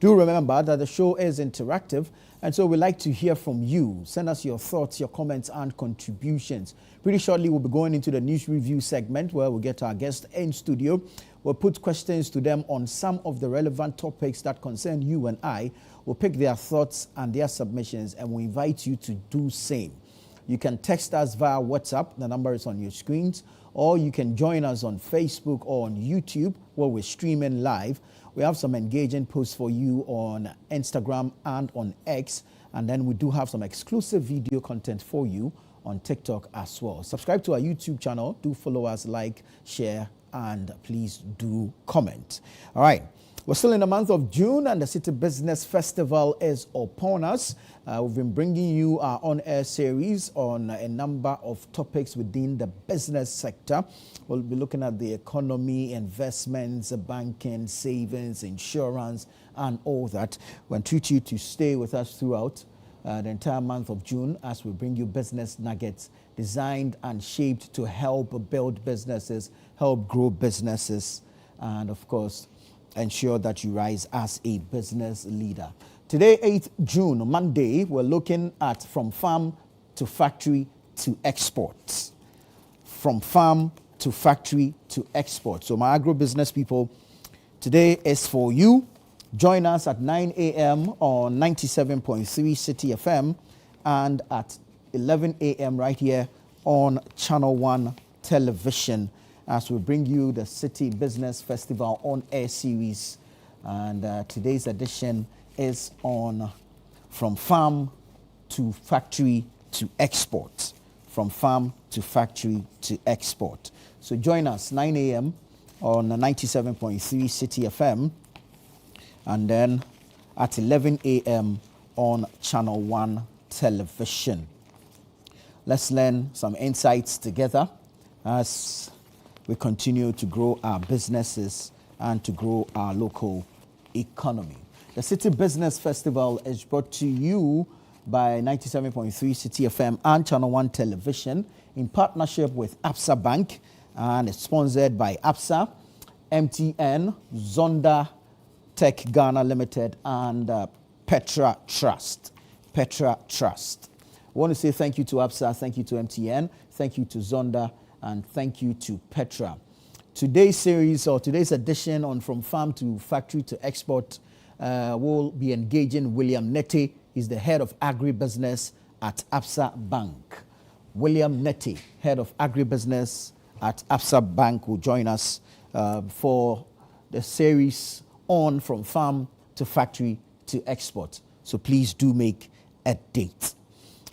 Do remember that the show is interactive, and so we'd like to hear from you. Send us your thoughts, your comments, and contributions. Pretty shortly, we'll be going into the news review segment where we'll get our guest in studio. We'll put questions to them on some of the relevant topics that concern you and I. We'll pick their thoughts and their submissions, and we invite you to do same. You can text us via WhatsApp. The number is on your screens. Or you can join us on Facebook or on YouTube where we're streaming live. We have some engaging posts for you on Instagram and on X. And then we do have some exclusive video content for you on TikTok as well. Subscribe to our YouTube channel. Do follow us, like, share, and please do comment. All right. We're still in the month of June and the City Business Festival is upon us. We've been bringing you our on-air series on a number of topics within the business sector. We'll be looking at the economy, investments, banking, savings, insurance, and all that. We entreat you to stay with us throughout the entire month of June as we bring you business nuggets designed and shaped to help build businesses, help grow businesses, and of course, ensure that you rise as a business leader. Today, 8th June, Monday, we're looking at from farm to factory to export. From farm to factory to export. So my agro-business people, today is for you. Join us at 9 a.m. on 97.3 City FM and at 11 a.m. right here on Channel 1 Television as we bring you the City Business Festival on-air series. And today's edition is on From Farm to Factory to Export. From Farm to Factory to Export. So join us 9 a.m. on 97.3 City FM and then at 11 a.m. on Channel 1 Television. Let's learn some insights together as we continue to grow our businesses and to grow our local economy. The City Business Festival is brought to you by 97.3 City FM and Channel 1 Television in partnership with Absa Bank, and it's sponsored by Absa, MTN, Zonda Tech Ghana Limited, and Petra Trust. Petra Trust. I want to say thank you to Absa, thank you to MTN, thank you to Zonda, and thank you to Petra. Today's series or today's edition on From Farm to Factory to Export will be engaging William Nete. He's the head of agribusiness at Absa Bank. William Nete, head of agribusiness at Absa Bank, will join us for the series on From Farm to Factory to Export. So please do make a date.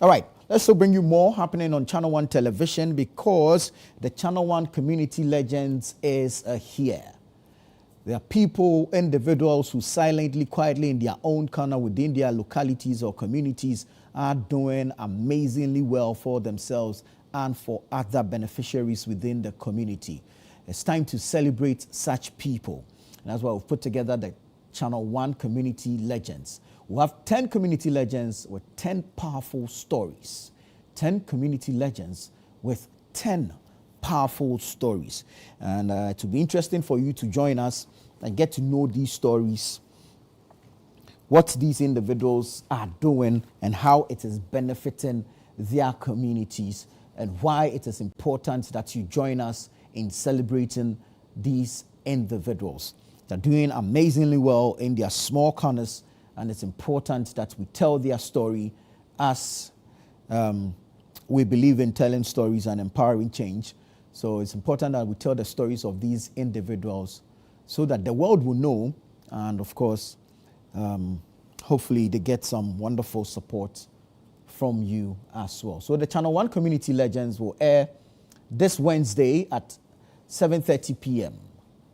All right. Let's still bring you more happening on Channel 1 Television because the Channel 1 Community Legends is here. There are people, individuals who silently, quietly in their own corner within their localities or communities are doing amazingly well for themselves and for other beneficiaries within the community. It's time to celebrate such people. And that's why we've put together the Channel 1 Community Legends. We have 10 community legends with 10 powerful stories. 10 community legends with 10 powerful stories. And it will be interesting for you to join us and get to know these stories, what these individuals are doing and how it is benefiting their communities and why it is important that you join us in celebrating these individuals. They're doing amazingly well in their small corners, and it's important that we tell their story as we believe in telling stories and empowering change. So it's important that we tell the stories of these individuals so that the world will know, and of course, hopefully they get some wonderful support from you as well. So the Channel 1 Community Legends will air this Wednesday at 7:30 p.m.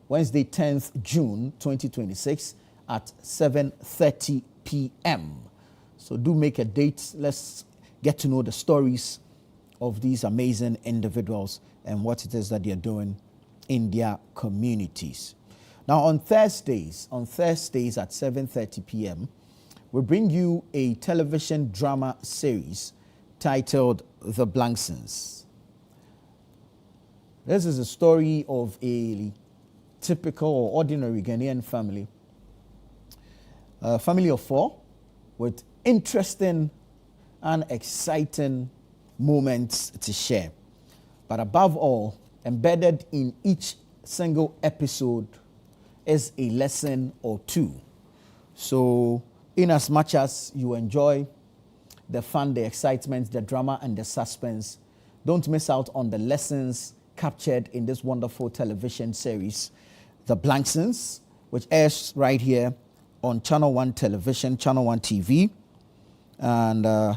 Wednesday, 10th June 2026 at 7:30 p.m. So do make a date. Let's get to know the stories of these amazing individuals and what it is that they're doing in their communities. Now on Thursdays at 7:30 p.m., we bring you a television drama series titled The Blanksons. This is a story of a typical or ordinary Ghanaian family A family of 4 with interesting and exciting moments to share. But above all, embedded in each single episode is a lesson or two. So, in as much as you enjoy the fun, the excitement, the drama, and the suspense, don't miss out on the lessons captured in this wonderful television series, The Blanksons, which airs right here on Channel 1 Television, Channel 1 TV. And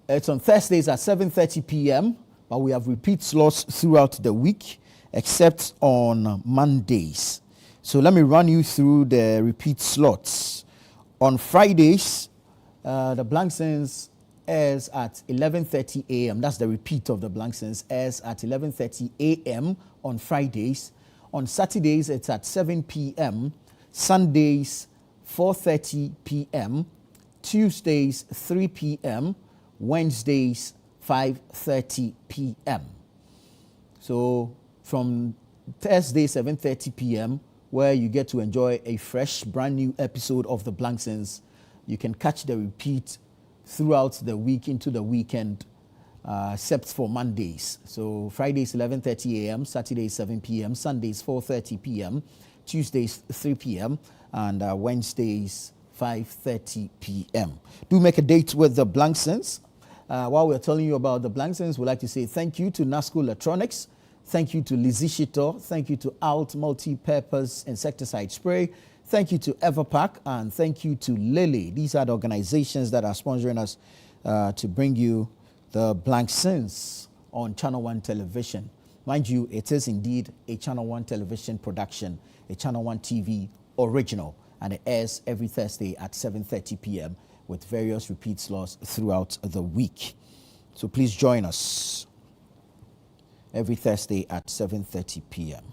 it's on Thursdays at 7:30 p.m., but we have repeat slots throughout the week, except on Mondays. So let me run you through the repeat slots. On Fridays, The Blanksons airs at 11:30 a.m. That's the repeat of The Blanksons, airs at 11:30 a.m. on Fridays. On Saturdays, it's at 7 p.m. Sundays, 4:30 p.m. Tuesdays, 3 p.m. Wednesdays, 5:30 p.m. So from Thursday, 7:30 p.m., where you get to enjoy a fresh, brand new episode of The Blanksons, you can catch the repeat throughout the week into the weekend, except for Mondays. So Fridays, 11:30 a.m., Saturdays, 7 p.m., Sundays, 4:30 p.m., Tuesdays, 3 p.m., and Wednesdays, 5:30 p.m. Do make a date with The Blanksons. While we're telling you about The Blanksons, we'd like to say thank you to Nasco Electronics, thank you to Lizzie Shito, thank you to Alt Multi-Purpose Insecticide Spray, thank you to Everpack, and thank you to Lily. These are the organizations that are sponsoring us to bring you The Blanksons on Channel 1 Television. Mind you, it is indeed a Channel 1 Television production, a Channel 1 TV original, and it airs every Thursday at 7:30 p.m. with various repeat slots throughout the week. So please join us every Thursday at 7:30 p.m.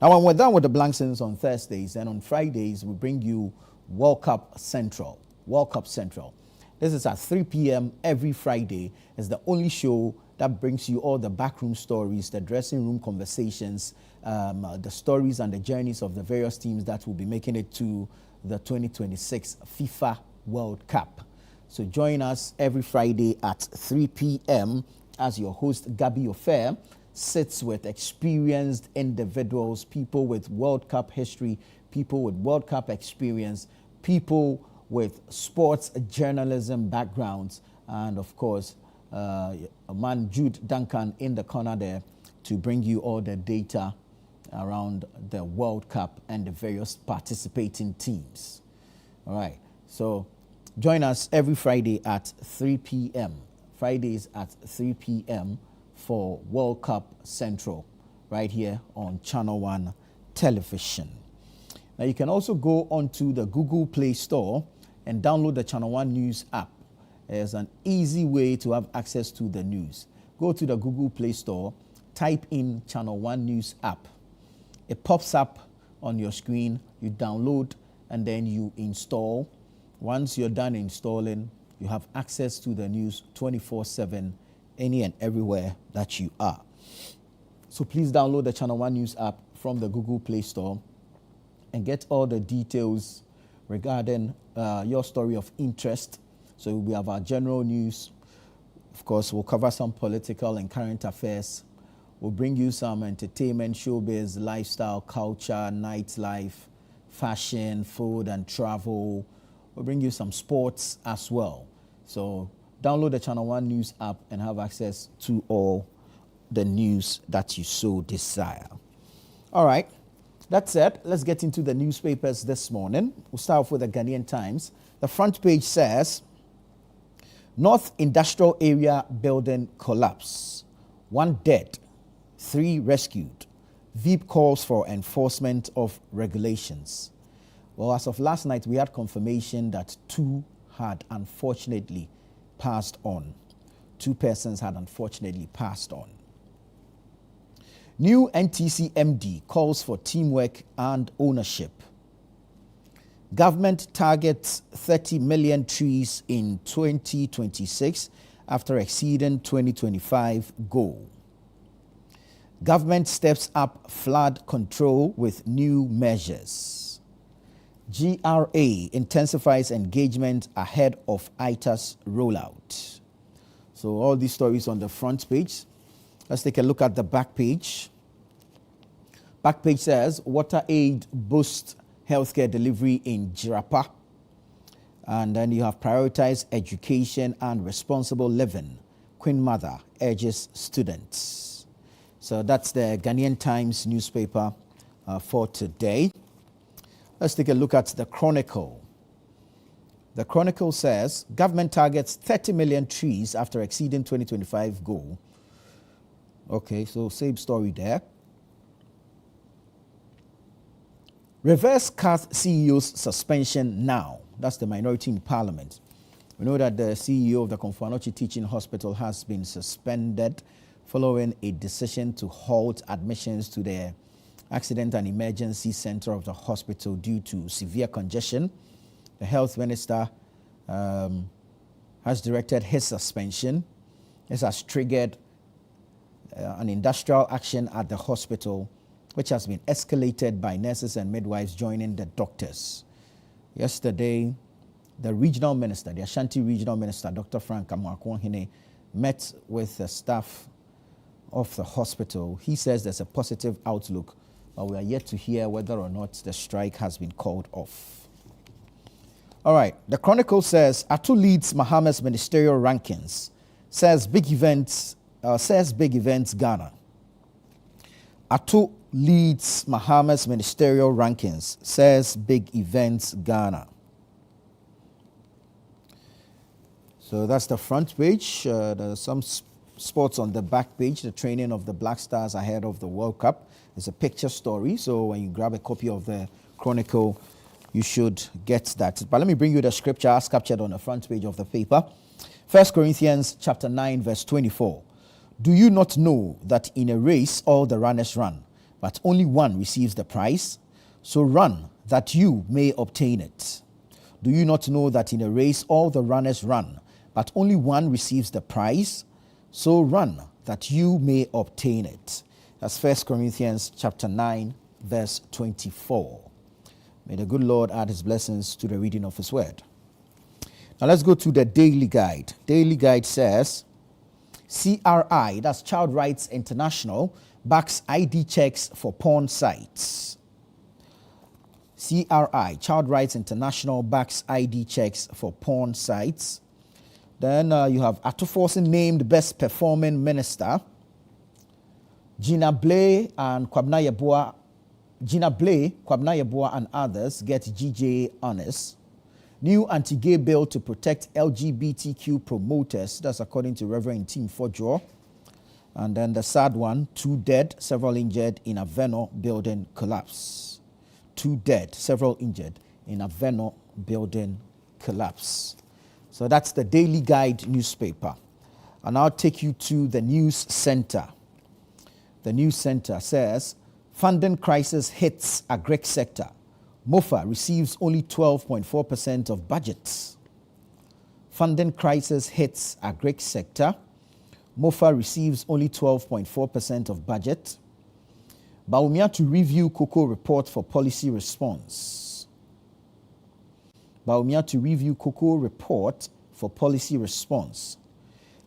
Now, when we're done with The Blanksons on Thursdays, and on Fridays, we bring you World Cup Central. World Cup Central. This is at 3 p.m. every Friday. It's the only show that brings you all the backroom stories, the dressing room conversations, the stories and the journeys of the various teams that will be making it to the 2026 FIFA World Cup. So join us every Friday at 3 p.m. as your host, Gabi Ofer, sits with experienced individuals, people with World Cup history, people with World Cup experience, people with sports journalism backgrounds, and of course, a man, Jude Duncan, in the corner there to bring you all the data around the World Cup and the various participating teams. All right, so join us every Friday at 3 p.m. Fridays at 3 p.m. for World Cup Central, right here on Channel 1 Television. Now, you can also go onto the Google Play Store and download the Channel 1 News app. It's an easy way to have access to the news. Go to the Google Play Store, type in Channel 1 News app. It pops up on your screen, you download, and then you install. Once you're done installing, you have access to the news 24/7, any and everywhere that you are. So please download the Channel 1 News app from the Google Play Store and get all the details regarding your story of interest. So we have our general news. Of course, we'll cover some political and current affairs. We'll bring you some entertainment, showbiz, lifestyle, culture, nightlife, fashion, food, and travel. We'll bring you some sports as well. So download the Channel 1 News app and have access to all the news that you so desire. All right, that's it. Let's get into the newspapers this morning. We'll start off with the Ghanaian Times. The front page says, North Industrial Area building collapse. 1 dead, 3 rescued. Veep calls for enforcement of regulations. Well, as of last night, we had confirmation that 2 had unfortunately passed on. 2 persons had unfortunately passed on. New NTC MD calls for teamwork and ownership. Government targets 30 million trees in 2026 after exceeding 2025 goal. Government steps up flood control with new measures. GRA intensifies engagement ahead of ITA's rollout. So all these stories on the front page. Let's take a look at the back page. Back page says, water aid boosts healthcare delivery in Jirapa. And then you have prioritized education and responsible living. Queen Mother urges students. So that's the Ghanaian Times newspaper for today. Let's take a look at the Chronicle. The Chronicle says, government targets 30 million trees after exceeding 2025 goal. Okay, so same story there. Reverse CAS CEO's suspension now. That's the minority in parliament. We know that the CEO of the Komfo Teaching Hospital has been suspended following a decision to halt admissions to the Accident and Emergency Center of the hospital due to severe congestion. The health minister has directed his suspension. This has triggered an industrial action at the hospital, which has been escalated by nurses and midwives joining the doctors. Yesterday, the regional minister, the Ashanti regional minister, Dr. Frank Amoakohene, met with the staff of the hospital. He says there's a positive outlook, but we are yet to hear whether or not the strike has been called off. All right, the Chronicle says, Atu leads Mahama's ministerial rankings, says big events Ghana. Atu leads Mahama's ministerial rankings, says big events Ghana. So that's the front page. There's some sports on the back page. The training of the Black Stars ahead of the World Cup. It's a picture story. So when you grab a copy of the Chronicle, you should get that. But let me bring you the scripture as captured on the front page of the paper. 1 Corinthians chapter 9, verse 24. Do you not know that in a race all the runners run, but only one receives the prize? So run that you may obtain it. Do you not know that in a race all the runners run, but only one receives the prize? So run that you may obtain it. That's 1 Corinthians chapter 9, verse 24. May the good Lord add his blessings to the reading of his word. Now let's go to the Daily Guide. Daily Guide says, CRI, that's Child Rights International, backs ID checks for porn sites. CRI, Child Rights International, backs ID checks for porn sites. Then you have Atuforsen named Best Performing Minister. Gina Blay, Kwabena Yeboah, and others get GJ honors. New anti-gay bill to protect LGBTQ promoters. That's according to Reverend Tim Fojo. And then the sad one, 2 dead, several injured in Aveno building collapse. 2 dead, several injured in Aveno building collapse. So that's the Daily Guide newspaper. And I'll take you to the News Center. The News Center says, funding crisis hits agric sector. MOFA receives only 12.4% of budgets. Funding crisis hits agric sector. MOFA receives only 12.4% of budget. Bawumia to review cocoa report for policy response. Bawumia to review cocoa report for policy response.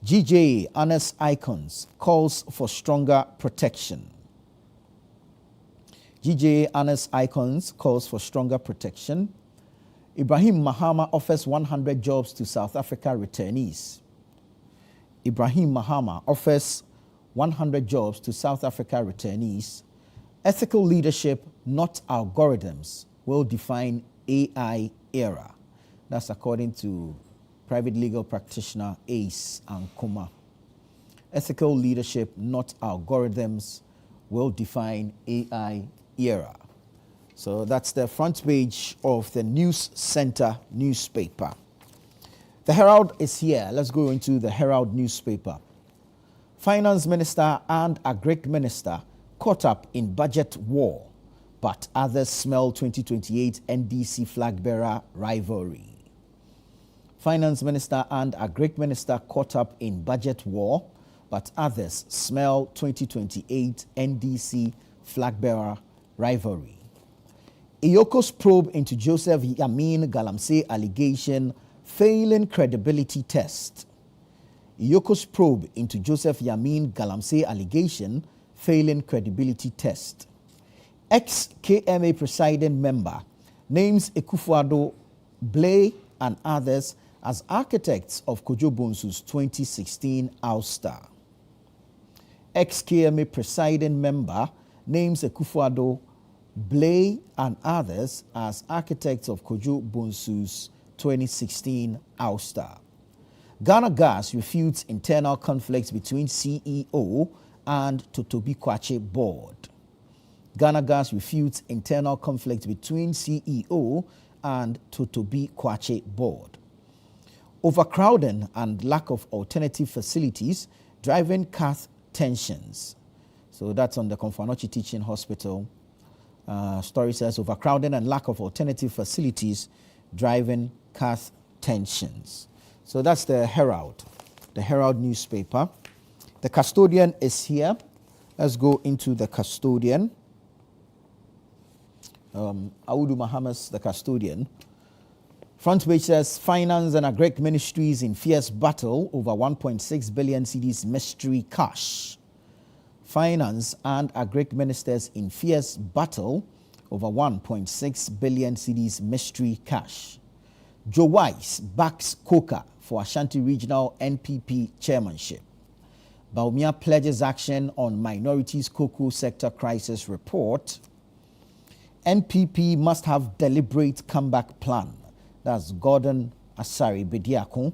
GJ honors icons, calls for stronger protection. GJ honors icons, calls for stronger protection. Ibrahim Mahama offers 100 jobs to South Africa returnees. Ibrahim Mahama offers 100 jobs to South Africa returnees. Ethical leadership, not algorithms, will define AI era. That's according to private legal practitioner Ace Ankuma. Ethical leadership, not algorithms, will define AI era. So that's the front page of the News Center newspaper. The Herald is here. Let's go into the Herald newspaper. Finance Minister and Agric Minister caught up in budget war, but others smell 2028 NDC flag bearer rivalry. Finance Minister and Agric Minister caught up in budget war, but others smell 2028 NDC flag bearer rivalry. Iyoko's probe into Joseph Yamin Galamsey allegation failing credibility test. Iyoko's probe into Joseph Yamin Galamsey allegation failing credibility test. Ex-KMA presiding member names Akufo-Addo, Blay and others as architects of Kojo Bonsu's 2016 ouster. Ex-KMA presiding member names Akufo-Addo, Blay and others as architects of Kojo Bonsu's 2016 ouster. Ghana Gas refutes internal conflicts between CEO and Totobi Kwache board. Ghana Gas refutes internal conflict between CEO and Totobi Kwache board. Overcrowding and lack of alternative facilities driving cath tensions. So that's on the Konfanochi Teaching Hospital. Story says overcrowding and lack of alternative facilities driving cath tensions. So that's the Herald newspaper. The Custodian is here. Let's go into the Custodian. Audu Mahamas, the Custodian. Front page says Finance and Agric Ministries in fierce battle over 1.6 billion cedis mystery cash. Finance and Agric Ministers in fierce battle over 1.6 billion cedis mystery cash. Joe Weiss backs Coca for Ashanti Regional NPP chairmanship. Baumia pledges action on minorities cocoa sector crisis report. NPP must have deliberate comeback plan. That's Gordon Asari Bediako.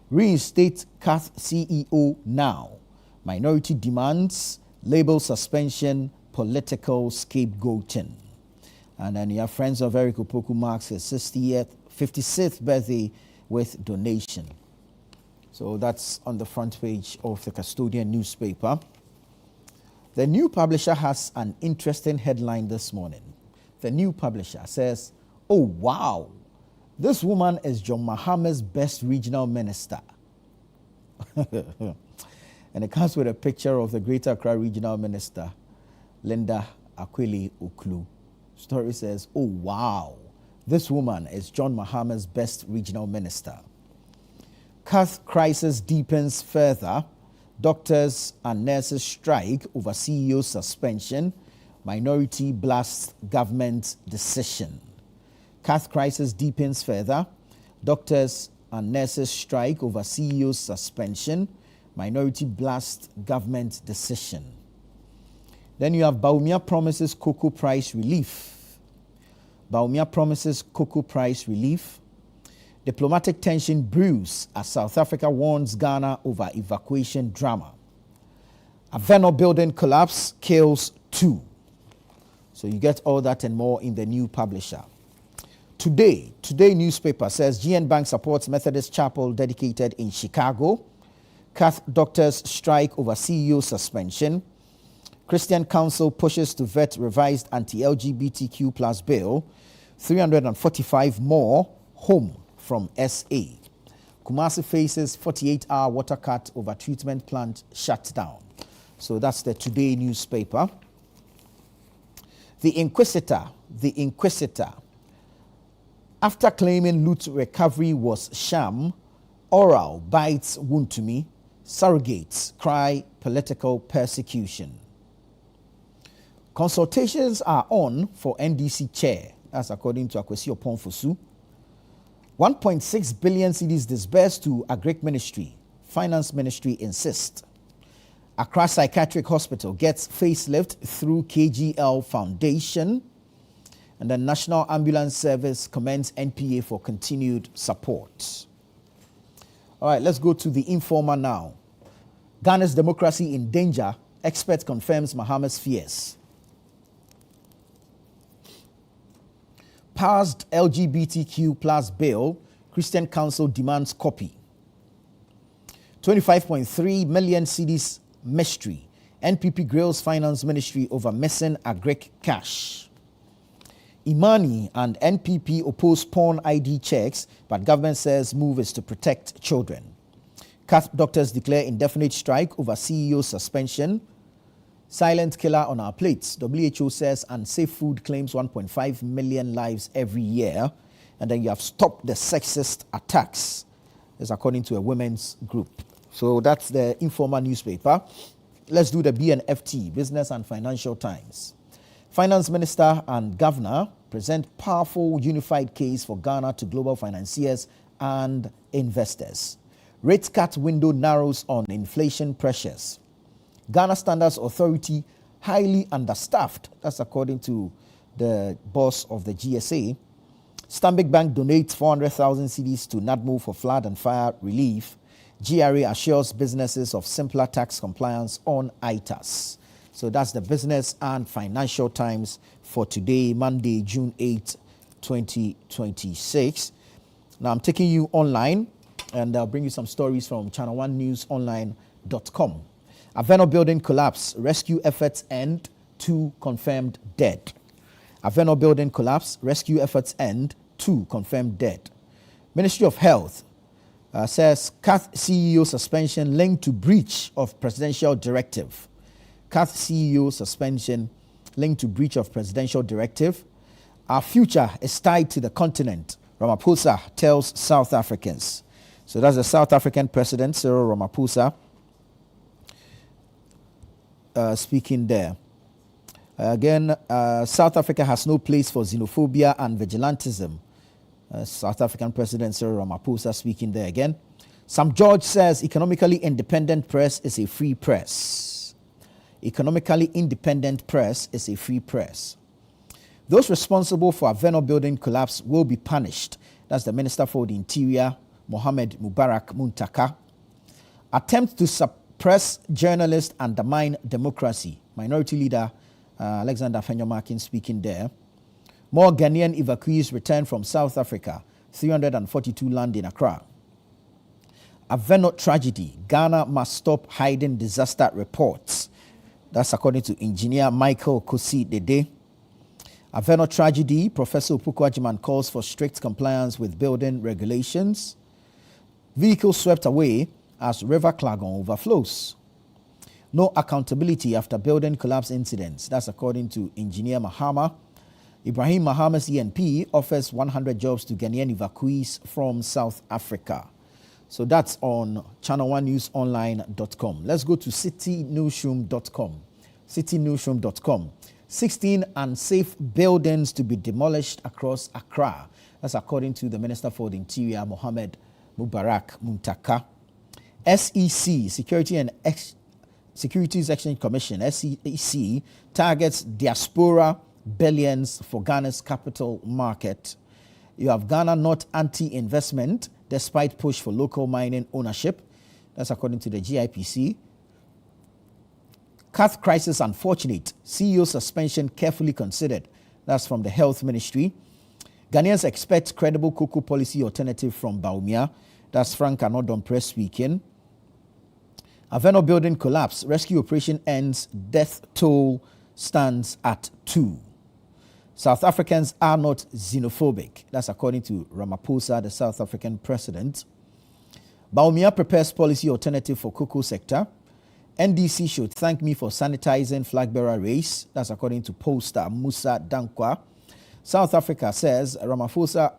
Reinstate CATH CEO now. Minority demands, label suspension, political scapegoating. And then your friends of Eric Opoku marks his 56th birthday with donation. So that's on the front page of the Custodian newspaper. The New Publisher has an interesting headline this morning. The New Publisher says, oh wow, this woman is John Mahama's best regional minister. And it comes with a picture of the Greater Accra Regional Minister, Linda Akweli Oklu. Story says, oh wow, this woman is John Mahama's best regional minister. Cath crisis deepens further. Doctors and nurses strike over CEO suspension. Minority blasts government decision. Cath crisis deepens further. Doctors and nurses strike over CEO suspension. Minority blast government decision. Then you have Baumia promises cocoa price relief. Baumia promises cocoa price relief. Diplomatic tension brews as South Africa warns Ghana over evacuation drama. Aveno building collapse kills 2. So you get all that and more in the New Publisher. Today newspaper says GN Bank supports Methodist Chapel dedicated in Chicago. Cath doctors strike over CEO suspension. Christian Council pushes to vet revised anti-LGBTQ plus bill. 345 more home from SA. Kumasi faces 48-hour water cut over treatment plant shut down. So that's the Today newspaper. The Inquisitor. After claiming loot recovery was sham, oral bites Wontumi. Surrogates cry political persecution. Consultations are on for NDC chair. That's according to Akwesi Oponfosu. 1.6 billion cedis disbursed to Agric Ministry. Finance Ministry insist. Accra Psychiatric Hospital gets facelift through KGL Foundation. And the National Ambulance Service commends NPA for continued support. All right, let's go to the Informer now. Ghana's democracy in danger. Expert confirms Mahama's fears. Passed LGBTQ plus bill. Christian Council demands copy. 25.3 million cedis mystery. NPP grills Finance Ministry over missing Agric cash. Imani and NPP oppose porn ID checks, but government says move is to protect children. CATH doctors declare indefinite strike over CEO suspension. Silent killer on our plates. WHO says unsafe food claims 1.5 million lives every year. And then you have stopped the sexist attacks. That's according to a women's group. So that's the Informa newspaper. Let's do the BNFT, Business and Financial Times. Finance Minister and Governor present powerful unified case for Ghana to global financiers and investors. Rate cut window narrows on inflation pressures. Ghana Standards Authority highly understaffed. That's according to the boss of the GSA. Stanbic Bank donates 400,000 cedis to NADMO for flood and fire relief. GRA assures businesses of simpler tax compliance on ITAS. So that's the Business and Financial Times for today, Monday, June 8, 2026. Now I'm taking you online, and I'll bring you some stories from channel1newsonline.com. Aveno building collapse, rescue efforts end, 2 confirmed dead. Aveno building collapse, rescue efforts end, 2 confirmed dead. Ministry of Health says CATH CEO suspension linked to breach of presidential directive. CATH CEO suspension linked to breach of presidential directive. Our future is tied to the continent, Ramaphosa tells South Africans. So that's the South African president, Cyril Ramaphosa, speaking there. Again, South Africa has no place for xenophobia and vigilantism. South African President Cyril Ramaphosa speaking there again. Sam George says economically independent press is a free press. Economically independent press is a free press. Those responsible for Aveno building collapse will be punished. That's the Minister for the Interior, Mohamed Mubarak Muntaka. Attempt to suppress journalists undermine democracy. Minority Leader Alexander Fenyomakin speaking there. More Ghanaian evacuees return from South Africa. 342 land in Accra. Aveno tragedy. Ghana must stop hiding disaster reports. That's according to engineer Michael Kosi Dede. Aveno tragedy. Professor Opoku Ajiman calls for strict compliance with building regulations. Vehicles swept away as River Klagon overflows. No accountability after building collapse incidents. That's according to engineer Mahama. Ibrahim Mahama's ENP offers 100 jobs to Ghanaian evacuees from South Africa. So that's on channel1newsonline.com. Let's go to citynewsroom.com. Citynewsroom.com. 16 unsafe buildings to be demolished across Accra. That's according to the Minister for the Interior, Mohamed Mubarak Muntaka. SEC, Securities Exchange Commission, SEC, targets diaspora billions for Ghana's capital market. You have Ghana not anti-investment despite push for local mining ownership. That's according to the GIPC. CATH crisis unfortunate. CEO suspension carefully considered. That's from the Health Ministry. Ghanaians expect credible cocoa policy alternative from Baumia. That's Frank Anodon Press speaking. Aveno building collapse. Rescue operation ends. Death toll stands at 2. South Africans are not xenophobic. That's according to Ramaphosa, the South African president. Baumia prepares policy alternative for cocoa sector. NDC should thank me for sanitizing flag bearer race. That's according to pollster Musa Dankwa. South Africa says Ramaphosa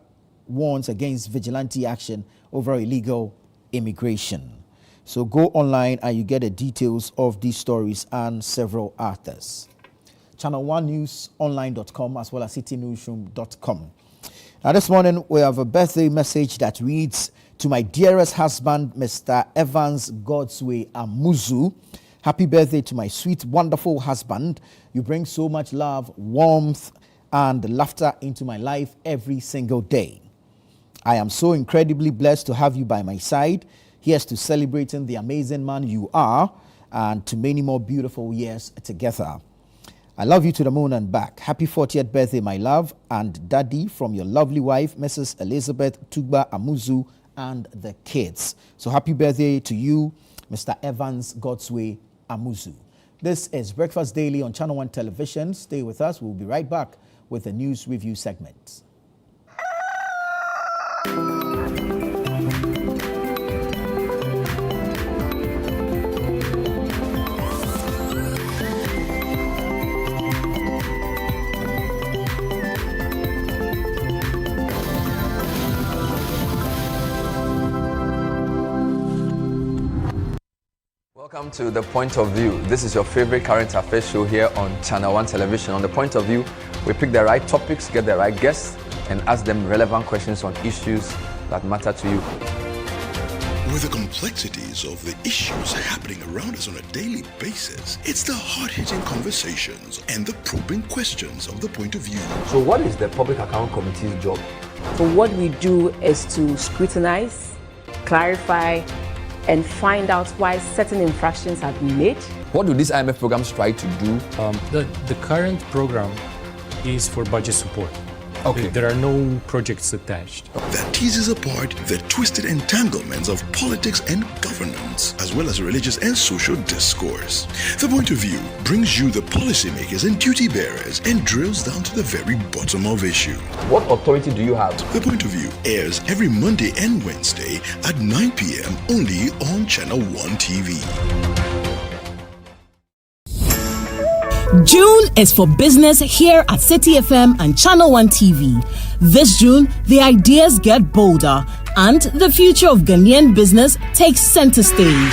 warns against vigilante action over illegal immigration. So go online and you get the details of these stories and several others. Channel1newsonline.com as well as citynewsroom.com. Now this morning we have a birthday message that reads, to my dearest husband, Mr. Evans Godsway Amuzu. Happy birthday to my sweet, wonderful husband. You bring so much love, warmth, and laughter into my life every single day. I am so incredibly blessed to have you by my side. Here's to celebrating the amazing man you are and to many more beautiful years together. I love you to the moon and back. Happy 40th birthday, my love and daddy, from your lovely wife, Mrs. Elizabeth Tugba Amuzu, and the kids. So happy birthday to you, Mr. Evans Godsway Amuzu. This is Breakfast Daily on Channel 1 Television. Stay with us. We'll be right back with the news review segment. Welcome to The Point of View. This is your favorite current affairs show here on Channel 1 Television. On The Point of View, we pick the right topics, get the right guests, and ask them relevant questions on issues that matter to you. With the complexities of the issues happening around us on a daily basis, it's the hard-hitting conversations and the probing questions of The Point of View. So what is the Public Account Committee's job? So what we do is to scrutinize, clarify, and find out why certain infractions have been made. What do these IMF programs try to do? The current program is for budget support. Okay. There are no projects attached. That teases apart the twisted entanglements of politics and governance, as well as religious and social discourse. The Point of View brings you the policymakers and duty bearers and drills down to the very bottom of issue. What authority do you have? The Point of View airs every Monday and Wednesday at 9 p.m. only on Channel 1 TV. June is for business here at City FM and Channel 1 TV. This June, the ideas get bolder and the future of Ghanaian business takes center stage.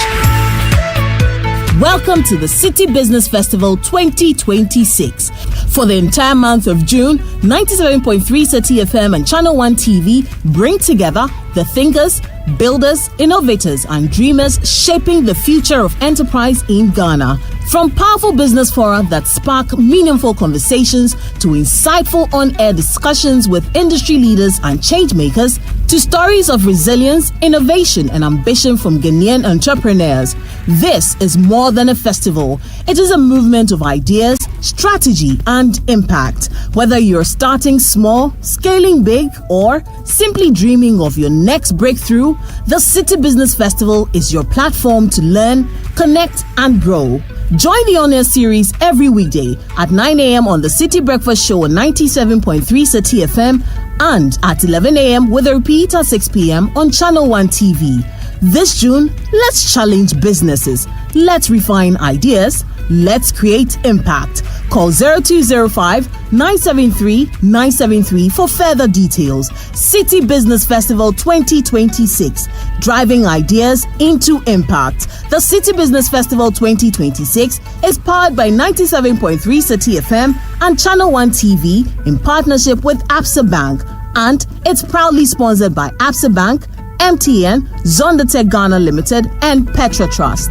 Welcome to the City Business Festival 2026. For the entire month of June, 97.3 City FM and Channel 1 TV bring together the thinkers, builders, innovators, and dreamers shaping the future of enterprise in Ghana. From powerful business fora that spark meaningful conversations to insightful on-air discussions with industry leaders and change makers, to stories of resilience, innovation, and ambition from Ghanaian entrepreneurs. This is more than a festival. It is a movement of ideas, strategy, and impact. Whether you're starting small, scaling big, or simply dreaming of your next breakthrough, the City Business Festival is your platform to learn, connect, and grow. Join the on-air series every weekday at 9 a.m. on the City Breakfast Show on 97.3 City FM and at 11 a.m. with a repeat at 6 p.m. on Channel 1 TV. This June, let's challenge businesses. Let's refine ideas. Let's create impact. Call 0205-973-973 for further details. City Business Festival 2026, driving ideas into impact. The City Business Festival 2026 is powered by 97.3 City FM and Channel 1 TV in partnership with Absa Bank, and it's proudly sponsored by Absa Bank, MTN, Zondatech Ghana Limited, and Petra Trust.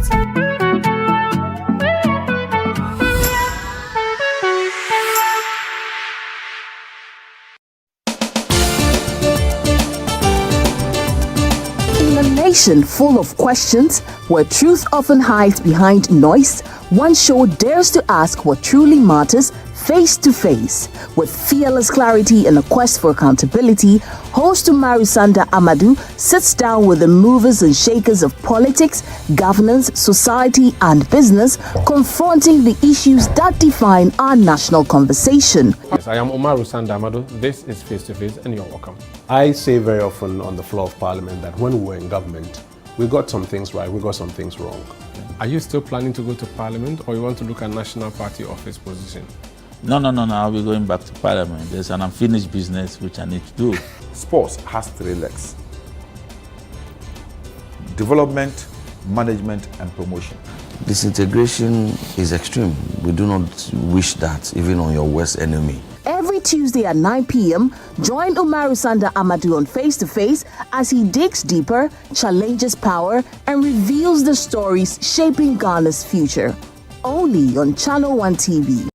In a nation full of questions, where truth often hides behind noise, one show dares to ask what truly matters face to face. With fearless clarity and a quest for accountability, host Umaru Sanda Amadou sits down with the movers and shakers of politics, governance, society, and business, confronting the issues that define our national conversation. Yes, I am Umaru Sanda Amadou. This is Face to Face, and you're welcome. I say very often on the floor of Parliament that when we were in government, we got some things right, we got some things wrong. Are you still planning to go to Parliament, or you want to look at National Party office position? No, I'll be going back to Parliament. There's an unfinished business which I need to do. Sports has three legs: development, management, and promotion. Disintegration is extreme. We do not wish that even on your worst enemy. Every Tuesday at 9 p.m., join Umaru Sanda Amadou on Face to Face as he digs deeper, challenges power, and reveals the stories shaping Ghana's future. Only on Channel 1 TV.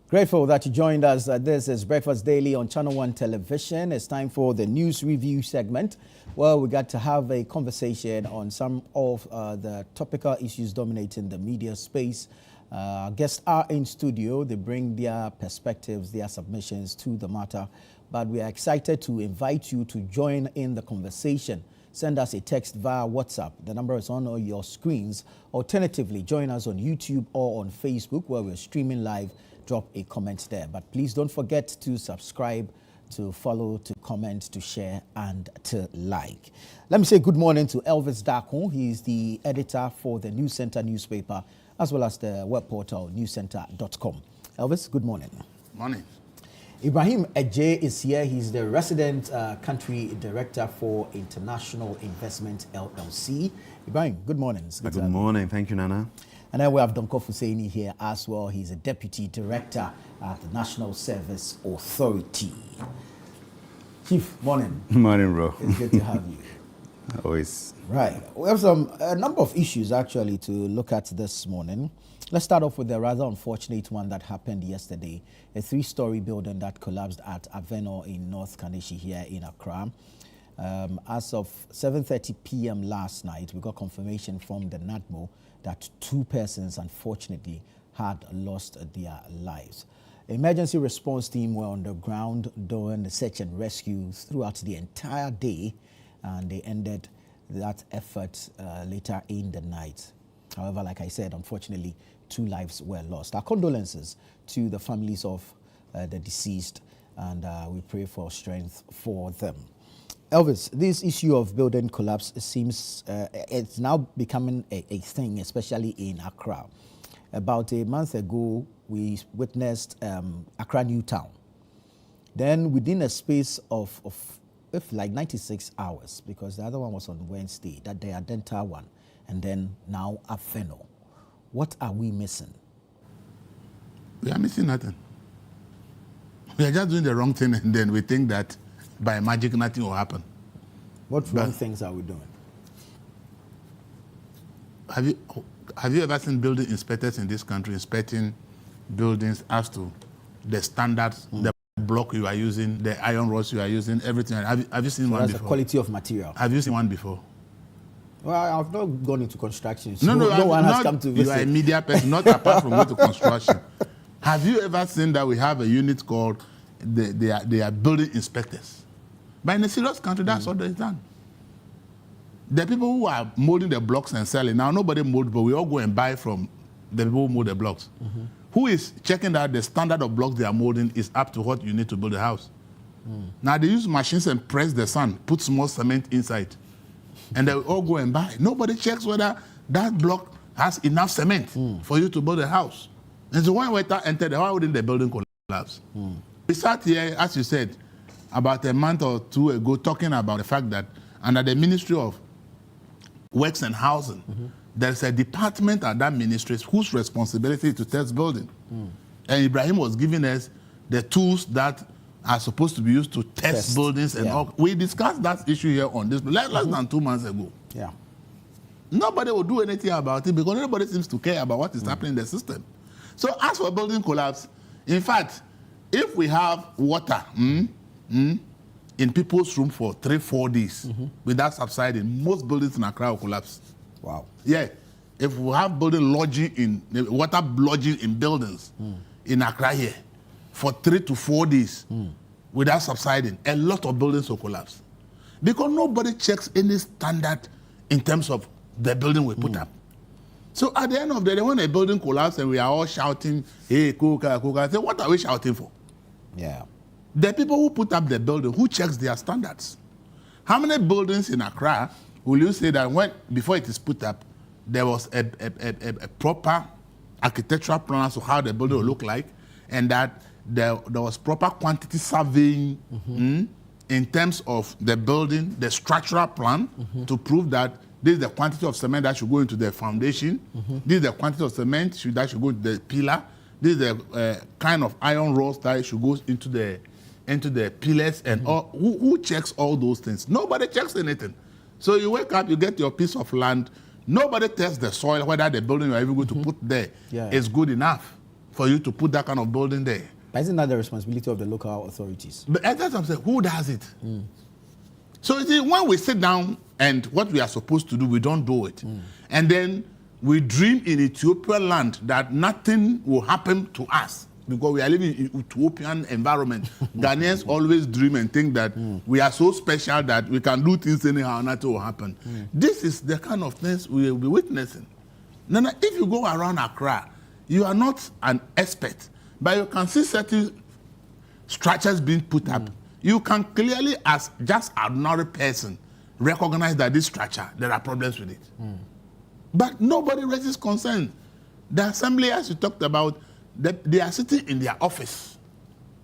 Grateful that you joined us. This is Breakfast Daily on Channel 1 Television. It's time for the news review segment, where we got to have a conversation on some of the topical issues dominating the media space. Our guests are in studio. They bring their perspectives, their submissions to the matter. But we are excited to invite you to join in the conversation. send us a text via WhatsApp. The number is on all your screens. Alternatively, join us on YouTube or on Facebook where we're streaming live. Drop a comment there. But please don't forget to subscribe, to follow, to comment, to share, and to like. Let me say good morning to Elvis Dakon. He's the editor for the News Center newspaper, as well as the web portal newscenter.com. Elvis, good morning. Morning. Ibrahim Eje is here. He's the resident country director for International Investment LLC. Ibrahim, good morning. Good morning. Thank you, Nana. And then we have Donko Fuseini here as well. He's a deputy director at the National Service Authority. Chief, morning. Morning, bro. It's good to have you. Always. Right. We have a number of issues actually to look at this morning. Let's start off with the rather unfortunate one that happened yesterday. A 3-story building that collapsed at Aveno in North Kaneshie here in Accra. As of 7:30 p.m. last night, we got confirmation from the NADMO that 2 persons, unfortunately, had lost their lives. Emergency response team were on the ground doing the search and rescue throughout the entire day, and they ended that effort later in the night. However, like I said, unfortunately, 2 lives were lost. Our condolences to the families of the deceased, and we pray for strength for them. Elvis, this issue of building collapse seems it's now becoming a thing, especially in Accra. About a month ago, we witnessed Accra New Town. Then within a space of like 96 hours, because the other one was on Wednesday, that the Adenta one, and then now Aveno. What are we missing? We are missing nothing. We are just doing the wrong thing, and then we think that by magic nothing will happen. What wrong things are we doing? Have you ever seen building inspectors in this country inspecting buildings as to the standards, the block you are using, the iron rods you are using, everything? Have you seen one before? That's the quality of material. Have you seen one before? Well, I've not gone into construction, so no one has come to visit. You are a media person, not apart from going to construction. Have you ever seen that we have a unit called they are building inspectors? But in a serious country, that's what they've done. The people who are molding the blocks and selling, now nobody molds, but we all go and buy from the people who mold the blocks. Who is checking that the standard of blocks they are molding is up to what you need to build a house? Now they use machines and press the sand, put small cement inside, and they all go and buy. Nobody checks whether that block has enough cement for you to build a house. And so when water entered, why wouldn't the building collapse? We sat here, as you said, about a month or 2 ago, talking about the fact that under the Ministry of Works and Housing, there's a department at that ministry whose responsibility is to test building. And Ibrahim was giving us the tools that are supposed to be used to test buildings and all. We discussed that issue here on this less than 2 months ago. Yeah. Nobody will do anything about it because nobody seems to care about what is happening in the system. So as for building collapse, in fact, if we have water in people's room for 3-4 days without subsiding, most buildings in Accra will collapse. Wow. Yeah. If we have building lodging water lodging in buildings in Accra here for 3 to 4 days without subsiding, a lot of buildings will collapse. Because nobody checks any standard in terms of the building we put up. So at the end of the day, when a building collapses and we are all shouting, hey, Kuka, I say, what are we shouting for? Yeah. The people who put up the building, who checks their standards? How many buildings in Accra will you say that before it is put up, there was a proper architectural plan as to how the building will look like, and that there was proper quantity surveying in terms of the building, the structural plan to prove that this is the quantity of cement that should go into the foundation, this is the quantity of cement that should go into the pillar, this is the kind of iron rods that should go into the pillars and all. Who checks all those things? Nobody checks anything. So you wake up, you get your piece of land, nobody tests the soil, whether the building you're even going to put there is good enough for you to put that kind of building there. But isn't that the responsibility of the local authorities? But that's what I'm saying, who does it? So you see, when we sit down and what we are supposed to do, we don't do it. And then we dream in Ethiopian land that nothing will happen to us because we are living in utopian environment. Ghanaians always dream and think that we are so special that we can do things anyhow, nothing will happen. This is the kind of things we will be witnessing. Nana, if you go around Accra, you are not an expert, but you can see certain structures being put up. You can clearly, as just an ordinary person, recognize that this structure, there are problems with it. But nobody raises concern. The assembly, as you talked about, they are sitting in their office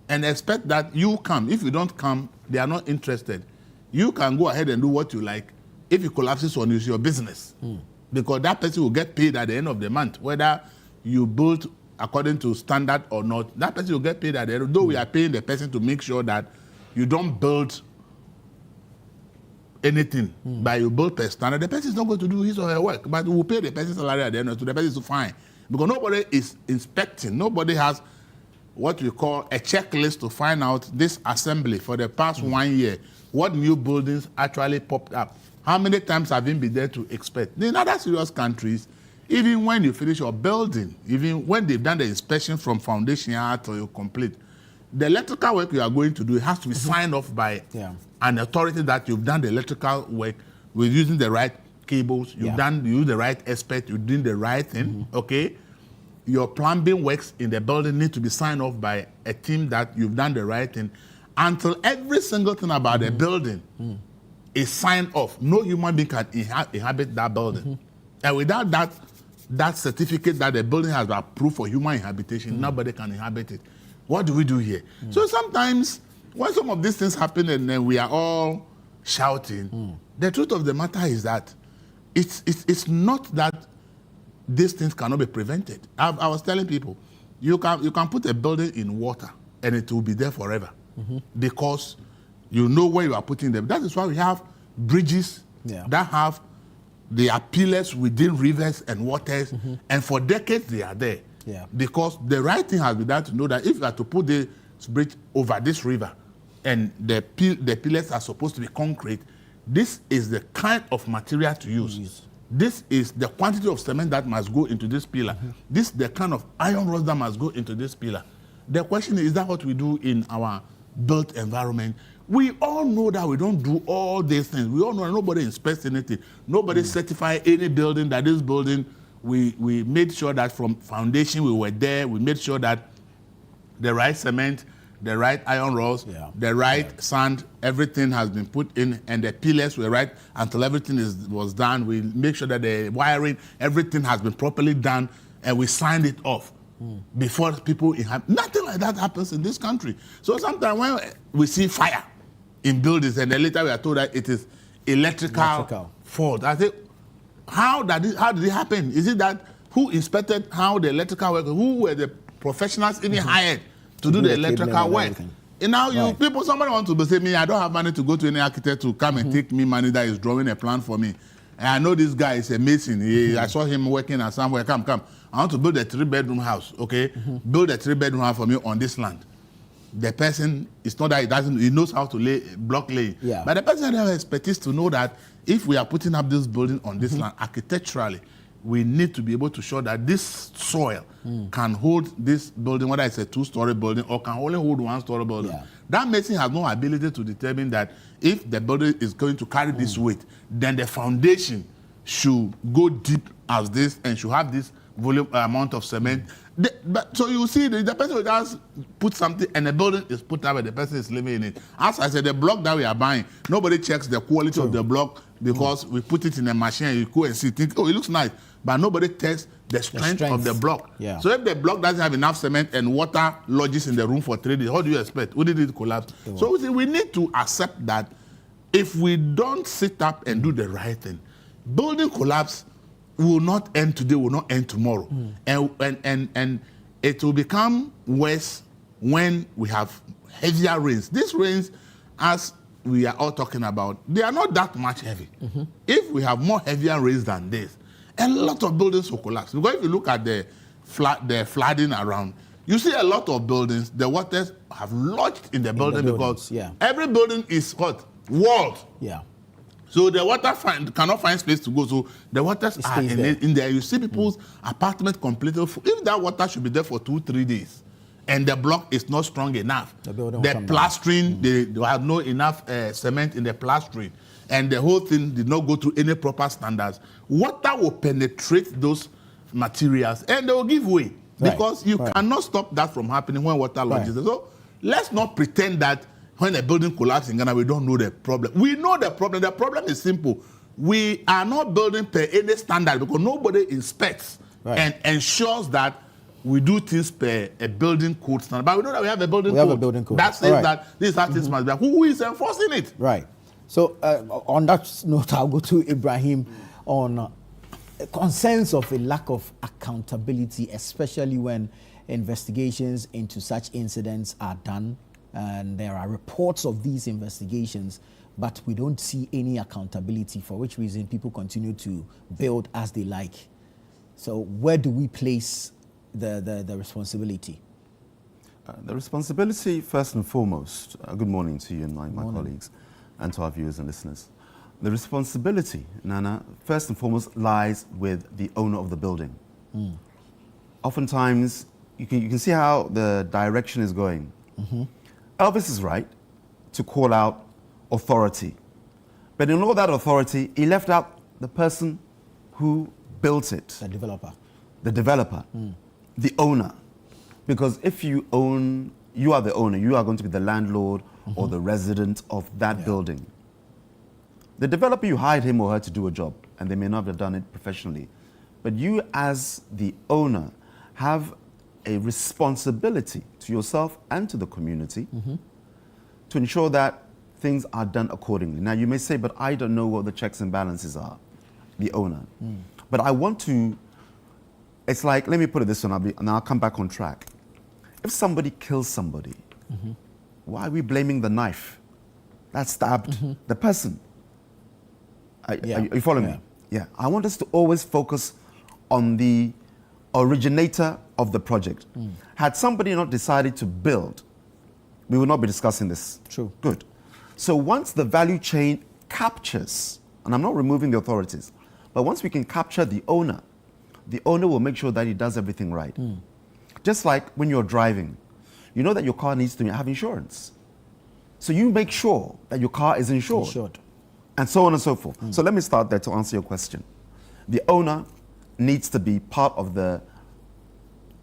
and expect that you come. If you don't come, they are not interested. You can go ahead and do what you like. If it collapses on you, it's your business. Because that person will get paid at the end of the month, whether you build according to standard or not. That person will get paid at the end. Though we are paying the person to make sure that you don't build anything, but you build per standard, the person is not going to do his or her work, but we will pay the person's salary at the end, so the person is fine. Because nobody is inspecting, nobody has what we call a checklist to find out this assembly for the past 1 year, what new buildings actually popped up. How many times have you been there to inspect? In other serious countries, even when you finish your building, even when they've done the inspection from foundation till you complete, the electrical work you are going to do, it has to be signed off by an authority that you've done the electrical work with using the right cables, you use the right expert, you're doing the right thing, okay? Your plumbing works in the building need to be signed off by a team that you've done the right thing until every single thing about the building is signed off. No human being can inhabit that building. And without that certificate that the building has been approved for human inhabitation, nobody can inhabit it. What do we do here? So sometimes when some of these things happen and then we are all shouting, the truth of the matter is that it's not that these things cannot be prevented. I was telling people, you can put a building in water and it will be there forever because you know where you are putting them. That is why we have bridges that have their pillars within rivers and waters, and for decades they are there. Because the right thing has been done to know that if you are to put this bridge over this river and the pillars are supposed to be concrete, this is the kind of material to use. This is the quantity of cement that must go into this pillar. This is the kind of iron rods that must go into this pillar. The question is that what we do in our built environment? We all know that we don't do all these things. We all know that nobody inspects anything. Nobody certifies any building that this building, we made sure that from foundation we were there. We made sure that the right cement, the right iron rods, the right sand, everything has been put in, and the pillars were right until everything was done. We make sure that the wiring, everything has been properly done, and we signed it off before people inhabit. Nothing like that happens in this country. So sometimes when we see fire in buildings, and then later we are told that it is electrical fault, I say, how did it happen? Is it that who inspected how the electrical work? Who were the professionals even hired to do the electrical work? And now somebody wants to say me, I don't have money to go to any architect to come and take me money that is drawing a plan for me. And I know this guy is a mason. I saw him working at somewhere. Come. I want to build a 3-bedroom house, okay? Build a 3-bedroom house for me on this land. The person, it's not that he knows how to lay block laying. But the person has expertise to know that if we are putting up this building on this land architecturally, we need to be able to show that this soil can hold this building, whether it's a 2-story building or can only hold 1-story building. That mason has no ability to determine that if the building is going to carry this weight, then the foundation should go deep as this and should have this volume amount of cement. So you see, the person will just put something and the building is put up and the person is living in it. As I said, the block that we are buying, nobody checks the quality of the block because we put it in a machine and you go and see, think, oh, it looks nice. But nobody tests the strength of the block. So if the block doesn't have enough cement and water lodges in the room for 3 days, how do you expect? Wouldn't it collapse? So we need to accept that if we don't sit up and do the right thing, building collapse will not end today, will not end tomorrow. And it will become worse when we have heavier rains. These rains, as we are all talking about, they are not that much heavy. If we have more heavier rains than this, a lot of buildings will collapse. Because if you look at the flooding around, you see a lot of buildings, the waters have lodged in the building because every building is what? Walled. So the water cannot find space to go. So the waters are in there. You see people's apartment completely full. If that water should be there for 2-3 days, and the block is not strong enough. The plastering, they have no enough cement in the plastering, and the whole thing did not go through any proper standards. Water will penetrate those materials and they will give way, because you cannot stop that from happening when water lodges. So let's not pretend that when a building collapses in Ghana, we don't know the problem. We know the problem. The problem is simple. We are not building per any standard because nobody inspects and ensures that we do things per a building code standard. But we know that we have a building code. That says that these artists must be. Who is enforcing it? Right. So on that note, I'll go to Ibrahim on concerns of a lack of accountability, especially when investigations into such incidents are done. And there are reports of these investigations, but we don't see any accountability, for which reason people continue to build as they like. So where do we place the responsibility? The responsibility, first and foremost, good morning to you and my colleagues, and to our viewers and listeners. The responsibility, Nana, first and foremost lies with the owner of the building. Oftentimes, you can see how the direction is going. Elvis is right to call out authority. But in all that authority, he left out the person who built it. The developer. The developer. The owner. Because if you own, you are the owner, you are going to be the landlord or the resident of that building. The developer, you hired him or her to do a job, and they may not have done it professionally. But you as the owner have a responsibility to yourself and to the community to ensure that things are done accordingly. Now you may say, but I don't know what the checks and balances are, the owner. But I want to, it's like, let me put it this way, and I'll come back on track. If somebody kills somebody, why are we blaming the knife that stabbed the person? Are you following me? Yeah. I want us to always focus on the originator of the project. Had somebody not decided to build, we would not be discussing this. True. Good. So once the value chain captures, and I'm not removing the authorities, but once we can capture the owner will make sure that he does everything right. Just like when you're driving, you know that your car needs to have insurance. So you make sure that your car is insured. And so on and so forth. So let me start there to answer your question. The owner needs to be part of the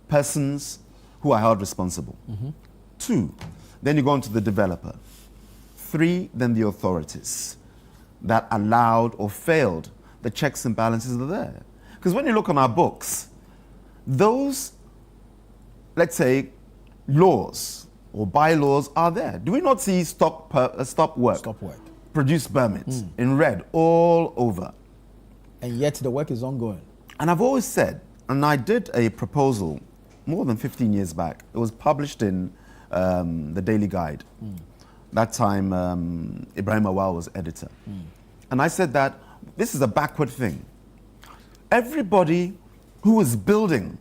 persons who are held responsible. 2, then you go on to the developer. 3, then the authorities that allowed or failed the checks and balances are there. Because when you look on our books, those, let's say, laws or bylaws are there. Do we not see stop work, produce permits in red all over? And yet the work is ongoing. And I've always said, and I did a proposal more than 15 years back. It was published in the Daily Guide. That time, Ibrahim Awal was editor. And I said that this is a backward thing. Everybody who is building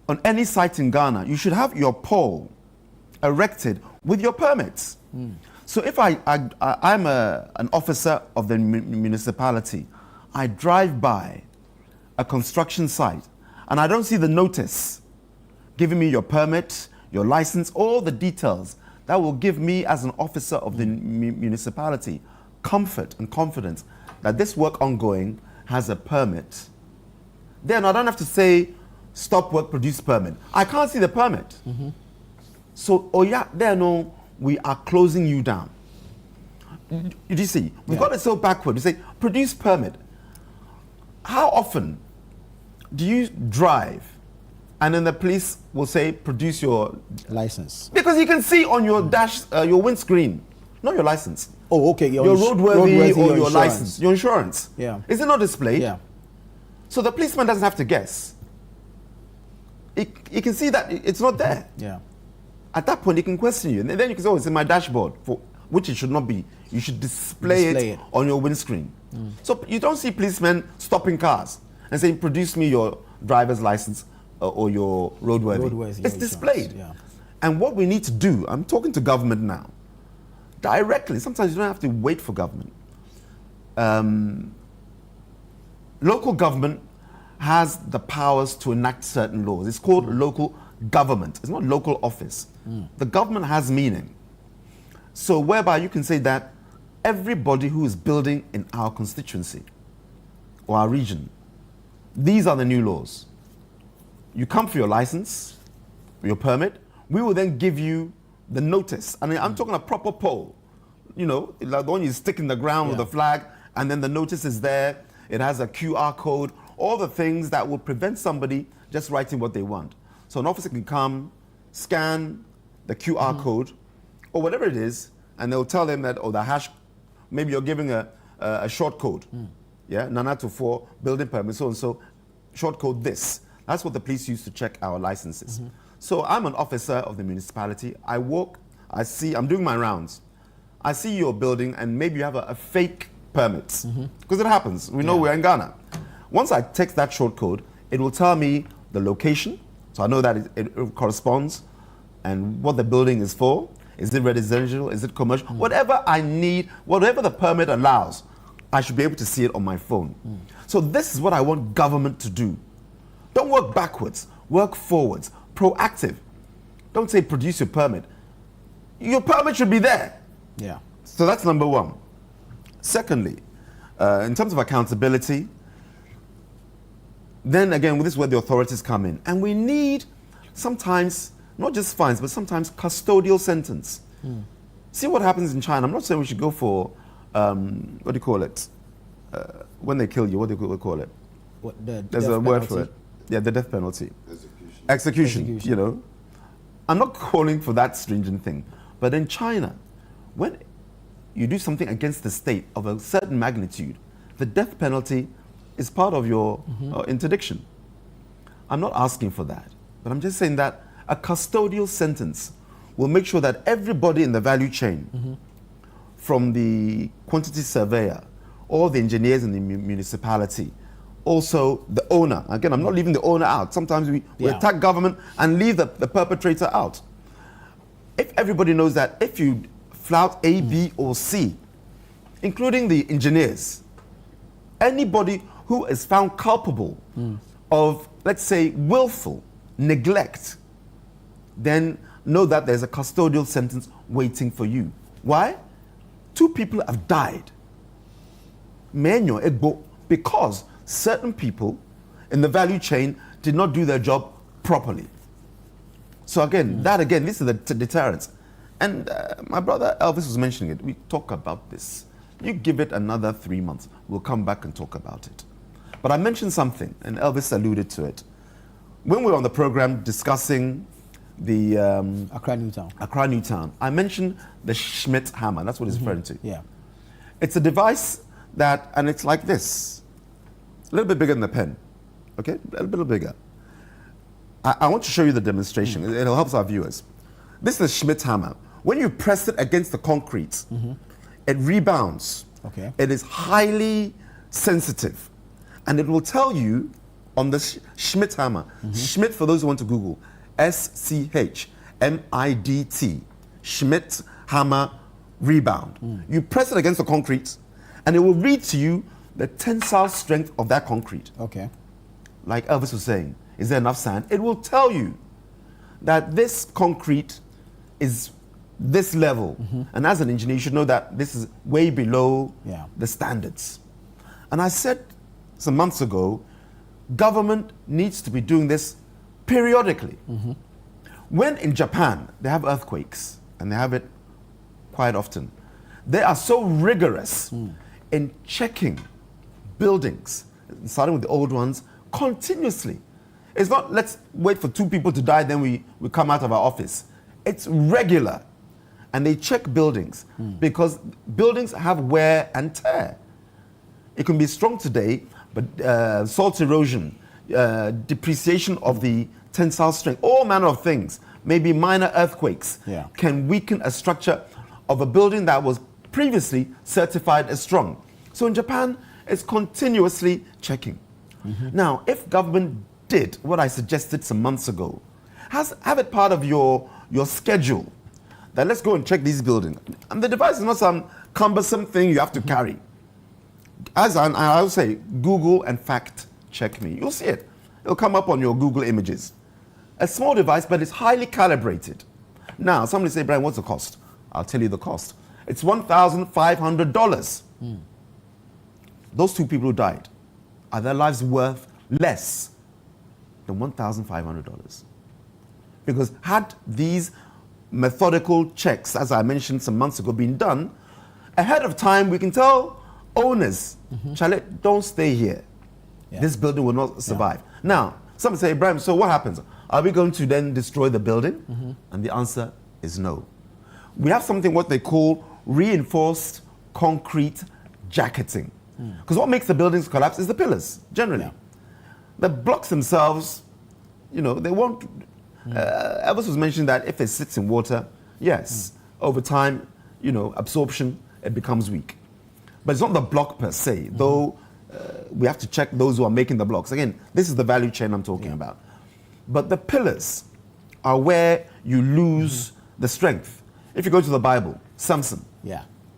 on any site in Ghana, you should have your pole erected with your permits. So if I'm an officer of the municipality, I drive by a construction site and I don't see the notice giving me your permit, your license, all the details that will give me as an officer of the municipality comfort and confidence that this work ongoing has a permit. Then I don't have to say stop work, produce permit. I can't see the permit. So, we are closing you down. You see, we've got it so backward. We say, produce permit. How often do you drive and then the police will say, produce your license? Because you can see on your dash, your windscreen, not your license. Oh, okay. Your roadworthy or your license, your insurance. Yeah. Is it not displayed? Yeah. So the policeman doesn't have to guess. He can see that it's not there. Yeah. At that point, he can question you. And then you can say, oh, it's in my dashboard, for which it should not be. You should display it on your windscreen. So you don't see policemen stopping cars and saying, produce me your driver's license or your roadworthy. It's displayed. Yeah. And what we need to do, I'm talking to government now, directly. Sometimes you don't have to wait for government. Local government has the powers to enact certain laws. It's called local government. It's not local office. The government has meaning. So whereby you can say that everybody who is building in our constituency or our region, these are the new laws. You come for your license, your permit, we will then give you the notice. I mean, I'm talking a proper pole, you know, like the one you stick in the ground with a flag, and then the notice is there. It has a QR code, all the things that will prevent somebody just writing what they want. So an officer can come, scan the QR code, or whatever it is, and they'll tell them that, oh, the hash, maybe you're giving a short code. Yeah, Nana Tuffour building permit, so and so, short code this. That's what the police use to check our licenses. So I'm an officer of the municipality. I walk, I see, I'm doing my rounds. I see your building and maybe you have a fake permit. Because it happens. We know we're in Ghana. Once I text that short code, it will tell me the location. So I know that it corresponds and what the building is for. Is it residential? Is it commercial? Whatever I need, whatever the permit allows, I should be able to see it on my phone. So this is what I want government to do. Don't work backwards, work forwards, proactive. Don't say produce your permit. Your permit should be there. Yeah. So that's number one. Secondly, in terms of accountability, then again, this is where the authorities come in. And we need sometimes, not just fines, but sometimes custodial sentence. See what happens in China. I'm not saying we should go for, what do you call it? When they kill you, what do you call it? There's a word for it. Yeah, the death penalty. Execution, you know. I'm not calling for that stringent thing. But in China, when you do something against the state of a certain magnitude, the death penalty is part of your interdiction. I'm not asking for that. But I'm just saying that a custodial sentence will make sure that everybody in the value chain, from the quantity surveyor, all the engineers in the municipality, also the owner. Again, I'm not leaving the owner out. Sometimes we attack government and leave the perpetrator out. If everybody knows that if you flout A, B, or C, including the engineers, anybody who is found culpable of, let's say, willful neglect, then know that there's a custodial sentence waiting for you. Why? 2 people have died. Because certain people in the value chain did not do their job properly. So again, this is the deterrence. And my brother Elvis was mentioning it. We talk about this. You give it another 3 months, we'll come back and talk about it. But I mentioned something, and Elvis alluded to it. When we were on the program discussing the Accra Newtown, I mentioned the Schmidt hammer. That's what it's referring to. Yeah. It's a device that, and it's like this. A little bit bigger than the pen, okay? A little bigger. I want to show you the demonstration. It'll help our viewers. This is a Schmidt hammer. When you press it against the concrete, it rebounds. Okay. It is highly sensitive. And it will tell you on the Schmidt hammer, Schmidt, for those who want to Google, SCHMIDT, Schmidt hammer rebound. You press it against the concrete, and it will read to you the tensile strength of that concrete. Okay. Like Elvis was saying, is there enough sand? It will tell you that this concrete is this level. And as an engineer, you should know that this is way below the standards. And I said some months ago, government needs to be doing this periodically. When in Japan, they have earthquakes, and they have it quite often, they are so rigorous in checking buildings, starting with the old ones, continuously. It's not, let's wait for 2 people to die, then we come out of our office. It's regular. And they check buildings because buildings have wear and tear. It can be strong today, but salt erosion, depreciation of the tensile strength, all manner of things, maybe minor earthquakes, can weaken a structure of a building that was previously certified as strong. So in Japan, it's continuously checking. Now, if government did what I suggested some months ago, have it part of your schedule, that let's go and check these buildings. And the device is not some cumbersome thing you have to carry. As I would say, Google and fact check me. You'll see it. It'll come up on your Google images. A small device, but it's highly calibrated. Now, somebody say, Brian, what's the cost? I'll tell you the cost. It's $1,500. Those two people who died, are their lives worth less than $1,500? Because had these methodical checks, as I mentioned some months ago, been done, ahead of time, we can tell owners, Chalet, don't stay here. Yeah. This building will not survive. Yeah. Now, some say, Ibrahim, so what happens? Are we going to then destroy the building? And the answer is no. We have something what they call reinforced concrete jacketing. Because what makes the buildings collapse is the pillars, generally. Yeah. The blocks themselves, you know, they won't... Elvis was mentioning that if it sits in water, yes, over time, you know, absorption, it becomes weak. But it's not the block per se, though we have to check those who are making the blocks. Again, this is the value chain I'm talking about. But the pillars are where you lose the strength. If you go to the Bible, Samson,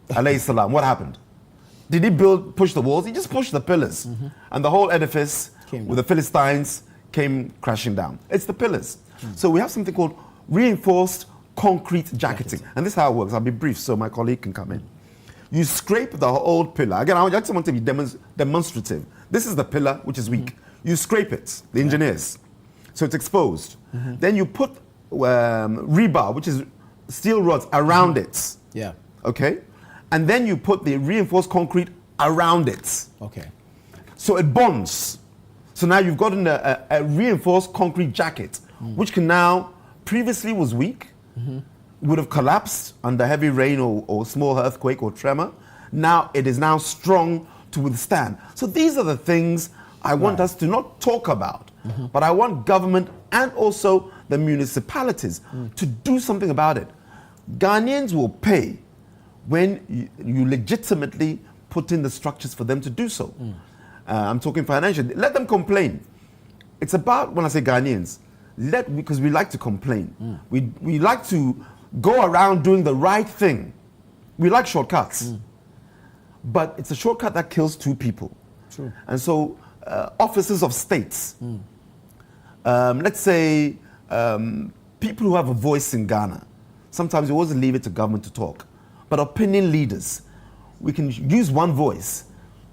alayhi salam, what happened? Did he push the walls? He just pushed the pillars. And the whole edifice with the Philistines came crashing down. It's the pillars. So we have something called reinforced concrete jacketing. And this is how it works. I'll be brief so my colleague can come in. You scrape the old pillar. Again, I just want to be demonstrative. This is the pillar, which is weak. You scrape it, the engineers. So it's exposed. Then you put rebar, which is steel rods, around it. Yeah. Okay? And then you put the reinforced concrete around it. Okay. So it bonds. So now you've gotten a reinforced concrete jacket, which can now, previously was weak, would have collapsed under heavy rain or small earthquake or tremor. Now it is now strong to withstand. So these are the things I want us to not talk about, but I want government and also the municipalities to do something about it. Ghanaians will pay when you legitimately put in the structures for them to do so. I'm talking financially. Let them complain. It's about, when I say Ghanaians, because we like to complain. We like to go around doing the right thing. We like shortcuts. But it's a shortcut that kills two people. True. And so officers of states, let's say people who have a voice in Ghana, sometimes we always leave it to government to talk. But opinion leaders, we can use one voice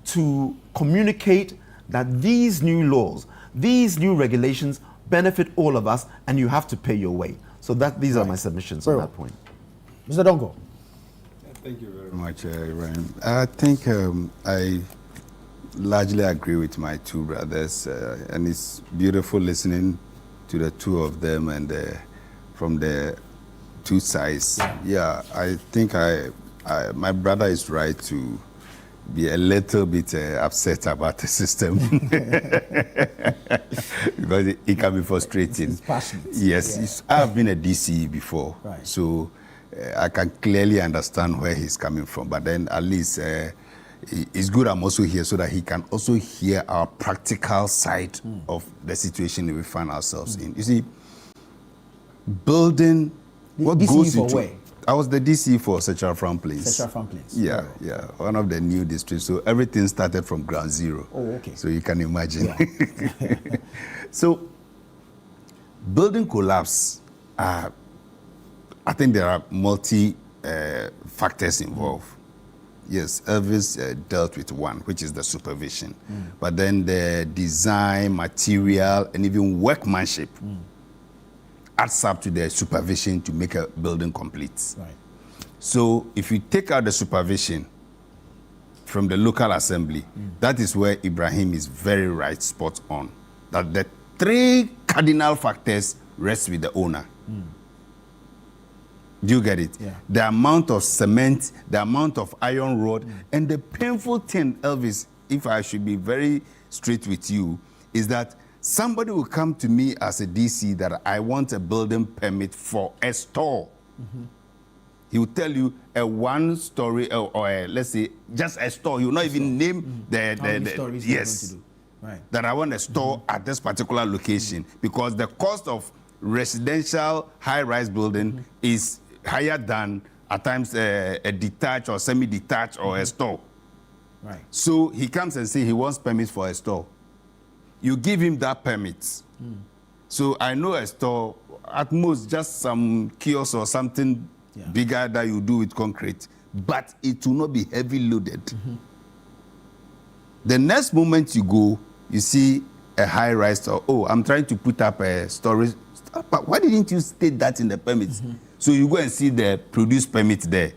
to communicate that these new laws, these new regulations benefit all of us, and you have to pay your way. So these are my submissions on that point. Mr. Dongo. Thank you very much, Ryan. I think I largely agree with my two brothers, and it's beautiful listening to the two of them and from the two sides. Yeah, I think my brother is right to be a little bit upset about the system because it can be frustrating. It's passionate. Yes, I've been a DCE before, so I can clearly understand where he's coming from. But then at least it's good I'm also here so that he can also hear our practical side of the situation we find ourselves in. You see, building what DCE goes for into... where? I was the DC for Central Front Plains. Central Front Plains. Yeah, one of the new districts. So everything started from ground zero. Oh, okay. So you can imagine. So building collapse, I think there are multi factors involved. Yes, Elvis dealt with one, which is the supervision. But then the design, material, and even workmanship adds up to the supervision to make a building complete. Right. So if you take out the supervision from the local assembly, that is where Ibrahim is very right, spot on. That the three cardinal factors rest with the owner. Do you get it? Yeah. The amount of cement, the amount of iron rod, and the painful thing, Elvis, if I should be very straight with you, is that somebody will come to me as a DC that I want a building permit for a store. He will tell you a one-story or let's say just a store. He will not even name the yes. Right. That I want a store at this particular location because the cost of residential high-rise building is higher than at times a detached or semi-detached or a store. Right. So he comes and says he wants permit for a store. You give him that permit. So I know a store, at most just some kiosk or something bigger that you do with concrete, but it will not be heavy loaded. The next moment you go, you see a high-rise store. Oh, I'm trying to put up a storage. But why didn't you state that in the permit? So you go and see the produce permit there.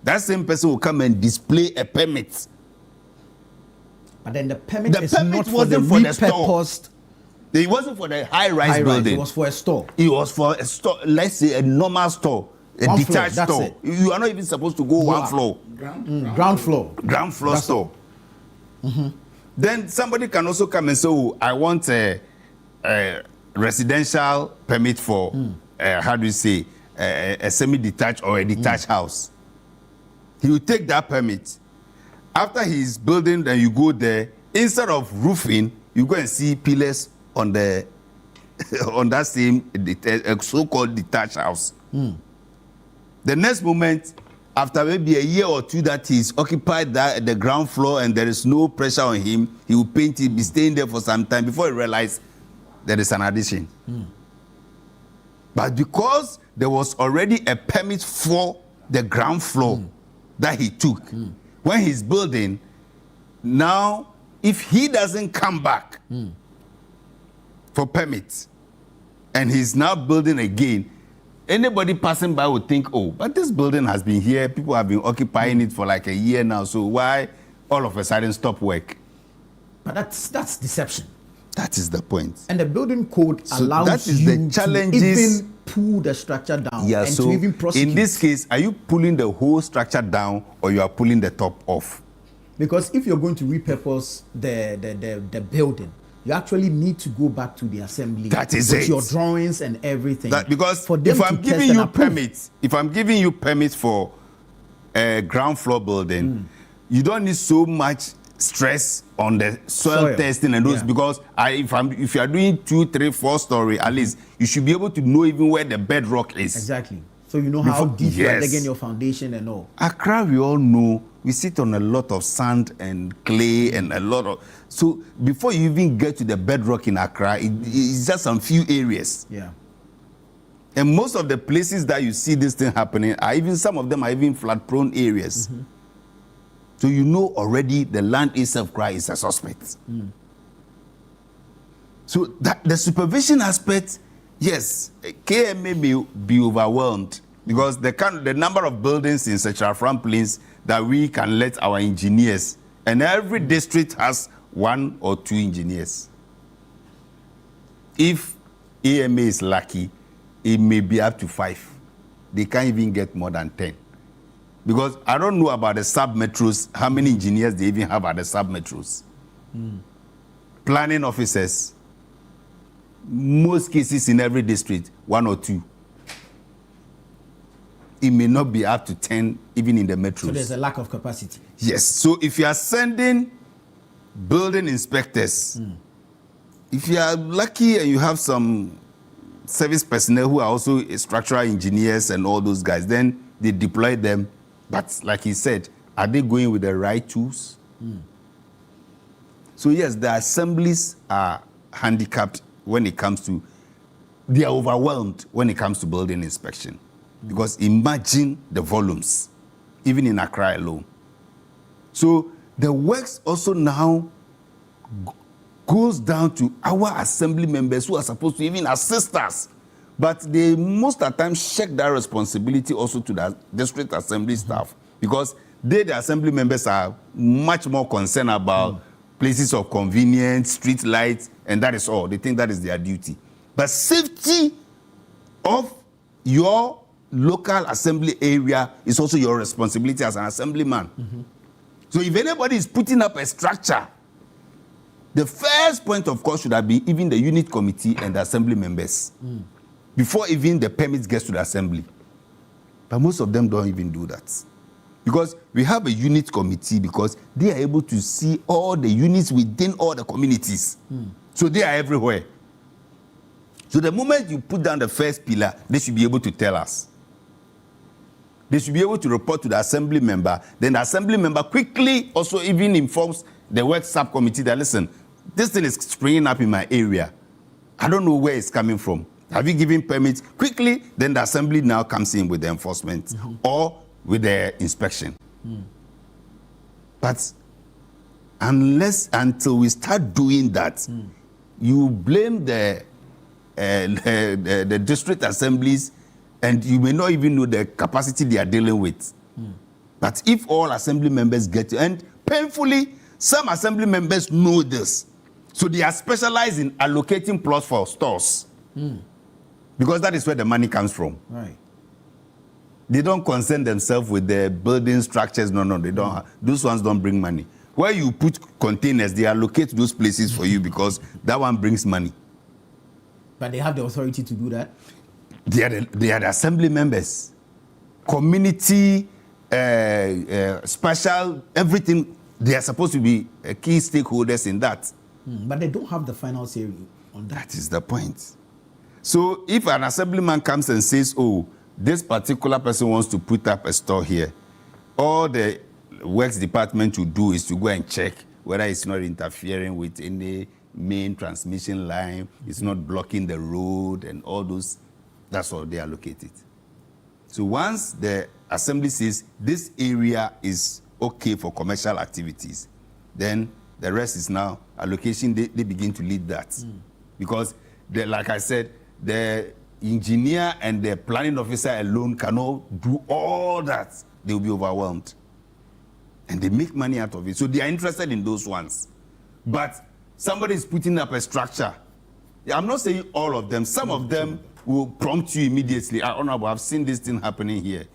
That same person will come and display a permit. But then the permit is permit not for the repurposed. It wasn't for the high-rise building. It was for a store. It was for a store, let's say a normal store, a One detached floor, store. that's You are not even supposed to go one floor. Ground floor. Ground floor That's store. Then somebody can also come and say, oh, I want a residential permit for, how do you say, a semi-detached or a detached house. He will take that permit. After he's building, then you go there. Instead of roofing, you go and see pillars on the on that same so-called detached house. The next moment, after maybe a year or two that he's occupied the ground floor and there is no pressure on him, he will paint it, be staying there for some time before he realizes there is an addition. But because there was already a permit for the ground floor that he took, when he's building, now if he doesn't come back for permits and he's now building again, anybody passing by would think, oh, but this building has been here, people have been occupying it for like a year now, so why all of a sudden stop work? But that's deception. That is the point. And the building code allows that is you the challenges, to even pull the structure down and so to even prosecute. In this case, are you pulling the whole structure down or you are pulling the top off? Because if you're going to repurpose the building, you actually need to go back to the assembly. That is with it. your drawings and everything. Because for them if I'm to giving test you and approve. permits, if I'm giving you permits for a ground floor building, you don't need so much stress on the soil testing and those, because if you are doing 2, 3, 4 story, at least you should be able to know even where the bedrock is. Exactly. So you know how deep you are digging your foundation and all. Accra, we all know, we sit on a lot of sand and clay and a lot of... So before you even get to the bedrock in Accra, it's just some few areas. Yeah. And most of the places that you see this thing happening, some of them are even flood-prone areas. So you know already the land itself is a suspect. So that the supervision aspect, yes, KMA may be overwhelmed because the number of buildings in Central Front Plains that we can let our engineers, and every district has 1 or 2 engineers. If AMA is lucky, it may be up to 5. They can't even get more than 10. Because I don't know about the sub-metros, how many engineers they even have at the sub-metros. Planning officers, most cases in every district, 1 or 2. It may not be up to 10, even in the metros. So there's a lack of capacity. Yes. So if you are sending building inspectors, if you are lucky and you have some service personnel who are also structural engineers and all those guys, then they deploy them. But like he said, are they going with the right tools? So yes, the assemblies are handicapped when it comes to, they are overwhelmed when it comes to building inspection. Because imagine the volumes, even in Accra alone. So the works also now goes down to our assembly members who are supposed to even assist us. But they most of the time check that responsibility also to the district assembly staff, because they, the assembly members, are much more concerned about places of convenience, street lights, and that is all. They think that is their duty. But safety of your local assembly area is also your responsibility as an assemblyman. So if anybody is putting up a structure, the first point of call should have been even the unit committee and the assembly members. Before even the permits gets to the assembly. But most of them don't even do that. Because we have a unit committee because they are able to see all the units within all the communities. So they are everywhere. So the moment you put down the first pillar, they should be able to tell us. They should be able to report to the assembly member. Then the assembly member quickly also even informs the work subcommittee that, listen, this thing is springing up in my area. I don't know where it's coming from. Have you given permits? Quickly, then the assembly now comes in with the enforcement or with the inspection. But until we start doing that, you blame the district assemblies, and you may not even know the capacity they are dealing with. But if all assembly members get, and painfully, some assembly members know this, so they are specialized in allocating plots for stores, because that is where the money comes from. Right. They don't concern themselves with the building structures. No, they don't. Those ones don't bring money. Where you put containers, they allocate those places for you because that one brings money. But they have the authority to do that? They are the assembly members. Community, special, everything. They are supposed to be key stakeholders in that. But they don't have the final say on that. That is the point. So if an assemblyman comes and says, oh, this particular person wants to put up a store here, all the works department to do is to go and check whether it's not interfering with any main transmission line, it's not blocking the road and all those. That's all they allocate it. So once the assembly says this area is okay for commercial activities, then the rest is now allocation. They begin to lead that. Because, like I said, the engineer and the planning officer alone cannot do all that. They will be overwhelmed. And they make money out of it. So they are interested in those ones. But somebody is putting up a structure. I'm not saying all of them. Some of them will prompt you immediately. Honorable, I've seen this thing happening here.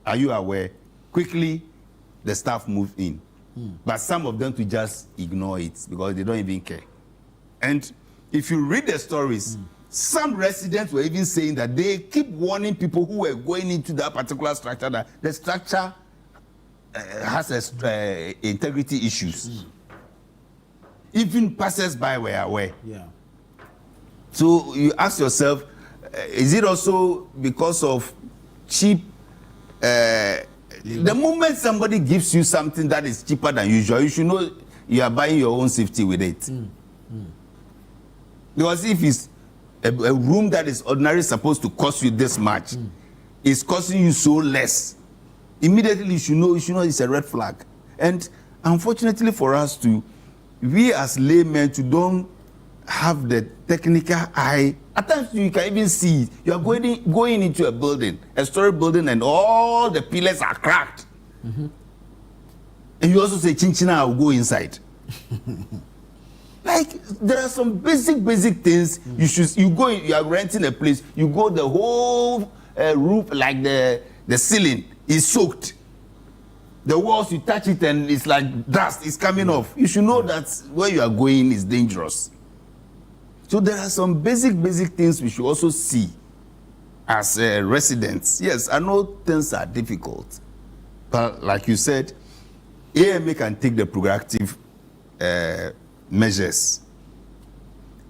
Are you aware? Quickly, the staff move in. But some of them to just ignore it because they don't even care. And if you read the stories, some residents were even saying that they keep warning people who were going into that particular structure that the structure has integrity issues. Even passers-by were aware. Yeah. So you ask yourself, is it also because of cheap? The moment somebody gives you something that is cheaper than usual, you should know you are buying your own safety with it. Because if it's a room that is ordinarily supposed to cost you this much, it's costing you so less, immediately you should know it's a red flag. And unfortunately for us too, we as laymen don't have the technical eye. At times you can even see you are going into a building, a story building, and all the pillars are cracked. And you also say, Chinchina, I'll go inside. Like, there are some basic things you are renting a place, you go the whole roof, like the ceiling is soaked. The walls, you touch it and it's like dust is coming off. You should know that where you are going is dangerous. So there are some basic things we should also see as residents. Yes, I know things are difficult, but like you said, AMA can take the proactive measures.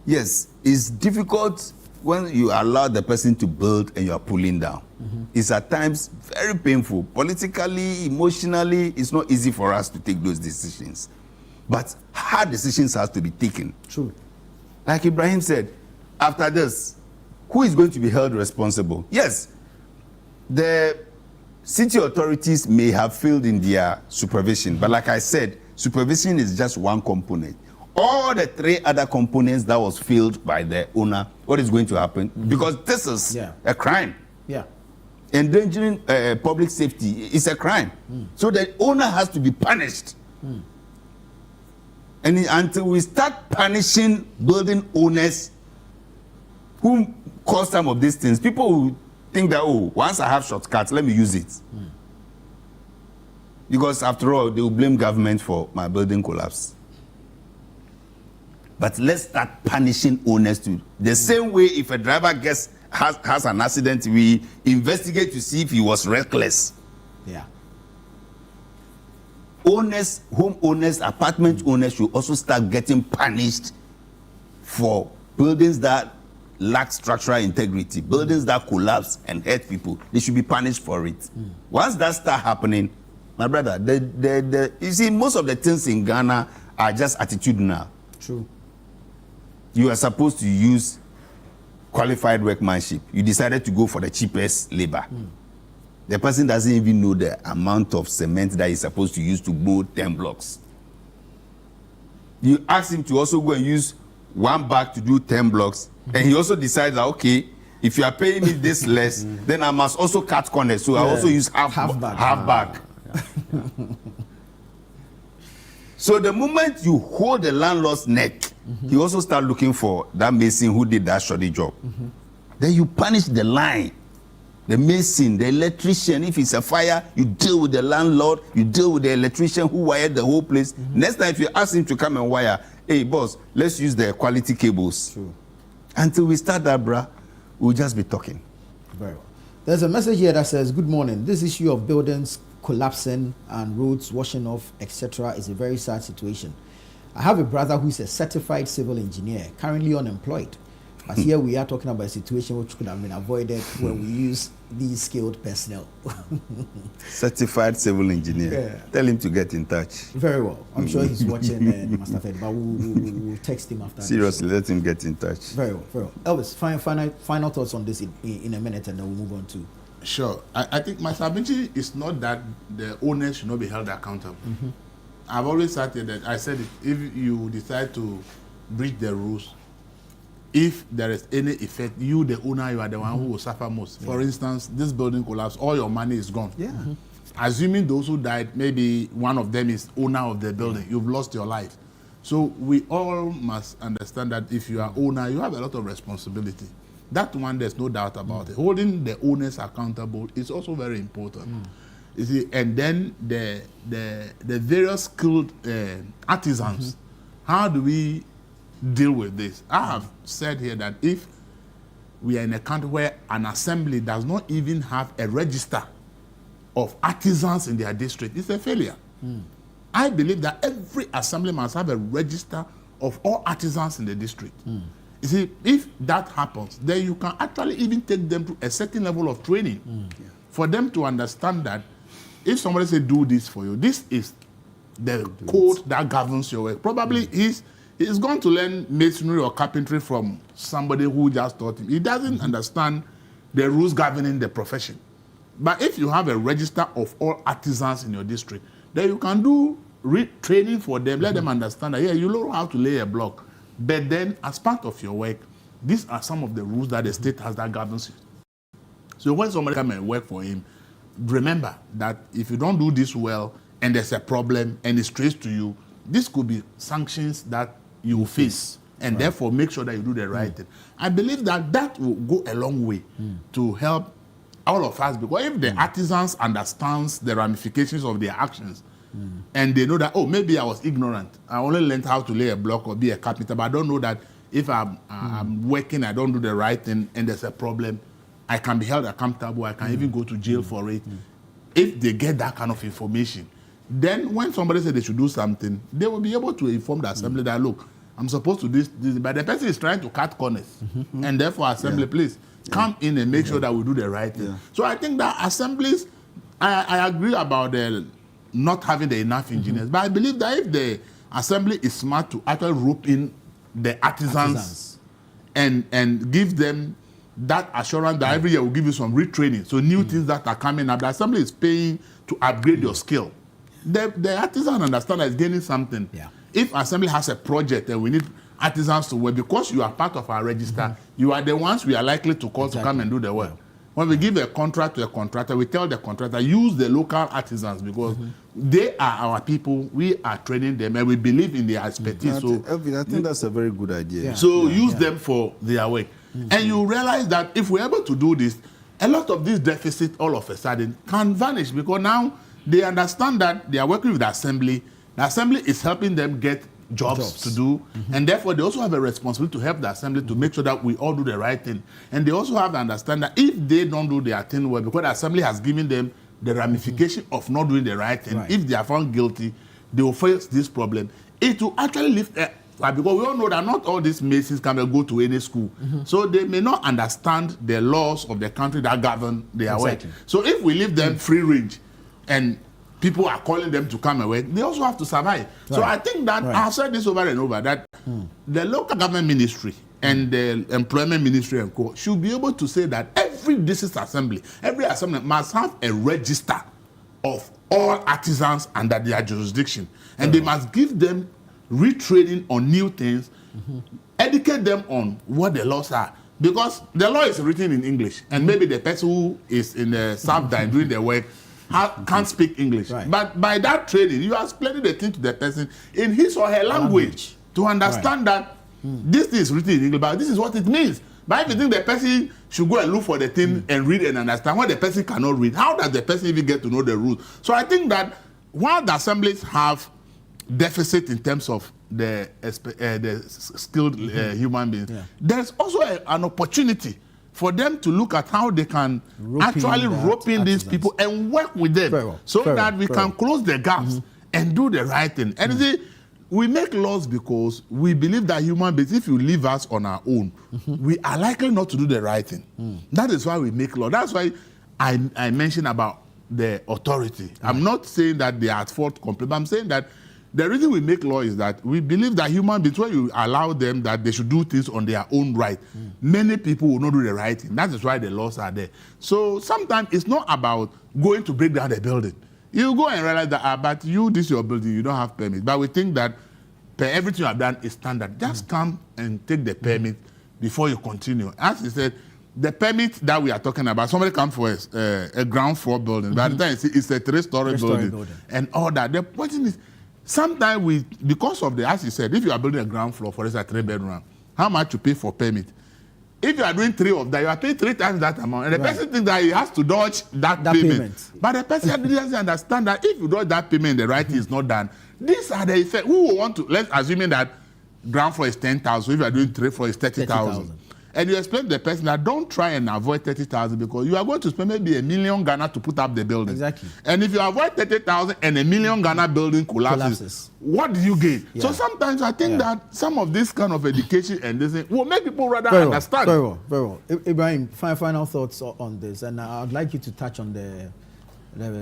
Yes, it's difficult when you allow the person to build and you are pulling down. It's at times very painful. Politically, emotionally, it's not easy for us to take those decisions. But hard decisions have to be taken. True. Like Ibrahim said, after this, who is going to be held responsible? Yes, the city authorities may have failed in their supervision, but like I said, supervision is just one component. All the three other components that was failed by the owner, what is going to happen? Because this is a crime. Yeah. Endangering public safety is a crime. So the owner has to be punished. And until we start punishing building owners who cause some of these things, people will think that, oh, once I have shortcuts, let me use it. Because after all, they will blame government for my building collapse. But let's start punishing owners too. The same way if a driver has an accident, we investigate to see if he was reckless. Yeah. Owners, homeowners, apartment owners should also start getting punished for buildings that lack structural integrity, buildings that collapse and hurt people. They should be punished for it. Once that starts happening, my brother, you see, most of the things in Ghana are just attitudinal. True. you are supposed to use qualified workmanship. You decided to go for the cheapest labor. The person doesn't even know the amount of cement that he's supposed to use to build 10 blocks. You ask him to also go and use 1 bag to do 10 blocks, and he also decides that, okay, if you are paying me this less, then I must also cut corners. So I also use half bag. So the moment you hold the landlord's neck, he also start looking for that mason who did that shoddy job. Then you punish the line, the mason, the electrician. If it's a fire, you deal with the landlord, you deal with the electrician who wired the whole place. Next time if you ask him to come and wire, hey boss, let's use the quality cables. True. Until we start that, bruh, we'll just be talking. Very well. There's a message here that says, good morning. This issue of buildings collapsing and roads washing off, etc. is a very sad situation. I have a brother who is a certified civil engineer, currently unemployed. But here we are talking about a situation which could have been avoided when we use these skilled personnel. Certified civil engineer. Yeah. Tell him to get in touch. Very well. I'm sure he's watching Master Fed, but we'll text him after. Seriously, let him get in touch. Very well, very well. Elvis, final thoughts on this in a minute, and then we'll move on to. Sure. I think my submission is not that the owners should not be held accountable. I've always said that if you decide to breach the rules, if there is any effect, you, the owner, you are the one who will suffer most. For instance, this building collapse, all your money is gone. Yeah. Assuming those who died, maybe one of them is owner of the building, you've lost your life. So we all must understand that if you are owner, you have a lot of responsibility. That one, there's no doubt about it. Holding the owners accountable is also very important. You see, and then the various skilled artisans, how do we deal with this? I have said here that if we are in a country where an assembly does not even have a register of artisans in their district, it's a failure. I believe that every assembly must have a register of all artisans in the district. You see, if that happens, then you can actually even take them to a certain level of training for them to understand that if somebody says do this for you, this is the code that governs your work. Probably he's going to learn masonry or carpentry from somebody who just taught him. He doesn't understand the rules governing the profession. But if you have a register of all artisans in your district, then you can do training for them, let them understand that, yeah, you know how to lay a block. But then, as part of your work, these are some of the rules that the state has that governs you. So when somebody comes and work for him, remember that if you don't do this well and there's a problem and it's traced to you, this could be sanctions that you will face. And therefore, make sure that you do the right thing. I believe that that will go a long way to help all of us, because if the artisans understand the ramifications of their actions, and they know that, oh, maybe I was ignorant. I only learned how to lay a block or be a carpenter, but I don't know that if I'm working, I don't do the right thing, and there's a problem, I can be held accountable. I can even go to jail for it. If they get that kind of information, then when somebody says they should do something, they will be able to inform the assembly that, look, I'm supposed to do this, but the person is trying to cut corners. And therefore, assembly, please, come in and make sure that we do the right thing. So I think that assemblies, I agree about the not having the enough engineers, but I believe that if the assembly is smart to actually rope in the artisans. And give them that assurance that every year we'll give you some retraining, so new things that are coming up, the assembly is paying to upgrade your skill. The artisan understand that it's gaining something. If assembly has a project and we need artisans to work, because you are part of our register, you are the ones we are likely to call to come and do the work. When we give a contract to a contractor, we tell the contractor, use the local artisans, because they are our people, we are training them, and we believe in their expertise. So I think that's a very good idea. So use them for their work. And you realize that if we're able to do this, a lot of this deficit all of a sudden can vanish, because now they understand that they are working with the assembly. The assembly is helping them get jobs to do, and therefore they also have a responsibility to help the assembly to make sure that we all do the right thing. And they also have to understand that if they don't do their thing well, because the assembly has given them the ramification of not doing the right thing, if they are found guilty, they will face this problem. It will actually lift, because we all know that not all these masons can go to any school. So they may not understand the laws of the country that govern their work. So if we leave them free range, and people are calling them to come and work, they also have to survive. Right. So I think that, I've said this over and over, that the local government ministry and the employment ministry and co should be able to say that every district assembly, every assembly must have a register of all artisans under their jurisdiction. And they must give them retraining on new things, educate them on what the laws are. Because the law is written in English, and maybe the person who is in the sub doing the work can't speak English. Right. But by that training, you are explaining the thing to the person in his or her language to understand that this thing is written in English, but this is what it means. But if you think the person should go and look for the thing and read and understand what the person cannot read, how does the person even get to know the rules? So I think that while the assemblies have deficit in terms of the skilled human beings, there's also an opportunity for them to look at how they can actually rope in these people and work with them so that we can close the gaps and do the right thing. And you see, we make laws because we believe that human beings, if you leave us on our own, we are likely not to do the right thing. That is why we make law. That's why I mentioned about the authority. I'm not saying that they are at fault completely, but I'm saying that the reason we make law is that we believe that human beings, when you allow them that they should do things on their own right, many people will not do the right thing. That is why the laws are there. So sometimes it's not about going to break down the building. You go and realize that, but this is your building, you don't have permit. But we think that everything you have done is standard. Just come and take the permit before you continue. As you said, the permit that we are talking about, somebody comes for a ground floor building. By the time it's a three-story building and all that. The point is, sometimes because of as you said, if you are building a ground floor, for instance, a 3-bedroom, how much you pay for permit? If you are doing 3 of that, you are paying 3 times that amount. And the person thinks that he has to dodge that payment. But the person doesn't understand that if you dodge that payment, the right thing is not done. These are the effects. Who will want to, let's assuming that ground floor is 10,000, if you are doing 3 floors, it's 30,000. And you explain to the person that don't try and avoid 30,000 because you are going to spend maybe $1 million Ghana to put up the building. Exactly. And if you avoid 30,000 and $1 million Ghana building collapses, what do you gain? Yeah. So sometimes I think that some of this kind of education and this will make people rather understand. Very well. Ibrahim, final thoughts on this. And I'd like you to touch on the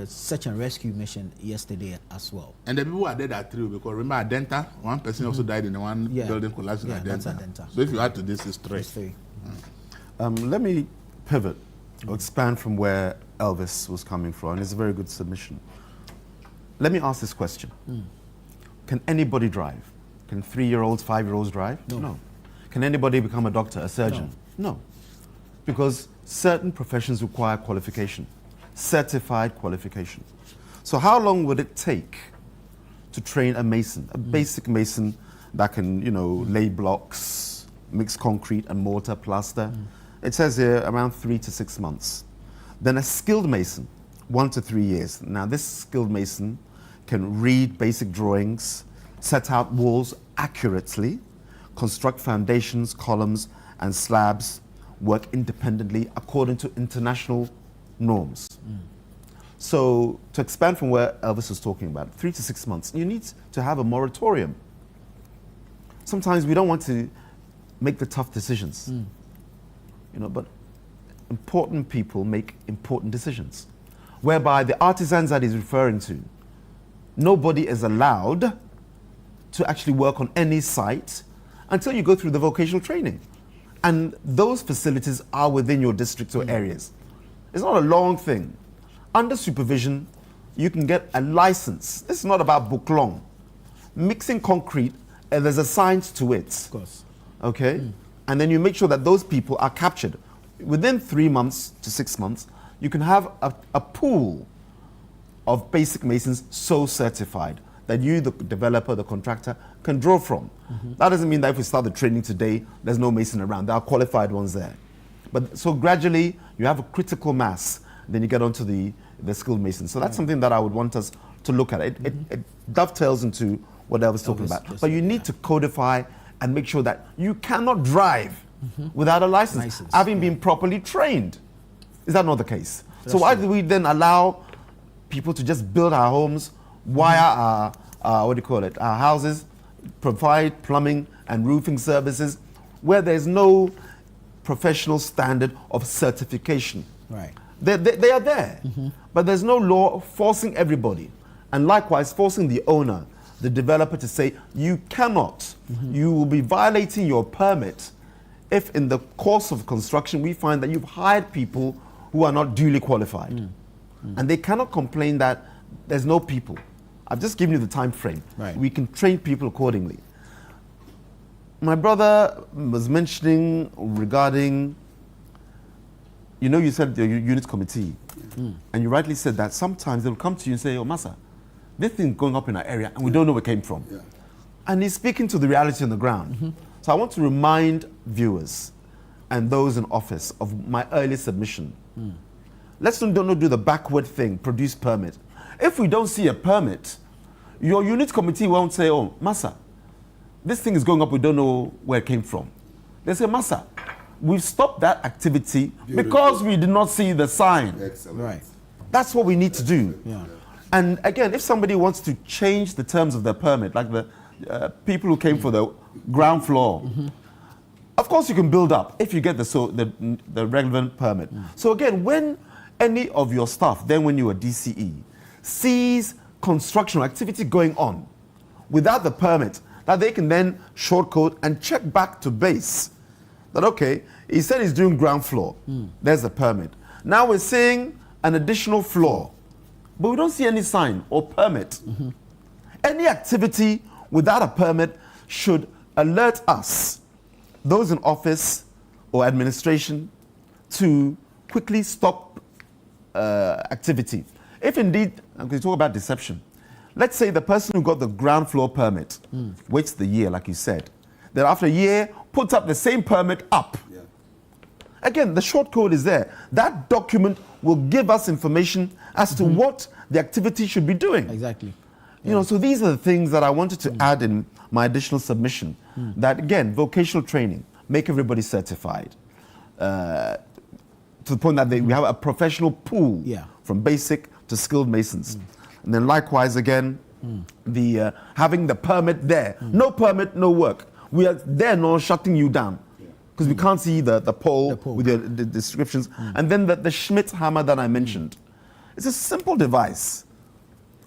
search and rescue mission yesterday as well. And the people who are dead are 3 because remember Adenta, one person also died in the one building collapsing at Adenta. So if you add to this, it's 3. Let me pivot or expand from where Elvis was coming from, and it's a very good submission. Let me ask this question. Can anybody drive? Can 3-year-olds, 5-year-olds drive? No. Can anybody become a doctor, a surgeon? No. Because certain professions require qualification, certified qualification. So how long would it take to train a mason, a basic mason that can, lay blocks, mix concrete and mortar, plaster? It says here around 3 to 6 months. Then a skilled mason, 1 to 3 years. Now this skilled mason can read basic drawings, set out walls accurately, construct foundations, columns, and slabs, work independently according to international norms. So to expand from where Elvis was talking about, 3 to 6 months, you need to have a moratorium. Sometimes we don't want to make the tough decisions, but important people make important decisions, whereby the artisans that he's referring to, nobody is allowed to actually work on any site until you go through the vocational training. And those facilities are within your districts or areas. It's not a long thing. Under supervision, you can get a license. This is not about book long. Mixing concrete, there's a science to it. Of course. Okay? And then you make sure that those people are captured. Within 3 months to 6 months, you can have a pool of basic masons so certified that you, the developer, the contractor, can draw from. That doesn't mean that if we start the training today, there's no mason around. There are qualified ones there. But so gradually, you have a critical mass, then you get onto the skilled mason. So that's something that I would want us to look at. It dovetails into what I was talking about. But you need to codify and make sure that you cannot drive without a license having been properly trained. Is that not the case? So why do we then allow people to just build our homes, wire our houses, provide plumbing and roofing services where there's no professional standard of certification? Right. They are there, but there's no law forcing everybody. And likewise, forcing the owner, the developer, to say, you cannot, you will be violating your permit if in the course of construction we find that you've hired people who are not duly qualified. And they cannot complain that there's no people. I've just given you the time frame. Right. We can train people accordingly. My brother was mentioning regarding, you said the unit committee, and you rightly said that sometimes they'll come to you and say, oh, Massa, this thing's going up in our area and we don't know where it came from. And he's speaking to the reality on the ground. So I want to remind viewers and those in office of my early submission. Let's not do the backward thing, produce permit. If we don't see a permit, your unit committee won't say, oh, Massa, this thing is going up, we don't know where it came from. They say, Massa, we've stopped that activity because we did not see the sign. Excellent. Right. That's what we need to do. Yeah. And again, if somebody wants to change the terms of their permit, like the people who came for the ground floor, of course you can build up if you get the relevant permit. So again, when any of your staff, then when you are DCE, sees construction activity going on without the permit, that they can then shortcode and check back to base. That, okay, he said he's doing ground floor. There's the permit. Now we're seeing an additional floor, but we don't see any sign or permit. Any activity without a permit should alert us, those in office or administration, to quickly stop activity. If indeed, I'm going to talk about deception. Let's say the person who got the ground floor permit waits the year, like you said. Then after a year, puts up the same permit up. Again, the short code is there. That document will give us information as to what the activity should be doing. Exactly. So these are the things that I wanted to add in my additional submission. That again, vocational training, make everybody certified. To the point that we have a professional pool from basic to skilled masons. And then likewise again, the having the permit there. No permit, no work. We are there now shutting you down because we can't see the pole with the descriptions. And then the Schmidt hammer that I mentioned. It's a simple device,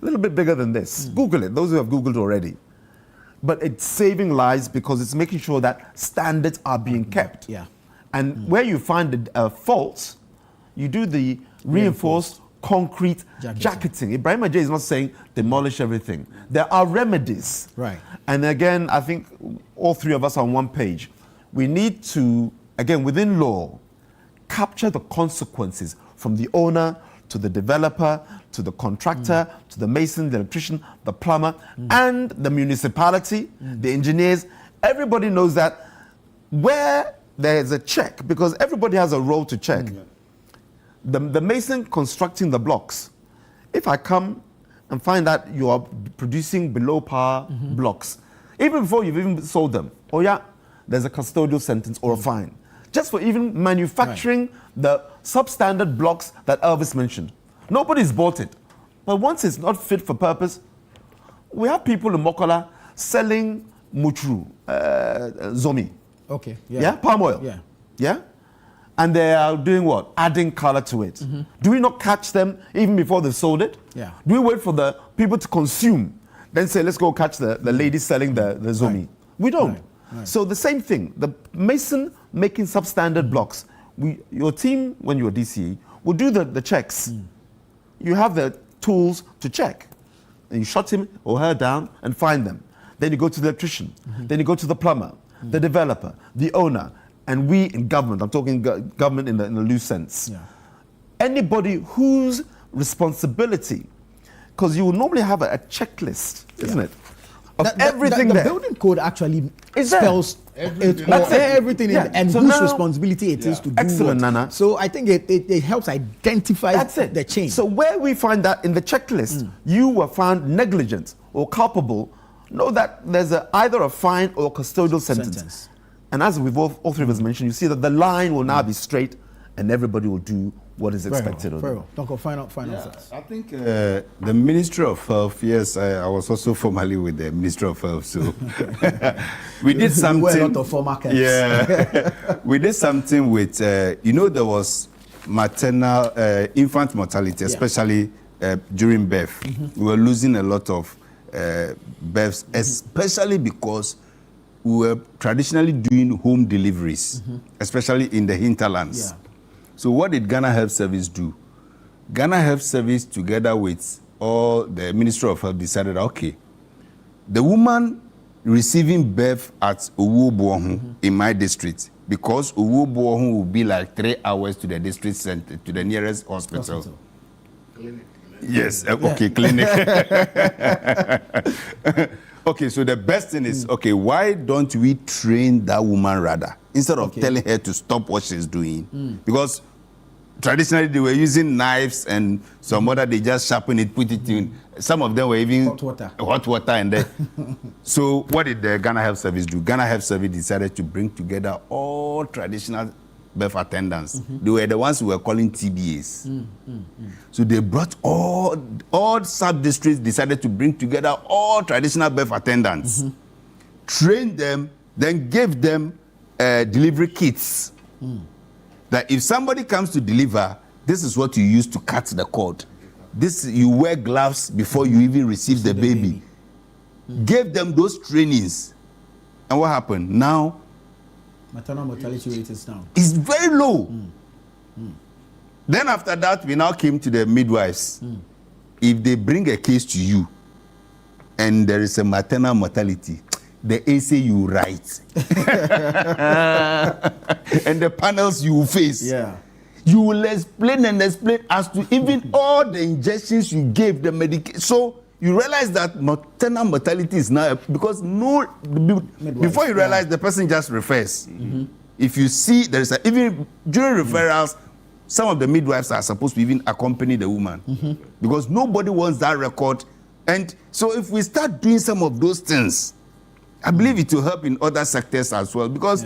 a little bit bigger than this. Google it, those who have Googled already. But it's saving lives because it's making sure that standards are being kept. And where you find a fault, you do the reinforced concrete jacketing. Ibrahim Ajay is not saying demolish everything. There are remedies. Right. And again, I think all three of us are on one page. We need to, again, within law, capture the consequences from the owner to the developer, to the contractor, to the mason, the electrician, the plumber, and the municipality, the engineers. Everybody knows that where there's a check, because everybody has a role to check. The mason constructing the blocks, if I come and find that you are producing below par blocks, even before you've even sold them, there's a custodial sentence or a fine. Just for even manufacturing the substandard blocks that Elvis mentioned. Nobody's bought it. But once it's not fit for purpose, we have people in Mokola selling mutru, zomi. Okay. Palm oil. And they are doing what? Adding color to it. Do we not catch them even before they've sold it? Do we wait for the people to consume, then say, let's go catch the lady selling the zomi? We don't. So the same thing, the mason making substandard blocks. Your team, when you're DCE, will do the checks. You have the tools to check. And you shut him or her down and find them. Then you go to the electrician. Then you go to the plumber, the developer, the owner, and we in government. I'm talking government in the loose sense. Anybody whose responsibility, because you will normally have a checklist, isn't it? Of everything the building code actually spells everything and so whose responsibility it is to do Excellent, what. Nana. So I think it helps identify the chain. So where we find that in the checklist, you were found negligent or culpable, know that there's either a fine or custodial sentence. And as we've all three of us mentioned, you see that the line will now be straight and everybody will do what is expected of them. Don't go final thoughts. I think the Ministry of Health, yes, I was also formerly with the Ministry of Health, so we did something. We wear a lot of former caps. We did something with, there was maternal, infant mortality, especially during birth. We were losing a lot of births, especially because we were traditionally doing home deliveries, especially in the hinterlands. So what did Ghana Health Service do? Ghana Health Service, together with all the Ministry of Health, decided, okay, the woman receiving birth at Owo-Buohun in my district, because Owo-Buohun will be like 3 hours to the district center, to the nearest hospital. Clinic. Yes, okay, clinic. Okay, so the best thing is, okay, why don't we train that woman rather, instead of telling her to stop what she's doing? Because traditionally they were using knives and some other, they just sharpen it, put it in. Some of them were even hot water and then. So what did the Ghana Health Service do? Ghana Health Service decided to bring together all traditional birth attendants. They were the ones who were calling TBAs. So they brought all sub-districts, decided to bring together all traditional birth attendants, trained them, then gave them delivery kits. That if somebody comes to deliver, this is what you use to cut the cord. This, you wear gloves before you even receive the baby. Gave them those trainings. And what happened? Now, maternal mortality rate is down. It's very low. Then after that, we now came to the midwives. If they bring a case to you and there is a maternal mortality, the essay you write and the panels you face, you will explain and explain as to even all the injections you gave, the medication. So you realize that maternal mortality is now, because before you realize, the person just refers. If you see there is even during referrals, some of the midwives are supposed to even accompany the woman, because nobody wants that record. And so if we start doing some of those things, I believe it will help in other sectors as well, because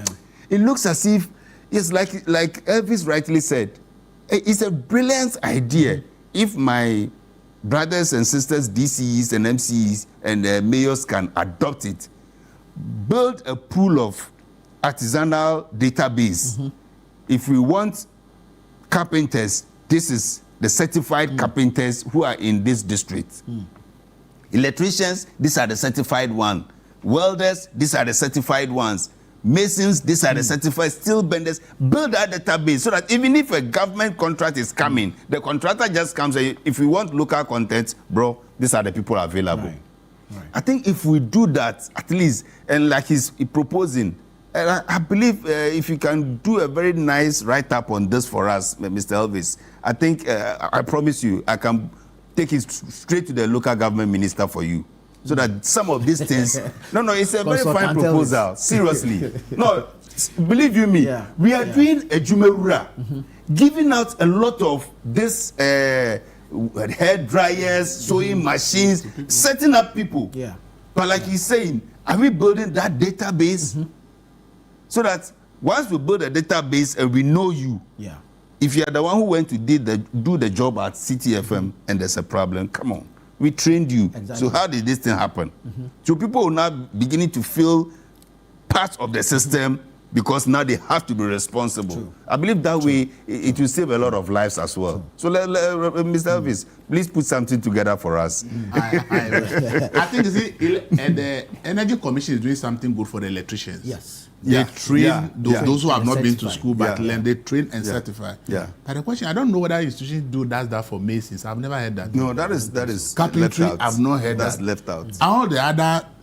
it looks as if it's like Elvis rightly said, it's a brilliant idea. If my brothers and sisters, DCEs and MCEs and mayors can adopt it, build a pool of artisanal database. If we want carpenters, this is the certified carpenters who are in this district. Electricians, these are the certified ones. Welders, these are the certified ones. Masons, these are the certified. Steel benders. Build that database so that even if a government contract is coming, the contractor just comes and if we want local content, bro, these are the people available. I think if we do that, at least, and like he's proposing, I believe if you can do a very nice write-up on this for us, Mr. Elvis, I think, I promise you, I can take it straight to the local government minister for you. So that some of these things, no, it's a very fine proposal. Seriously, no, believe you me, we are doing a Jumerura, giving out a lot of this hair dryers, sewing machines, setting up people. But like he's saying, are we building that database so that once we build a database and we know you, if you are the one who went to do the job at CTFM and there's a problem, come on. We trained you. So how did this thing happen? So people are now beginning to feel part of the system because now they have to be responsible. I believe that way it will save a lot of lives as well. So Mr. Elvis, please put something together for us. I think the Energy Commission is doing something good for the electricians. They train those who have not been to school but learn. They train and certify. But the question, I don't know whether institutions does that for masons. I've never heard that. No, that is carpentry. I've not heard that's that. left out. All the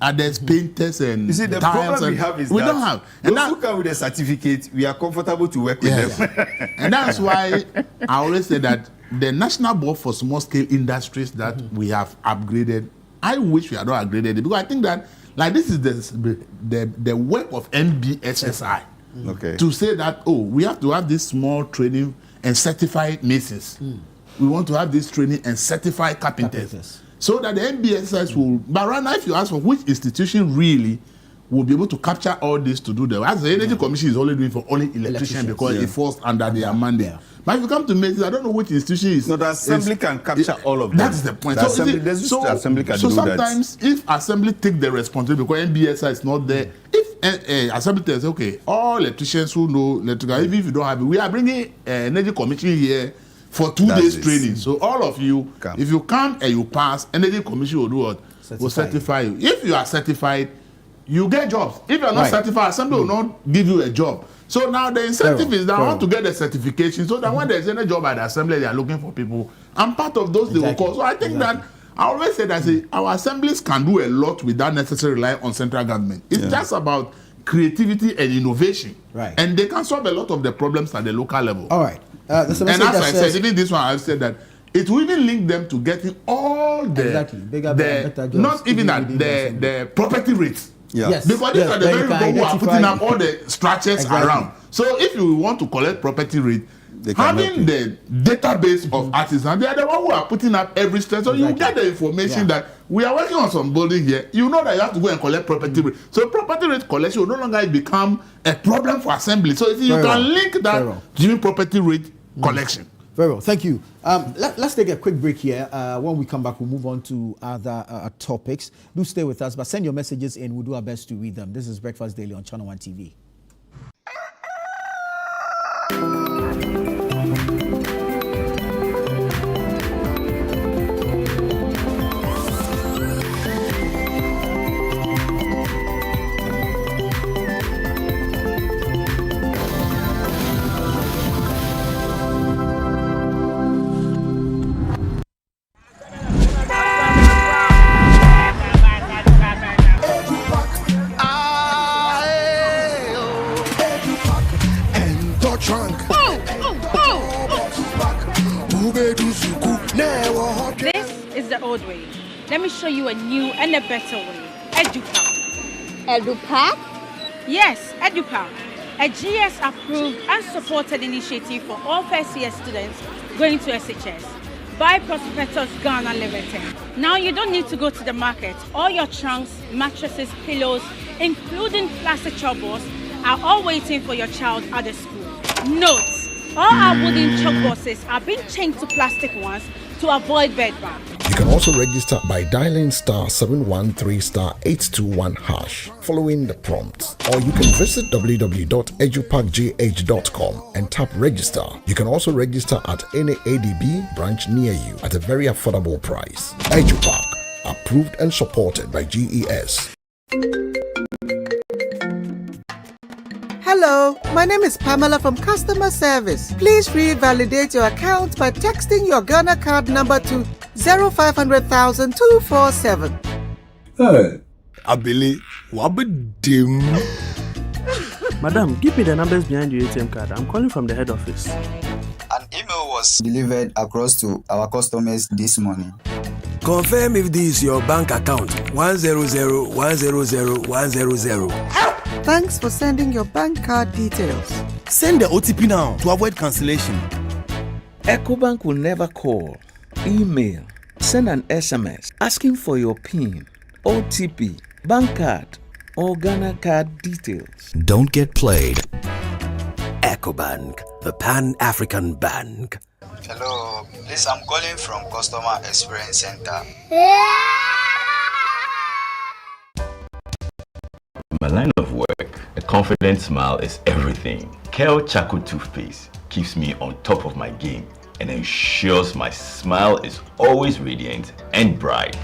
others, painters and you see, the problem we have is we don't have. And those who come with a certificate, we are comfortable to work with them. And that's why I always say that the National Board for Small Scale Industries that we have upgraded, I wish we had not upgraded it, because I think that like this is the work of NBSSI to say that, oh, we have to have this small training and certified masons. We want to have this training and certified carpenters. So that the NBSS will, but right now if you ask for which institution really will be able to capture all this to do the, as the Energy Commission is only doing for only electricians because it falls under their mandate. But if you come to Masons, I don't know which institution is. No, the assembly can capture all of them. That's the point. The assembly can do sometimes that. If assembly take the responsibility because NBSI is not there, if assembly tells, okay, all electricians who know electrical, even if you don't have it, we are bringing Energy Commission here for 2 days training. So all of you, if you come and you pass, Energy Commission will do what? Will certify you. If you are certified, you get jobs. If you are not certified, Assembly will not give you a job. So now the incentive is that I want to get the certification so that when there's any job at the Assembly, they are looking for people. I'm part of those they will call. So I think that I always say that our assemblies can do a lot without necessarily relying on central government. It's just about creativity and innovation. Right. And they can solve a lot of the problems at the local level. All right. And as I said, even this one, I've said that it will even link them to getting all the not even that, the property rates. Yes. Because these are the very people who are putting up all the structures around. So if you want to collect property rate, having the database of artisans, they are the ones who are putting up every structure. So you get the information that we are working on some building here. You know that you have to go and collect property rate. So property rate collection will no longer become a problem for assembly. So you can link that to property rate collection. Very well, thank you. Let's take a quick break here. When we come back, we'll move on to other topics. Do stay with us, but send your messages in. We'll do our best to read them. This is Breakfast Daily on Channel One TV. This is the old way. Let me show you a new and a better way. EduPack. EduPack? Yes, EduPack. A GS-approved and supported initiative for all first-year students going to SHS by Prospectus Ghana Limited. Now you don't need to go to the market. All your trunks, mattresses, pillows, including plastic chalkboards, are all waiting for your child at the school. Note, all our wooden chalkboards are being changed to plastic ones to avoid bedbugs. You can also register by dialing *713*821# following the prompts, or you can visit www.edupackgh.com and tap register. You can also register at any ADB branch near you at a very affordable price. EduPack, approved and supported by GES. Hello, my name is Pamela from Customer Service. Please revalidate your account by texting your Ghana card number to 0500,247. Hey, Abili, wabadim. Madam, give me the numbers behind your ATM card. I'm calling from the head office. An email was delivered across to our customers this morning. Confirm if this is your bank account. 100,100,100. Thanks for sending your bank card details. Send the OTP now to avoid cancellation. EcoBank will never call, email, send an SMS asking for your PIN, OTP, bank card, or Ghana card details. Don't get played. EcoBank, the Pan-African Bank. Hello, please, I'm calling from Customer Experience Center. My line of work, a confident smile is everything. Kel Charcoal Toothpaste keeps me on top of my game and ensures my smile is always radiant and bright.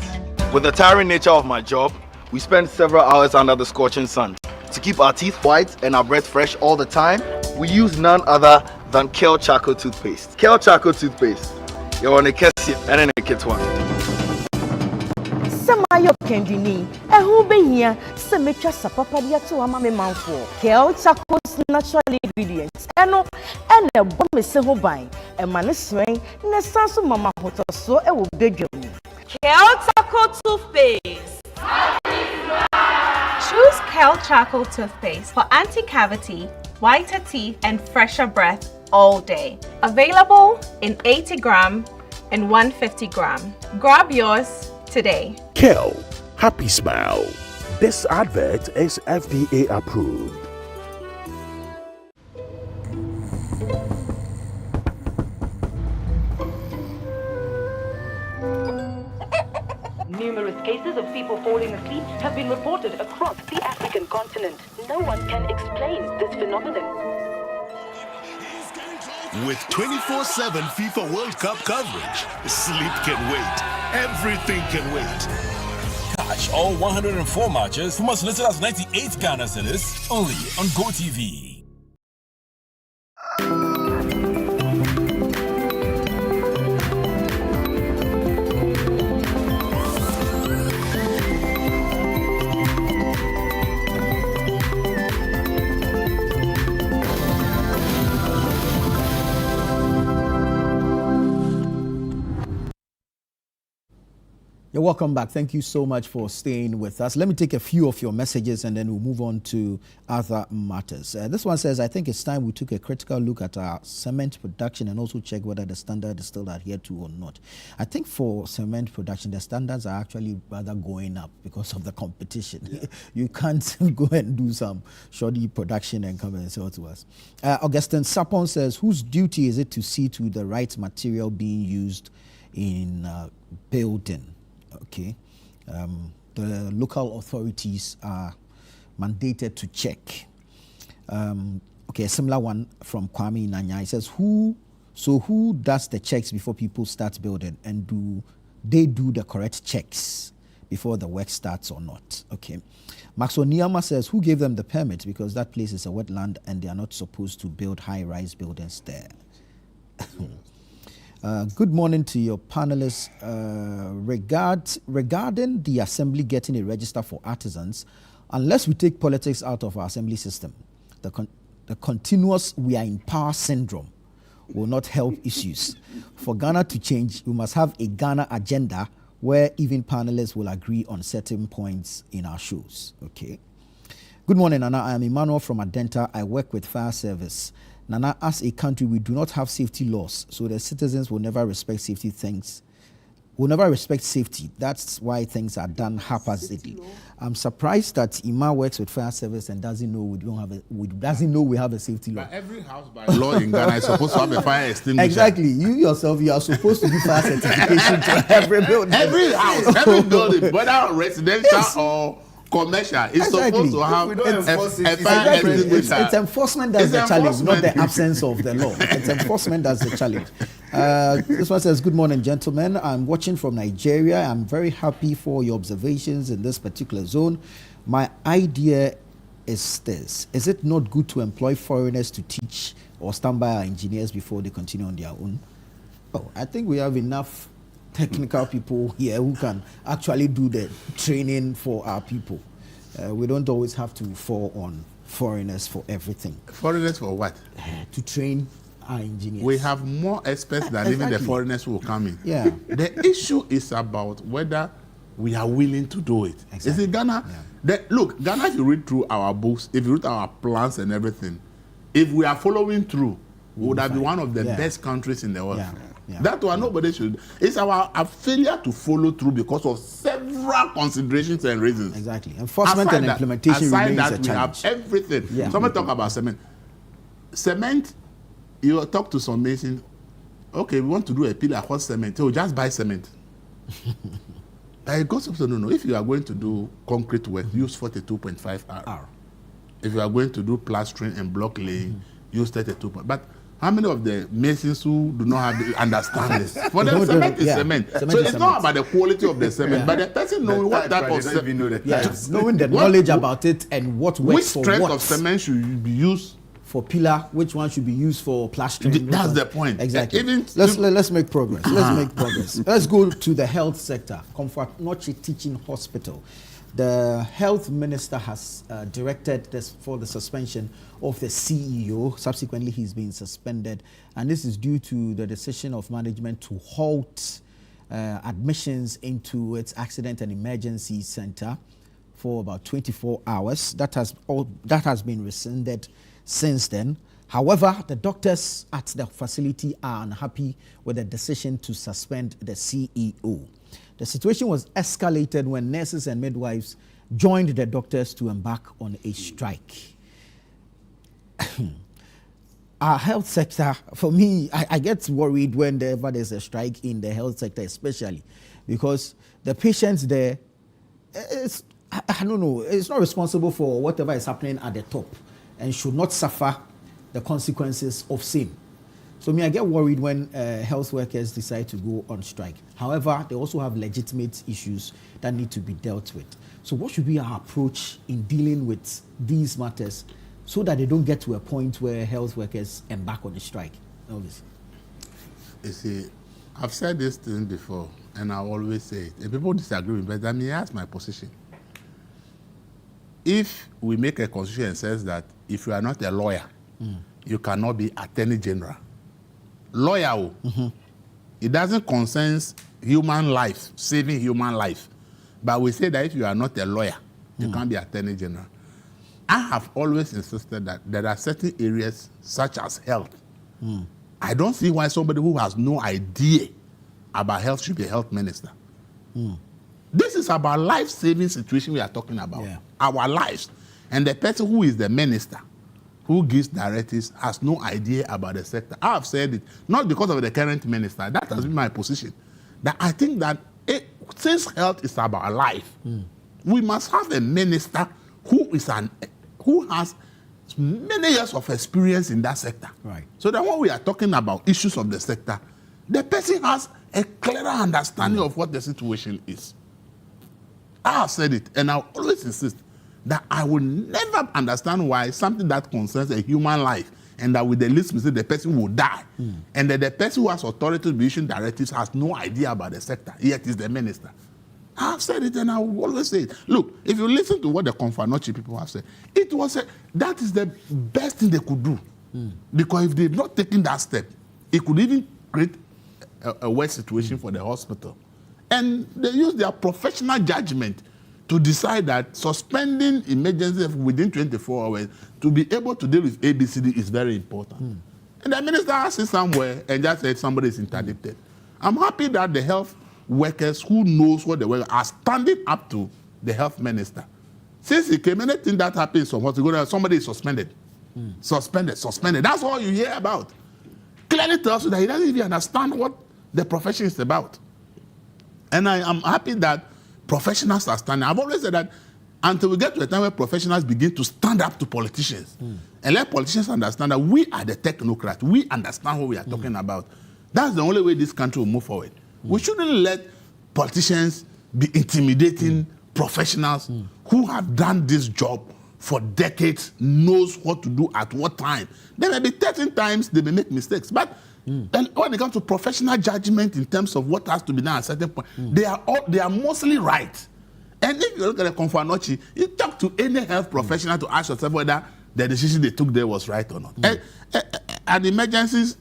With the tiring nature of my job, we spend several hours under the scorching sun. To keep our teeth white and our breath fresh all the time, we use none other than Kel Charcoal Toothpaste. Kel Charcoal Toothpaste. You're on a Kessie and in a kit one. Samayo Kendini, a who be here, some make us a papadia to a mammy man for Kel Charcoal's natural ingredients. And a bomb is so by a man is swing, and a sense of Mamma Hotel, so it will beg you. Kel Charcoal Toothpaste. Choose Kel Charcoal Toothpaste for anti-cavity, whiter teeth, and fresher breath all day. Available in 80 gram and 150 gram. Grab yours today. Kel, happy smile. This advert is FDA approved. Numerous cases of people falling asleep have been reported across the African continent. No one can explain this phenomenon. With 24/7 FIFA World Cup coverage, sleep can wait. Everything can wait. Catch all 104 matches from as little as 98 Ghana cedis only on GoTV. You're welcome back. Thank you so much for staying with us. Let me take a few of your messages and then we'll move on to other matters. This one says, I think it's time we took a critical look at our cement production and also check whether the standard is still adhered to or not. I think for cement production, the standards are actually rather going up because of the competition. Yeah. You can't go and do some shoddy production and come and sell to us. Augustine Sapon says, whose duty is it to see to the right material being used in building? Okay, the local authorities are mandated to check. Okay, a similar one from Kwame Nanya. He says, who does the checks before people start building, and do they do the correct checks before the work starts or not? Okay. Max Onyama says, who gave them the permit, because that place is a wetland and they are not supposed to build high-rise buildings there. Good morning to your panelists. Regarding the assembly getting a register for artisans, unless we take politics out of our assembly system, the continuous we are in power syndrome will not help issues. For Ghana to change, we must have a Ghana agenda where even panelists will agree on certain points in our shows. Okay. Good morning, Nana. I am Emmanuel from Adenta. I work with fire service. Nana, as a country, we do not have safety laws, so the citizens will never respect safety things. Will never respect safety. That's why things are done haphazardly. I'm surprised that Ima works with fire service and doesn't know we have a safety law. But every house by law in Ghana is supposed to have a fire extinguisher. Exactly. You yourself, you are supposed to do fire certification to every building. Every house, every building, whether residential or commercial, is supposed to have a fire extinguisher. It's enforcement that's the challenge, not the absence of the law. It's enforcement that's the challenge. This one says, good morning, gentlemen. I'm watching from Nigeria. I'm very happy for your observations in this particular zone. My idea is this. Is it not good to employ foreigners to teach or stand by our engineers before they continue on their own? Oh, I think we have enough technical people here who can actually do the training for our people. We don't always have to fall on foreigners for everything. Foreigners for what? To train our engineers. We have more experts than even the foreigners who will come in. Yeah. The issue is about whether we are willing to do it. Exactly. Is it Ghana? Yeah. Look, Ghana, if you read through our books, if you read our plans and everything, if we are following through, we would have been one of the best countries in the world. Yeah. Yeah. That one nobody should. It's our failure to follow through because of several considerations and reasons. Exactly. Enforcement and implementation remains a challenge. We have everything. Yeah. Someone talk about cement. Cement, you talk to some mason, okay, we want to do a pillar, what cement? So just buy cement. It goes up to no. If you are going to do concrete work, use 42.5 R. If you are going to do plastering and block laying, use 32. But how many of the masons who do not have understand this? For them, cement is cement. So it's not about the quality of the cement, but the person knowing what type of cement. Knowing the knowledge about it and what works for what. Which strength of cement should be used for pillar? Which one should be used for plastering? That's the point. Exactly. Let's make progress. Let's make progress. Let's go to the health sector. Comfort Noche Teaching Hospital. The health minister has directed this for the suspension of the CEO. Subsequently, he's been suspended. And this is due to the decision of management to halt admissions into its accident and emergency center for about 24 hours. That has been rescinded since then. However, the doctors at the facility are unhappy with the decision to suspend the CEO. The situation was escalated when nurses and midwives joined the doctors to embark on a strike. Our health sector, for me, I get worried whenever there's a strike in the health sector, especially because the patients there, I don't know, it's not responsible for whatever is happening at the top and should not suffer the consequences of sin. So I get worried when health workers decide to go on strike. However, they also have legitimate issues that need to be dealt with. So what should be our approach in dealing with these matters so that they don't get to a point where health workers embark on a strike? Elvis. You see, I've said this thing before, and I always say it. If people disagree with me, but I mean, that's my position. If we make a constitution that says that if you are not a lawyer, you cannot be attorney general. Lawyer, it doesn't concern human life, saving human life. But we say that if you are not a lawyer, you can't be attorney general. I have always insisted that there are certain areas, such as health. I don't see why somebody who has no idea about health should be a health minister. This is about life-saving situation we are talking about. Our lives. And the person who is the minister, who gives directives, has no idea about the sector. I have said it, not because of the current minister. That has been my position. That I think that since health is about life, we must have a minister who has many years of experience in that sector. Right. So that when we are talking about issues of the sector, the person has a clearer understanding of what the situation is. I have said it, and I always insist that I will never understand why something that concerns a human life and that with the least mistake the person will die, and that the person who has authority to be issuing directives has no idea about the sector, yet is the minister. I have said it, and I will always say it. Look, if you listen to what the Confanochi people have said, that is the best thing they could do. Because if they've not taken that step, it could even create a worse situation for the hospital. And they use their professional judgment to decide that suspending emergency within 24 hours to be able to deal with ABCD is very important. And the minister asked it somewhere and just said somebody is interdicted. I'm happy that the health workers who knows what they were are standing up to the health minister. Since he came, anything that happens from hospital, somebody is suspended. Suspended. That's all you hear about. Clearly tells you that he doesn't even understand what the profession is about. And I am happy that professionals are standing. I've always said that until we get to a time where professionals begin to stand up to politicians and let politicians understand that we are the technocrats, we understand what we are talking about, that's the only way this country will move forward. We shouldn't let politicians be intimidating professionals who have done this job for decades, knows what to do at what time. There may be 13 times they may make mistakes, but and when it comes to professional judgment in terms of what has to be done at a certain point, they are mostly right. And if you look at the Confanochi, you talk to any health professional to ask yourself whether the decision they took there was right or not. And emergencies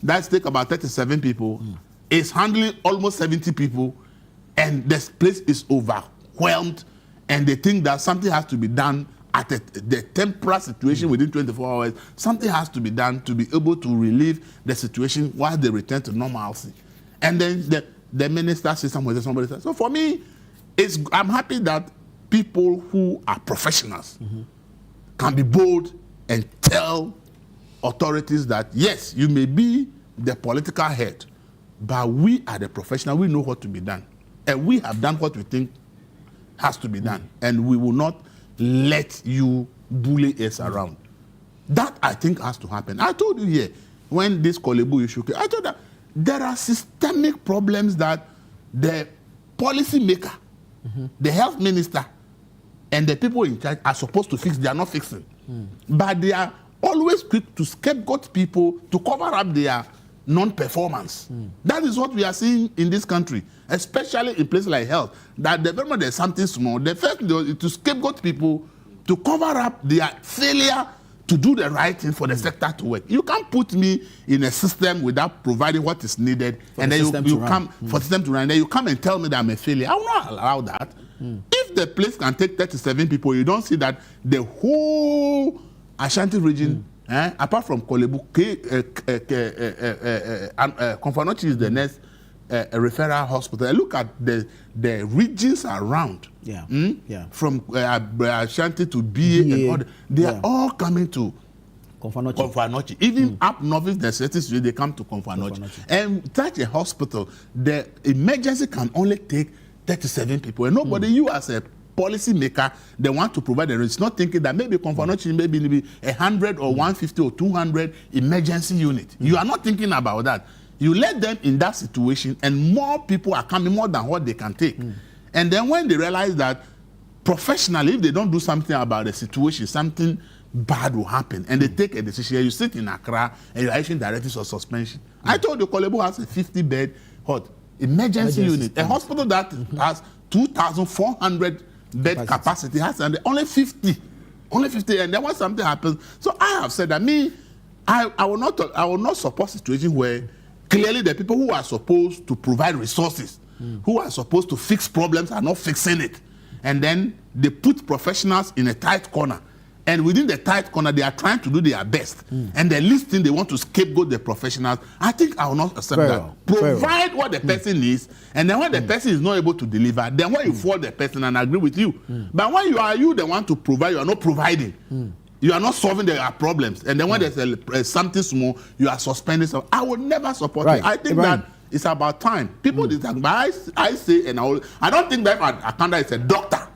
that take about 37 people is handling almost 70 people, and this place is overwhelmed, and they think that something has to be done at the temporary situation within 24 hours. Something has to be done to be able to relieve the situation while they return to normalcy. And then the minister says somebody says. So for me, I'm happy that people who are professionals can be bold and tell authorities that, yes, you may be the political head, but we are the professional, we know what to be done. And we have done what we think has to be done. And we will not let you bully us around. That, I think, has to happen. I told you here, when this Kolebu issue came, I told that there are systemic problems that the policy maker, the health minister, and the people in charge are supposed to fix. They are not fixing. But they are always quick to scapegoat people to cover up their non-performance. That is what we are seeing in this country, especially in places like health, that the moment there's something small, the first thing is to scapegoat people to cover up their failure to do the right thing for the sector to work. You can't put me in a system without providing what is needed, and then you come for the system to run, then you come and tell me that I'm a failure. I will not allow that. If the place can take 37 people, you don't see that the whole Ashanti region, apart from Kolebu, Confanochi is the next referral hospital. I look at the regions around, from Ashanti to BA and all, they are all coming to Confanochi. Even up north, the cities, they come to Confanochi. And such a hospital, the emergency can only take 37 people. And nobody, you as a policy maker, they want to provide it's not thinking that maybe Komfo maybe 100 or 150 or 200 emergency unit. You are not thinking about that. You let them in that situation, and more people are coming, more than what they can take. And then when they realize that professionally, if they don't do something about the situation, something bad will happen, and they take a decision. You sit in Accra and you're issuing directives of suspension. I told you, Kolebu has a 50-bed emergency unit. A hospital that has 2,400 bed capacity has only 50. And then when something happens, so I have said that I will not support a situation where clearly the people who are supposed to provide resources, who are supposed to fix problems, are not fixing it. And then they put professionals in a tight corner. And within the tight corner, they are trying to do their best. And the least thing they want to scapegoat the professionals. I think I will not accept that. Provide what the person needs, and then when the person is not able to deliver, then when you fault the person and agree with you. But when you the one to provide, you are not providing. You are not solving their problems. And then when there's something small, you are suspending something. I would never support it. I think that it's about time. People disagree. But I say, and I don't think that Akanda is a doctor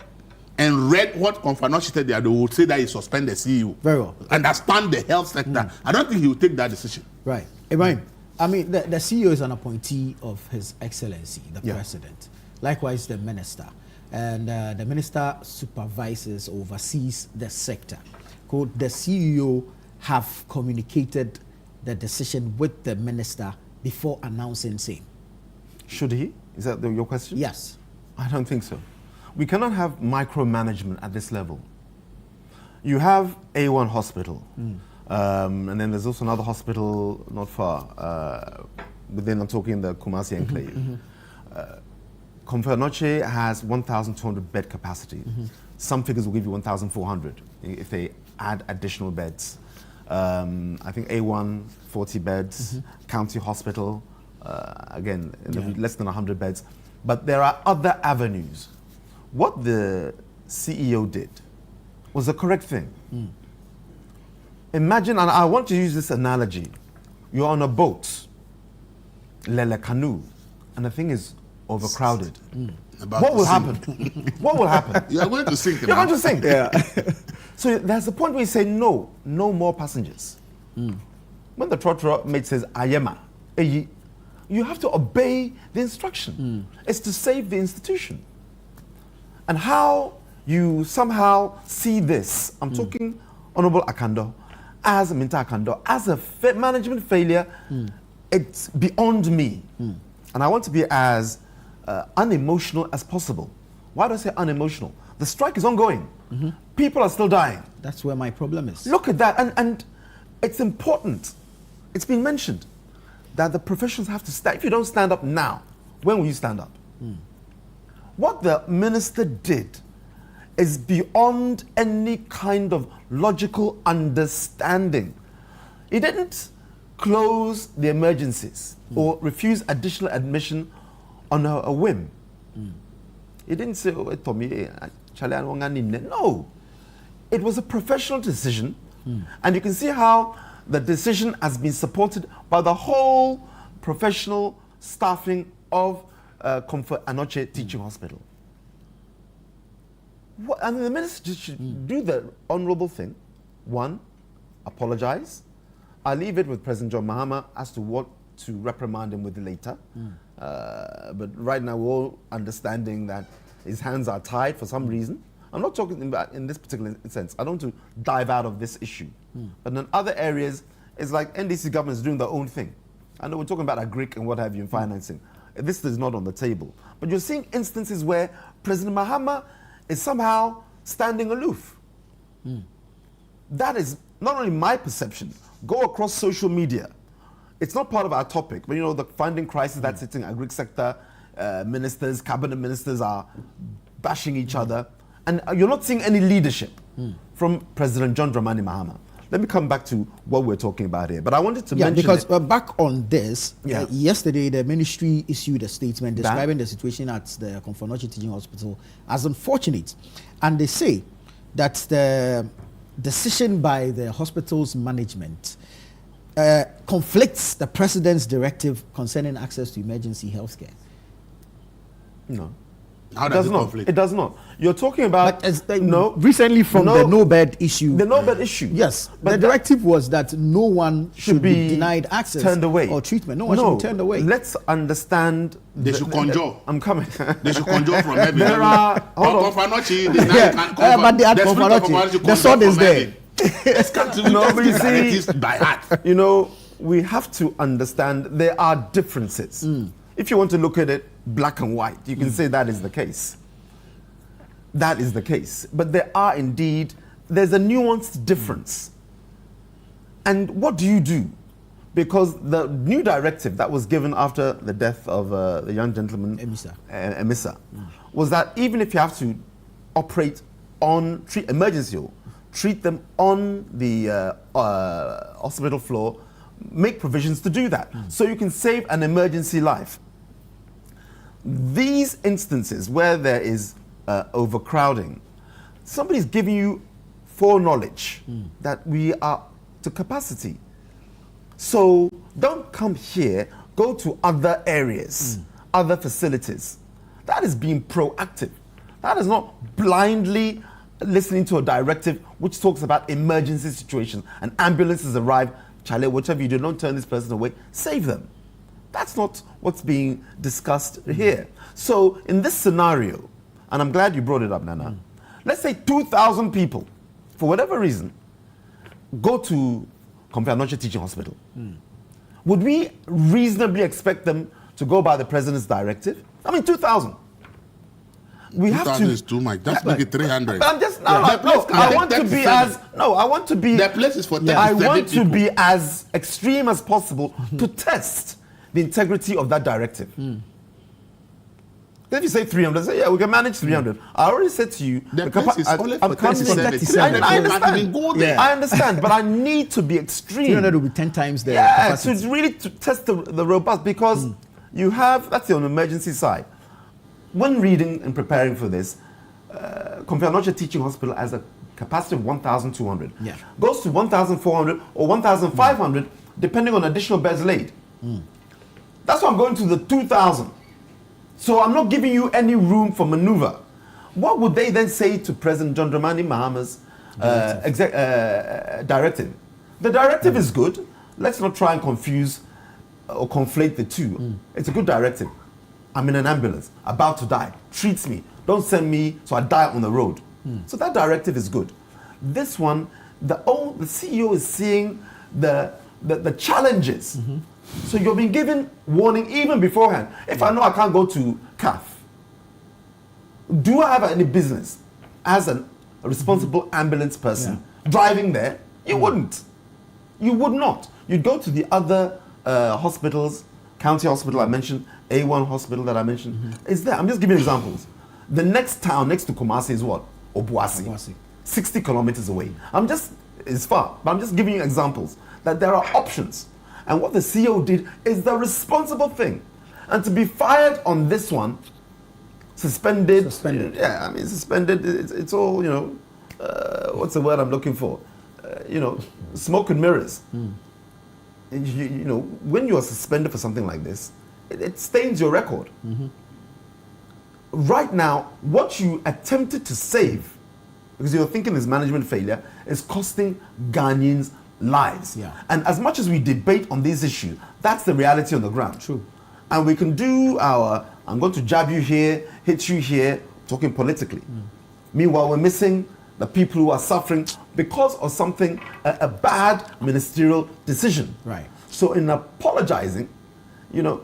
and read what Komfo said there, they would say that he suspend the CEO. Very well. Understand the health sector. I don't think he will take that decision. Right. Ibrahim, I mean, the CEO is an appointee of His Excellency, the President. Likewise, the Minister. And the Minister supervises, oversees the sector. Could the CEO have communicated the decision with the Minister before announcing same? Should he? Is that your question? Yes. I don't think so. We cannot have micromanagement at this level. You have A1 Hospital, and then there's also another hospital not far, within, I'm talking the Kumasi Enclave. Komfo has 1,200 bed capacity. Some figures will give you 1,400 if they add additional beds. I think A1, 40 beds, County Hospital, again, less than 100 beds. But there are other avenues. What the CEO did was the correct thing. Imagine, and I want to use this analogy. You're on a boat, Lele Canoe, and the thing is overcrowded. What will happen? What will happen? You are going to sink. You're going to sink. Yeah. So there's a point where you say, no more passengers. When the trotro mate says, Ayema, you have to obey the instruction. It's to save the institution. And how you somehow see this, I'm talking Honorable Akando, as Minta Akando, as a management failure, it's beyond me. And I want to be as unemotional as possible. Why do I say unemotional? The strike is ongoing. People are still dying. That's where my problem is. Look at that. And it's important. It's been mentioned that the professionals have to stand. If you don't stand up now, when will you stand up? What the minister did is beyond any kind of logical understanding. He didn't close the emergencies or refuse additional admission on a whim. He didn't say, no. It was a professional decision, and you can see how the decision has been supported by the whole professional staffing of Komfo Anoche Teaching Hospital. I mean, the minister should do the honorable thing. One, apologize. I'll leave it with President John Mahama as to what to reprimand him with later. But right now, we're all understanding that his hands are tied for some reason. I'm not talking about in this particular sense. I don't want to dive out of this issue. But in other areas, it's like NDC government is doing their own thing. I know we're talking about agric and what have you in financing. This is not on the table. But you're seeing instances where President Mahama is somehow standing aloof. That is not only my perception. Go across social media. It's not part of our topic, but you know, the funding crisis that's hitting the agric sector, ministers, cabinet ministers are bashing each other. And you're not seeing any leadership from President John Dramani Mahama. Let me come back to what we're talking about here. But I wanted to mention because back on this, yesterday the ministry issued a statement describing the situation at the Komfo Anoche Teaching Hospital as unfortunate. And they say that the decision by the hospital's management conflicts the president's directive concerning access to emergency health care. No. How does it conflict? It does not. You're talking about recently from the no bed issue. The no bed issue. Yes, but the directive was that no one should be denied access, turned away, or treatment. No one should be turned away. Let's understand. They should conjure. I'm coming. They should conjure from heaven. There are. But they had the sword is there. But you see, by heart. You know, we have to understand there are differences. If you want to look at it black and white, you can say that is the case. That is the case. But there's a nuanced difference. And what do you do? Because the new directive that was given after the death of the young gentleman, Emisa, was that even if you have to operate on emergency, treat them on the hospital floor, make provisions to do that. So you can save an emergency life. These instances where there is overcrowding, somebody's giving you foreknowledge that we are to capacity. So don't come here, go to other areas, other facilities. That is being proactive. That is not blindly listening to a directive which talks about emergency situations and ambulances arrive. Charlie, whatever you do, don't turn this person away, save them. That's not what's being discussed here. So in this scenario, and I'm glad you brought it up, Nana, let's say 2,000 people, for whatever reason, go to Comfort Teaching Hospital. Would we reasonably expect them to go by the president's directive? I mean, 2,000. We have to. Is too much. Just make it 300. I'm just I want to be as I want to be. The place is for 37 I want to people. be as extreme as possible to test the integrity of that directive. If you say 300, say, yeah, we can manage 300. I already said to you, the place is only for 37. I understand. I understand, but I need to be extreme. 300 will be 10 times the capacity. To really test the robust, because you have, that's on the emergency side. When reading and preparing for this, Comfort Teaching Hospital has a capacity of 1,200. Goes to 1,400 or 1,500, depending on additional beds laid. That's why I'm going to the 2,000. So I'm not giving you any room for maneuver. What would they then say to President John Dramani Mahama's directive? The directive is good. Let's not try and confuse or conflate the two. It's a good directive. I'm in an ambulance, about to die. Treats me. Don't send me so I die on the road. So that directive is good. This one, the CEO is seeing the challenges. So you've been given warning even beforehand. If I know I can't go to CAF, do I have any business as a responsible ambulance person driving there? You wouldn't. You would not. You'd go to the other hospitals, county hospital I mentioned, A1 hospital that I mentioned. It's there. I'm just giving examples. The next town next to Kumasi is what? Obuasi. 60 kilometers away. It's far, but I'm just giving you examples that there are options. And what the CEO did is the responsible thing. And to be fired on this one, suspended. Yeah, I mean, suspended, it's all, what's the word I'm looking for? Smoke and mirrors. When you are suspended for something like this, it stains your record. Right now, what you attempted to save, because you're thinking this management failure, is costing Ghanaians lives. And as much as we debate on these issues, that's the reality on the ground. True. And we can do I'm going to jab you here, hit you here, talking politically. Meanwhile, we're missing the people who are suffering because of something, a bad ministerial decision. Right. So in apologizing,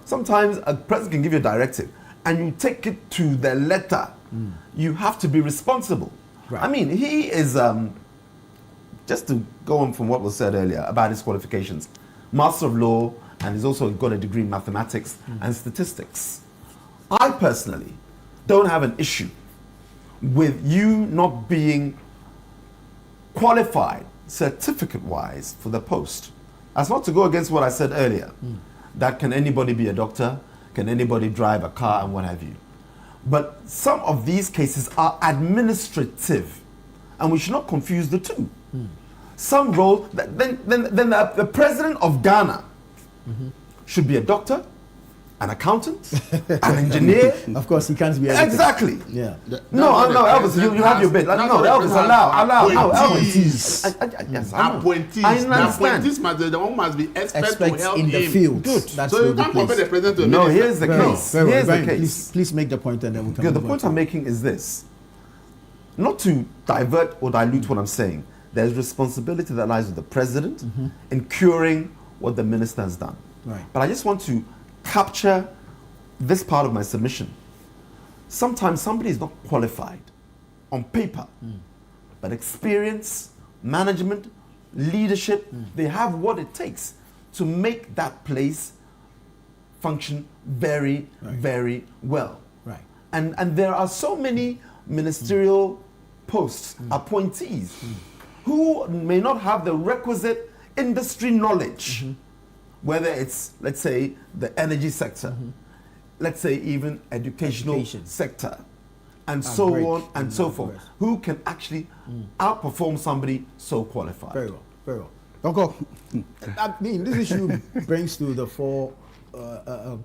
sometimes a president can give you a directive and you take it to the letter. You have to be responsible. Right. I mean, he is, just to go on from what was said earlier about his qualifications, Master of Law, and he's also got a degree in mathematics and statistics. I personally don't have an issue with you not being qualified certificate-wise for the post. That's not to go against what I said earlier, that can anybody be a doctor, can anybody drive a car and what have you. But some of these cases are administrative, and we should not confuse the two. Some role, then the president of Ghana should be a doctor, an accountant, an engineer. Of course, he can't be everything. Exactly. Yeah. No, Elvis, you have your bit. No, Elvis, allow. Appointees. Yes, appointees. I understand. The one must be experts to help in the him. field. Good. So you can't compare the president to a No, minister. here's the case. Here's the case. Please make the point and then we can The point I'm making is this. Not to divert or dilute what I'm saying. There's responsibility that lies with the president in curing what the minister has done. Right. But I just want to capture this part of my submission. Sometimes somebody is not qualified on paper, but experience, management, leadership, they have what it takes to make that place function very, very well. Right. And there are so many ministerial posts, appointees, who may not have the requisite industry knowledge, whether it's, let's say, the energy sector, let's say even educational sector, and so on and so forth, who can actually outperform somebody so qualified. Very well, very well. Uncle, I mean, this issue brings to the fore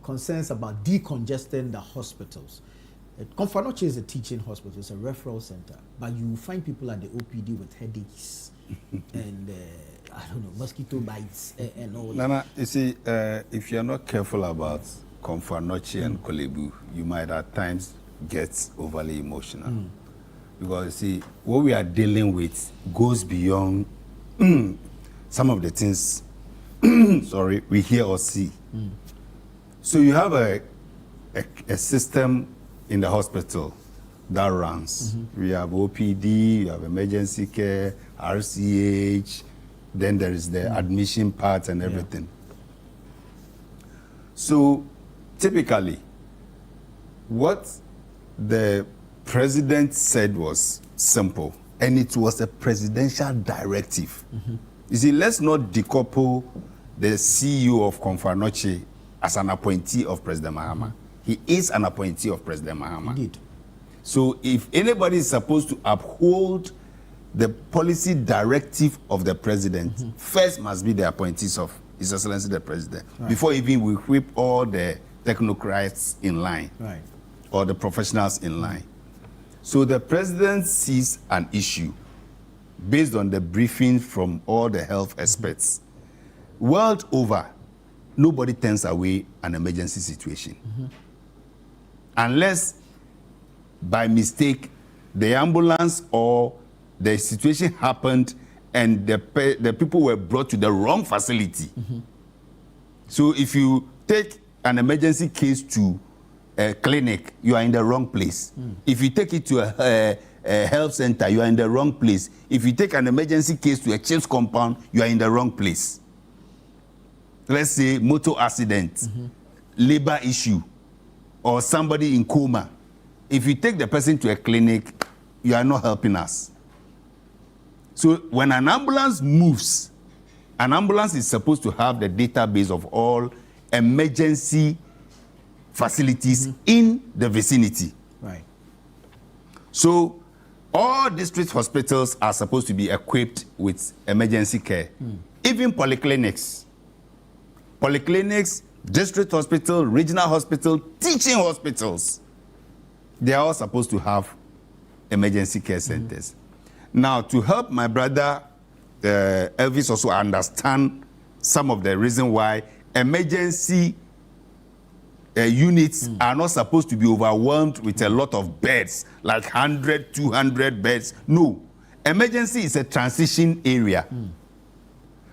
concerns about decongesting the hospitals. Confanoche is a teaching hospital, it's a referral center, but you find people at the OPD with headaches and I don't know, mosquito bites and all that. Nana, you see, if you're not careful about Confanoche and Kolebu, you might at times get overly emotional. Because you see, what we are dealing with goes beyond some of the things sorry, we hear or see. So you have a system in the hospital that runs. We have OPD, you have emergency care, RCH, then there is the admission part and everything. So typically, what the president said was simple, and it was a presidential directive. You see, let's not decouple the CEO of Confanoche as an appointee of President Mahama. He is an appointee of President Mahama. Indeed. So if anybody is supposed to uphold the policy directive of the president, first must be the appointees of His Excellency the President, before even we whip all the technocrats in line, or the professionals in line. So the president sees an issue based on the briefing from all the health experts. World over, nobody turns away an emergency situation. Unless by mistake the ambulance or the situation happened and the people were brought to the wrong facility. So if you take an emergency case to a clinic, you are in the wrong place. If you take it to a health center, you are in the wrong place. If you take an emergency case to a chief's compound, you are in the wrong place. Let's say motor accident, labor issue, or somebody in coma. If you take the person to a clinic, you are not helping us. So when an ambulance moves, an ambulance is supposed to have the database of all emergency facilities in the vicinity. Right. So all district hospitals are supposed to be equipped with emergency care. Even polyclinics, district hospital, regional hospital, teaching hospitals, they are all supposed to have emergency care centers. Now, to help my brother Elvis also understand some of the reason why emergency units are not supposed to be overwhelmed with a lot of beds, like 100, 200 beds. No. Emergency is a transition area.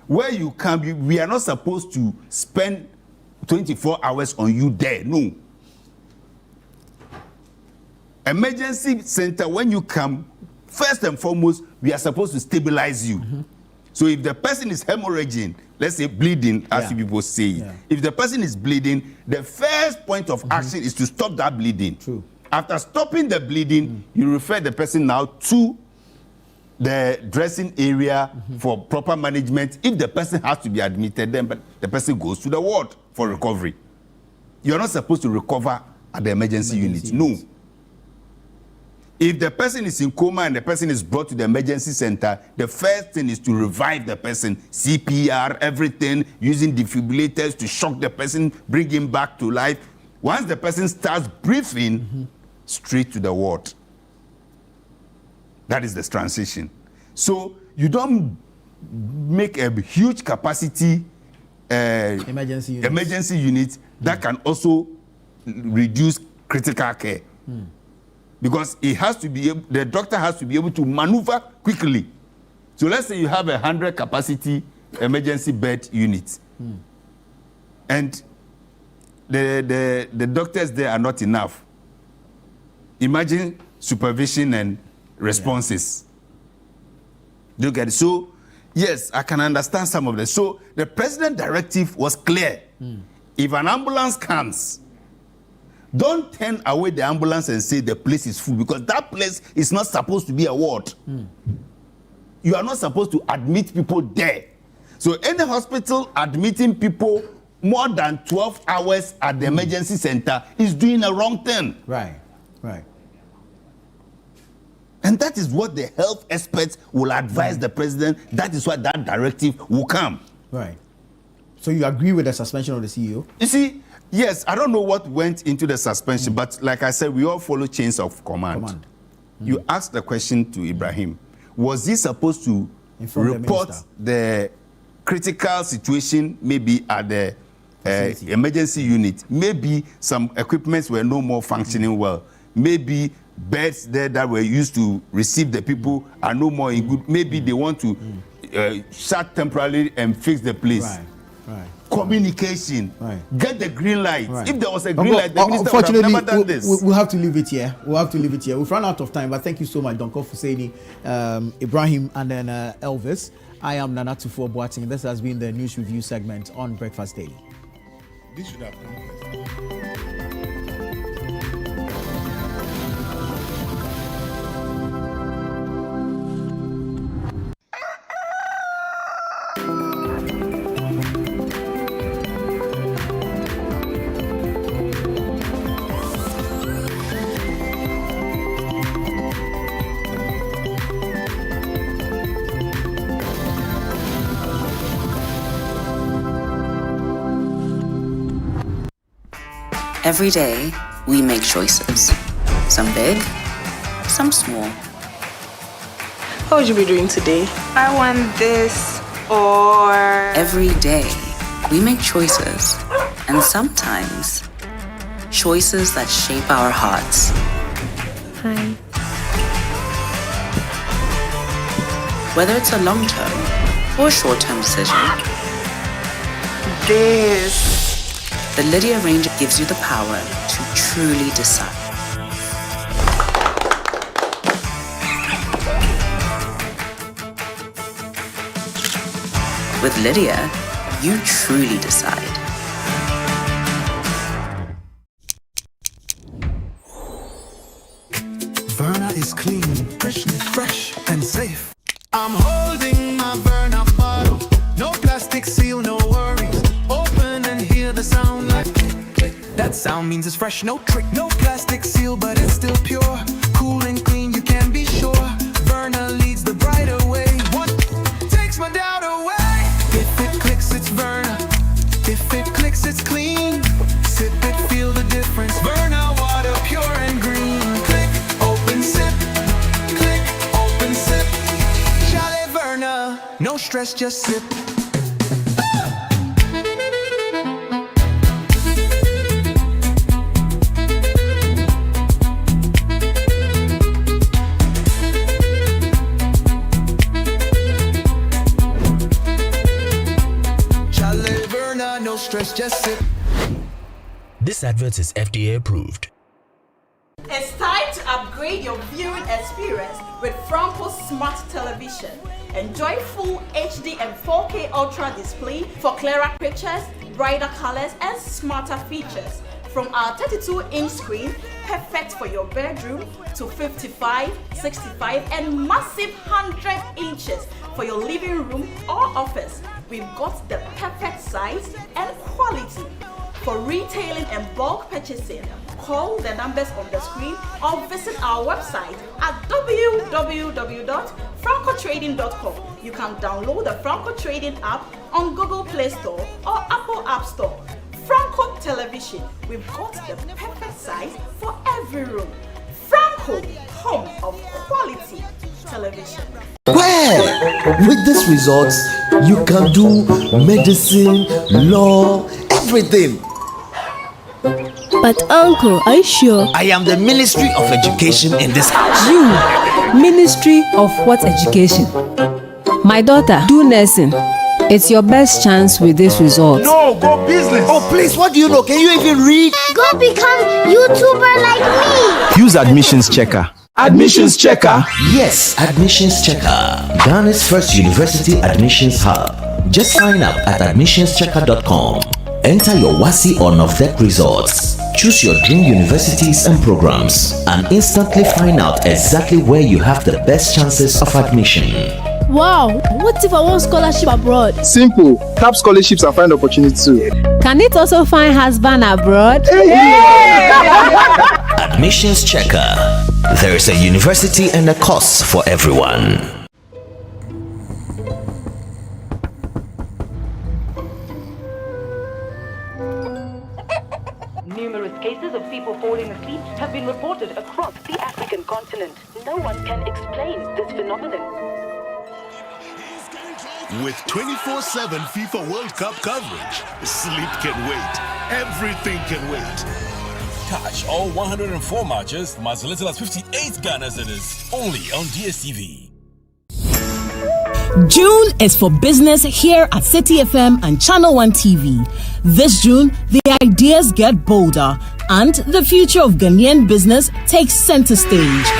Where you can be, we are not supposed to spend 24 hours on you there. No. Emergency center, when you come, first and foremost, we are supposed to stabilize you. So if the person is hemorrhaging, let's say bleeding, as you people say it, if the person is bleeding, the first point of action is to stop that bleeding. True. After stopping the bleeding, you refer the person now to the dressing area for proper management. If the person has to be admitted, then the person goes to the ward for recovery. You're not supposed to recover at the emergency unit. No. If the person is in coma and the person is brought to the emergency center, the first thing is to revive the person, CPR, everything, using defibrillators to shock the person, bring him back to life. Once the person starts breathing, straight to the ward. That is the transition. So you don't make a huge capacity emergency unit that can also reduce critical care. Because it has to be the doctor has to be able to maneuver quickly. So let's say you have 100 capacity emergency bed unit, and the doctors there are not enough. Imagine supervision and responses. Do you get it? So yes, I can understand some of this. So the president directive was clear. If an ambulance comes, don't turn away the ambulance and say the place is full, because that place is not supposed to be a ward. You are not supposed to admit people there. So any hospital admitting people more than 12 hours at the emergency center is doing a wrong thing. Right. And that is what the health experts will advise the president. That is why that directive will come. Right. So you agree with the suspension of the CEO? You see, yes, I don't know what went into the suspension, but like I said, we all follow chains of command. You asked the question to Ibrahim. Was he supposed to report the critical situation maybe at the emergency unit? Maybe some equipments were no more functioning well. Maybe beds there that were used to receive the people are no more in good. Maybe they want to shut temporarily and fix the place. Right. Communication. Get the green light. If there was a green light, the minister would have never done this. We'll have to leave it here. We've run out of time, but thank you so much, Donko Fuseni, Ibrahim, and then Elvis. I am Nana Tuffour Boateng. This has been the News Review segment on Breakfast Daily. This should have come first. Every day, we make choices. Some big, some small. What would you be doing today? I want this or... Every day, we make choices. And sometimes, choices that shape our hearts. Hi. Whether it's a long-term or short-term decision. The Lydia Ranger gives you the power to truly decide. With Lydia, you truly decide. Verna is clean, fresh and safe. I'm holding my Verna bottle. No plastic seal, no worries. Open and hear the sound like that sound means it's fresh, no trick, no plastic seal, but it's still pure. Cool and clean, you can be sure. Verna leads the brighter way. What takes my doubt away? If it clicks, it's Verna. If it clicks, it's clean. Sip it, feel the difference. Verna water, pure and green. Click, open, sip. Click, open, sip. Chalet Verna, no stress, just sip. Just sip. This advert is FDA approved. It's time to upgrade your viewing experience with Franco Smart Television. Enjoy full HD and 4K Ultra display for clearer pictures, brighter colors, and smarter features. From our 32-inch screen, perfect for your bedroom, to 55, 65, and massive 100 inches for your living room or office. We've got the perfect size and quality. For retailing and bulk purchasing, call the numbers on the screen or visit our website at www.francotrading.com. You can download the Franco Trading app on Google Play Store or Apple App Store. Franco Television. television, we've got the perfect size for every room. Franco, home of quality television. Well, with these results, you can do medicine, law, everything. But uncle, are you sure? I am the Ministry of Education in this house. You? Ministry of what education? My daughter, do nursing. It's your best chance with this result. No, go business. Oh, please, what do you know? Can you even read? Go become YouTuber like me. Use Admissions Checker. Admissions Checker? Yes, Admissions Checker. Ghana's first university admissions hub. Just sign up at admissionschecker.com. Enter your WASSCE or NOVDEC results. Choose your dream universities and programs and instantly find out exactly where you have the best chances of admission. Wow, what if I want scholarship abroad? Simple. Tap scholarships and find opportunities too. Can it also find husband abroad? Admissions Checker. There is a university and a course for everyone. Numerous cases of people falling asleep have been reported across the African continent. No one can explain this phenomenon. With 24/7 FIFA World Cup coverage, sleep can wait. Everything can wait. Catch all 104 matches from as little as 58 Ghana cedis only on DSTV. June is for business here at City FM and Channel One TV. This June, the ideas get bolder and the future of Ghanaian business takes center stage.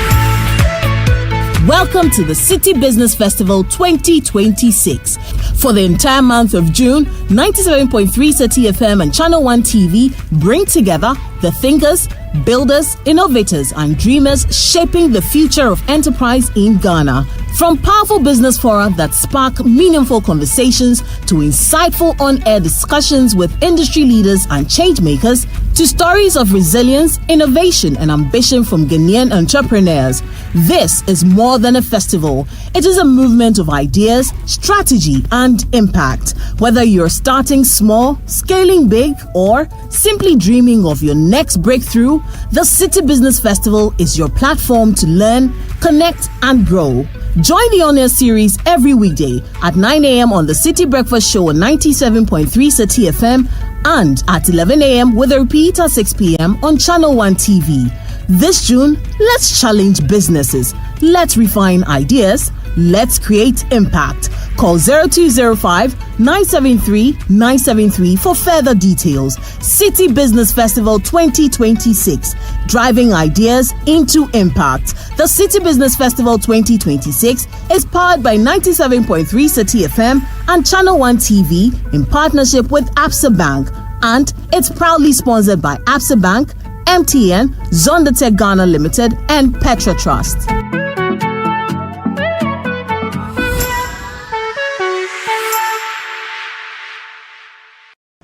Welcome to the City Business Festival 2026. For the entire month of June, 97.3 City FM and Channel One TV bring together the thinkers, builders, innovators, and dreamers shaping the future of enterprise in Ghana. From powerful business fora that spark meaningful conversations to insightful on-air discussions with industry leaders and change makers, to stories of resilience, innovation, and ambition from Ghanaian entrepreneurs. This is more than a festival. It is a movement of ideas, strategy, and impact. Whether you're starting small, scaling big, or simply dreaming of your next breakthrough, the City Business Festival is your platform to learn, connect, and grow. Join the on-air series every weekday at 9 a.m. on the City Breakfast Show on 97.3 City FM and at 11 a.m. with a repeat at 6 p.m. on Channel One TV. This June, let's challenge businesses. Let's refine ideas. Let's create impact. Call 0205-973-973 for further details. City Business Festival 2026, driving ideas into impact. The City Business Festival 2026 is powered by 97.3 City FM and Channel One TV in partnership with Absa Bank, and it's proudly sponsored by Absa Bank, MTN, Zondatech Ghana Limited, and Petra Trust.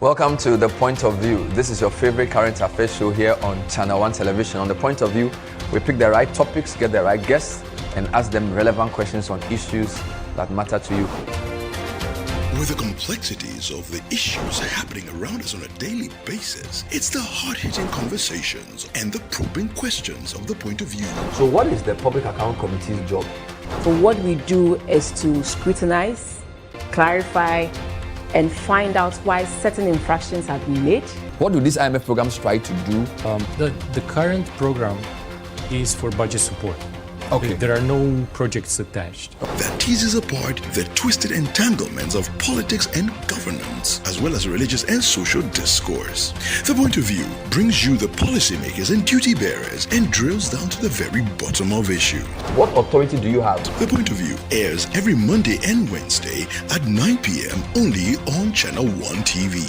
Welcome to The Point of View. This is your favorite current affairs show here on Channel One Television. On The Point of View, we pick the right topics, get the right guests, and ask them relevant questions on issues that matter to you. With the complexities of the issues happening around us on a daily basis, it's the hard-hitting conversations and the probing questions of The Point of View. So what is the Public Account Committee's job? So what we do is to scrutinize, clarify, and find out why certain infractions have been made. What do these IMF programs try to do? The current program is for budget support. Okay. There are no projects attached. That teases apart the twisted entanglements of politics and governance, as well as religious and social discourse. The Point of View brings you the policymakers and duty bearers and drills down to the very bottom of issue. What authority do you have? The Point of View airs every Monday and Wednesday at 9 p.m. only on Channel One TV.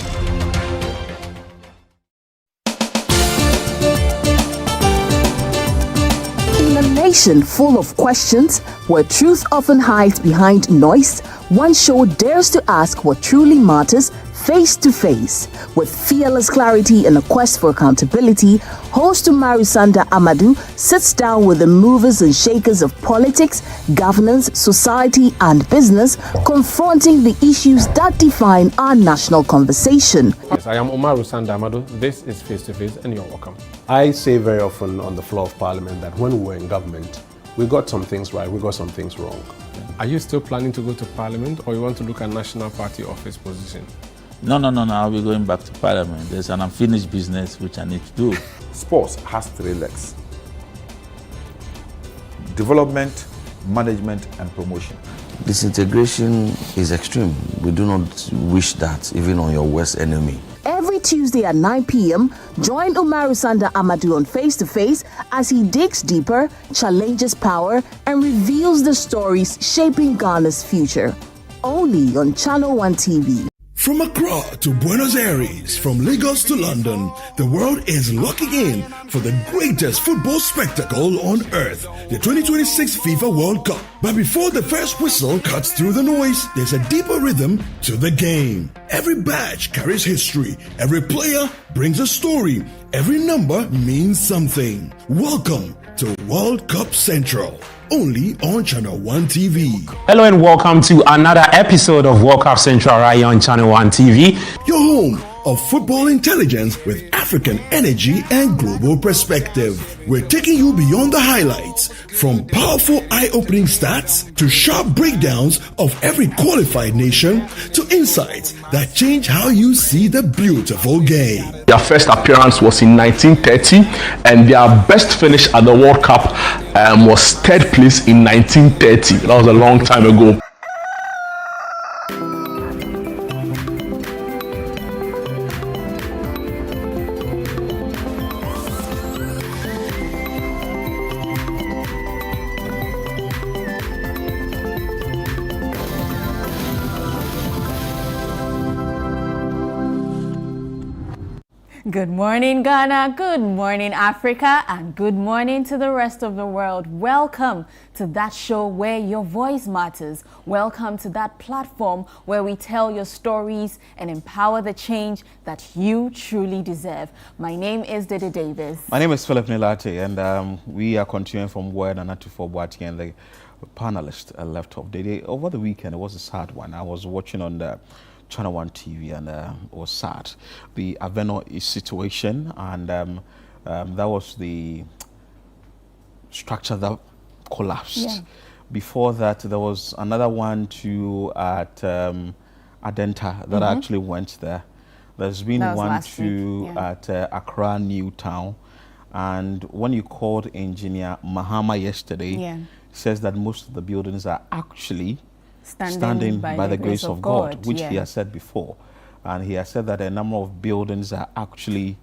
In a nation full of questions, where truth often hides behind noise, one show dares to ask what truly matters Face to Face. With fearless clarity and a quest for accountability, host Umaru Sanda Amadou sits down with the movers and shakers of politics, governance, society, and business, confronting the issues that define our national conversation. Yes, I am Umaru Sanda Amadou. This is Face to Face, and you're welcome. I say very often on the floor of Parliament that when we were in government, we got some things right, we got some things wrong. Are you still planning to go to Parliament, or you want to look at National Party office position? No, I'll be going back to Parliament. There's an unfinished business which I need to do. Sports has 3 legs: development, management, and promotion. Disintegration is extreme. We do not wish that even on your worst enemy. Every Tuesday at 9 p.m., join Umaru Sanda Amadou on Face to Face as he digs deeper, challenges power, and reveals the stories shaping Ghana's future. Only on Channel One TV. From Accra to Buenos Aires, from Lagos to London, the world is locking in for the greatest football spectacle on earth, the 2026 FIFA World Cup. But before the first whistle cuts through the noise, there's a deeper rhythm to the game. Every badge carries history, every player brings a story, every number means something. Welcome to World Cup Central, only on Channel One TV. Hello and welcome to another episode of World Cup Central right here on Channel One TV. Your home of football intelligence with African energy and global perspective. We're taking you beyond the highlights, from powerful eye-opening stats to sharp breakdowns of every qualified nation to insights that change how you see the beautiful game. Their first appearance was in 1930 and their best finish at the World Cup was 3rd place in 1930. That was a long time ago. Good morning, Ghana. Good morning, Africa. And good morning to the rest of the world. Welcome to that show where your voice matters. Welcome to that platform where we tell your stories and empower the change that you truly deserve. My name is Dede Davis. My name is Philip Nilate, and we are continuing from where Nana Tuffour Boateng and the panelist left off. Over the weekend, it was a sad one. I was watching on the Channel One TV, and it was sad. The Aveno situation, and that was the structure that collapsed. Yeah. Before that, there was another one too at Adenta that actually went there. There's been one too at Accra New Town, and when you called Engineer Mahama yesterday, he says that most of the buildings are actually standing by the grace of God, which he has said before. And he has said that a number of buildings are actually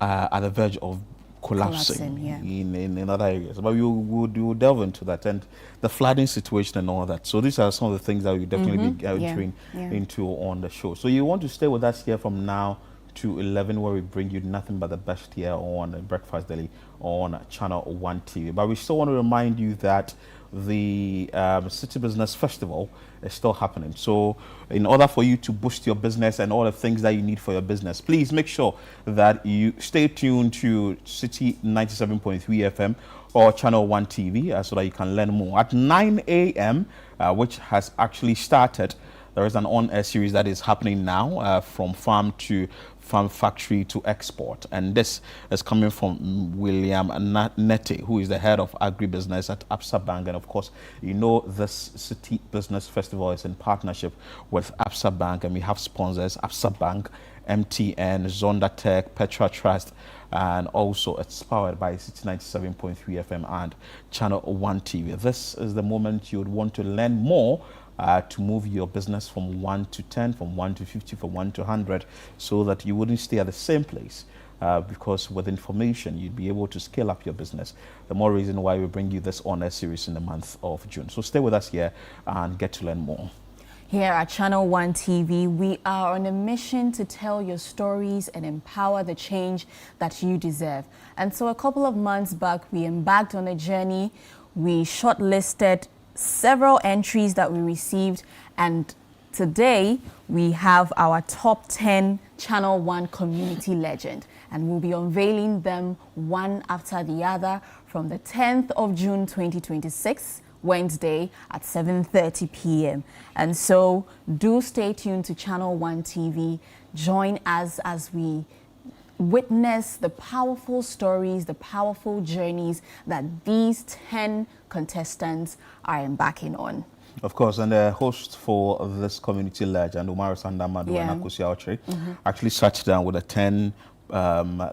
at the verge of collapsing in other areas. But we will delve into that and the flooding situation and all that. So these are some of the things that we definitely be entering into on the show. So you want to stay with us here from now to 11, where we bring you nothing but the best here on Breakfast Daily on Channel One TV. But we still want to remind you that the City Business Festival is still happening. So in order for you to boost your business and all the things that you need for your business, please make sure that you stay tuned to City 97.3 FM or Channel One TV so that you can learn more. At 9 a.m., which has actually started, there is an on-air series that is happening now, from farm to farm factory to export. And this is coming from William Nete, who is the head of agribusiness at Absa Bank. And of course, you know, this City Business Festival is in partnership with Absa Bank, and we have sponsors Absa Bank, MTN, Zonda Tech, Petra Trust, and also it's powered by City 97.3 FM and Channel One TV. This is the moment you would want to learn more to move your business from 1 to 10, from 1 to 50, from 1 to 100, so that you wouldn't stay at the same place. Because with information, you'd be able to scale up your business. The more reason why we bring you this on-air series in the month of June. So stay with us here and get to learn more. Here at Channel One TV, we are on a mission to tell your stories and empower the change that you deserve. And so a couple of months back, we embarked on a journey. We shortlisted several entries that we received, and today we have our top 10 Channel One community legend, and we'll be unveiling them one after the other from the 10th of June 2026, Wednesday at 7:30 p.m. And so do stay tuned to Channel One TV. Join us as we witness the powerful stories, the powerful journeys that these 10 contestants are embarking on. Of course, and the host for this community legend, Umar Sandamadu and Akusi Autry, actually sat down with the 10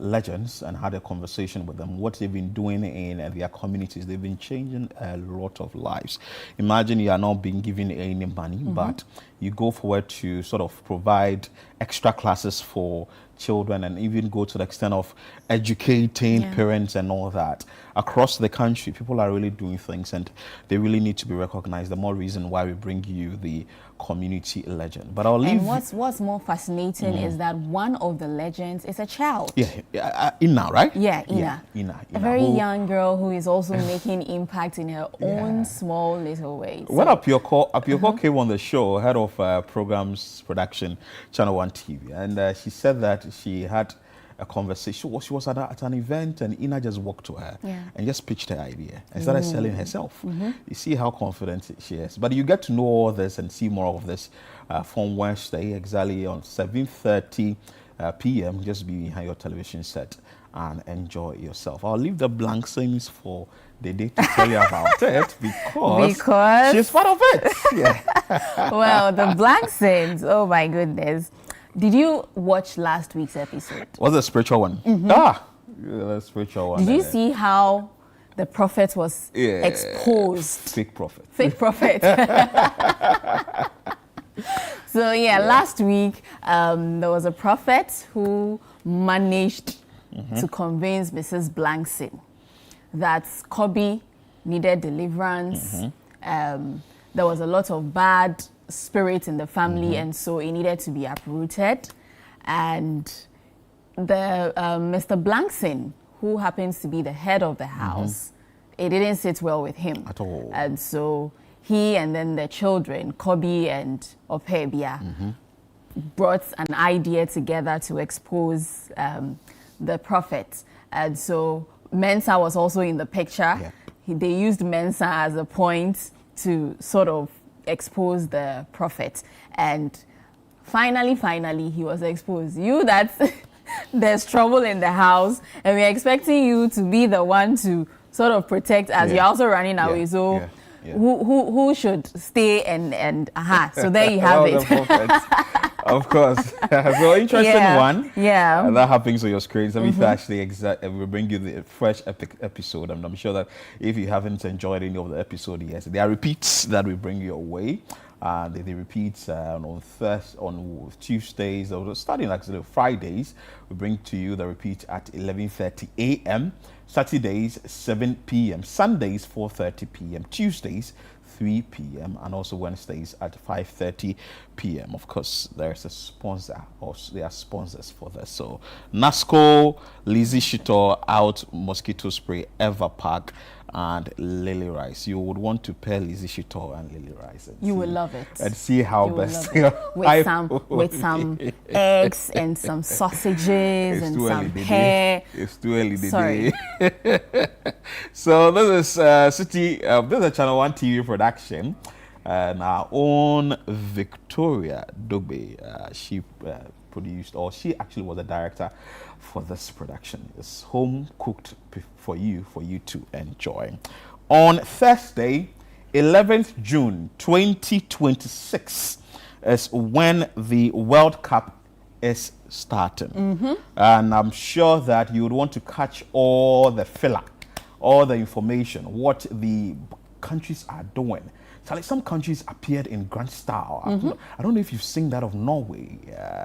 legends and had a conversation with them, what they've been doing in their communities. They've been changing a lot of lives. Imagine you are not being given any money, but you go forward to sort of provide extra classes for children and even go to the extent of educating parents and all that. Across the country, people are really doing things and they really need to be recognized. The more reason why we bring you the community legend. But I'll leave. And what's more fascinating is that one of the legends is a child. Yeah, Ina, right? Yeah, Ina. Ina a very young girl who is also making impact in her own small little ways. When Apiyoko came on the show, head of programs production, Channel One TV, and she said that she had a conversation. She was at an event and Ina just walked to her and just pitched her idea and started selling herself. You see how confident she is. But you get to know all this and see more of this from Wednesday, exactly on 7:30 p.m. Just be behind your television set and enjoy yourself. I'll leave the blank scenes for the day to tell you about it because she's part of it. Well, the blank scenes, oh my goodness. Did you watch last week's episode? What's the spiritual one? The spiritual one. Did you see how the prophet was exposed? Fake prophet. Fake prophet. So last week there was a prophet who managed to convince Mrs. Blankson that Kobe needed deliverance. There was a lot of bad spirit in the family, and so it needed to be uprooted. And the Mr. Blankson, who happens to be the head of the house, it didn't sit well with him at all. And so he and then the children, Kobe and Opebia, brought an idea together to expose the prophet. And so Mensa was also in the picture. They used Mensa as a point to sort of expose the prophet, and finally he was exposed. There's trouble in the house and we're expecting you to be the one to sort of protect us. You're also running away, so who should stay and so there you have it. Of course. So interesting one. Yeah. That happens on your screens. Let me actually we'll bring you the fresh epic episode. I'm sure that if you haven't enjoyed any of the episode yet, there are repeats that we bring your way. They repeat on Tuesdays, or starting actually Fridays. We bring to you the repeat at 11:30 a.m. Saturdays 7 p.m. Sundays 4:30 p.m. Tuesdays 3 p.m. and also Wednesdays at 5:30 p.m. Of course, there's a sponsor, or there are sponsors for this. So NASCO, Lizzie Shito, Out Mosquito Spray, Ever Park, and Lily Rice. You would want to pair Lizzie Shito and Lily Rice. You will love it. And see how best. With some eggs and some sausages and some pear. It's too early today. So this is this is a Channel One TV production. And our own Victoria Dogbe, she produced, or she actually was the director for this production. It's home cooked for you to enjoy. On Thursday, 11th June 2026 is when the World Cup is starting. And I'm sure that you would want to catch all the filler, all the information, what the countries are doing. So like some countries appeared in grand style. I don't know if you've seen that of Norway.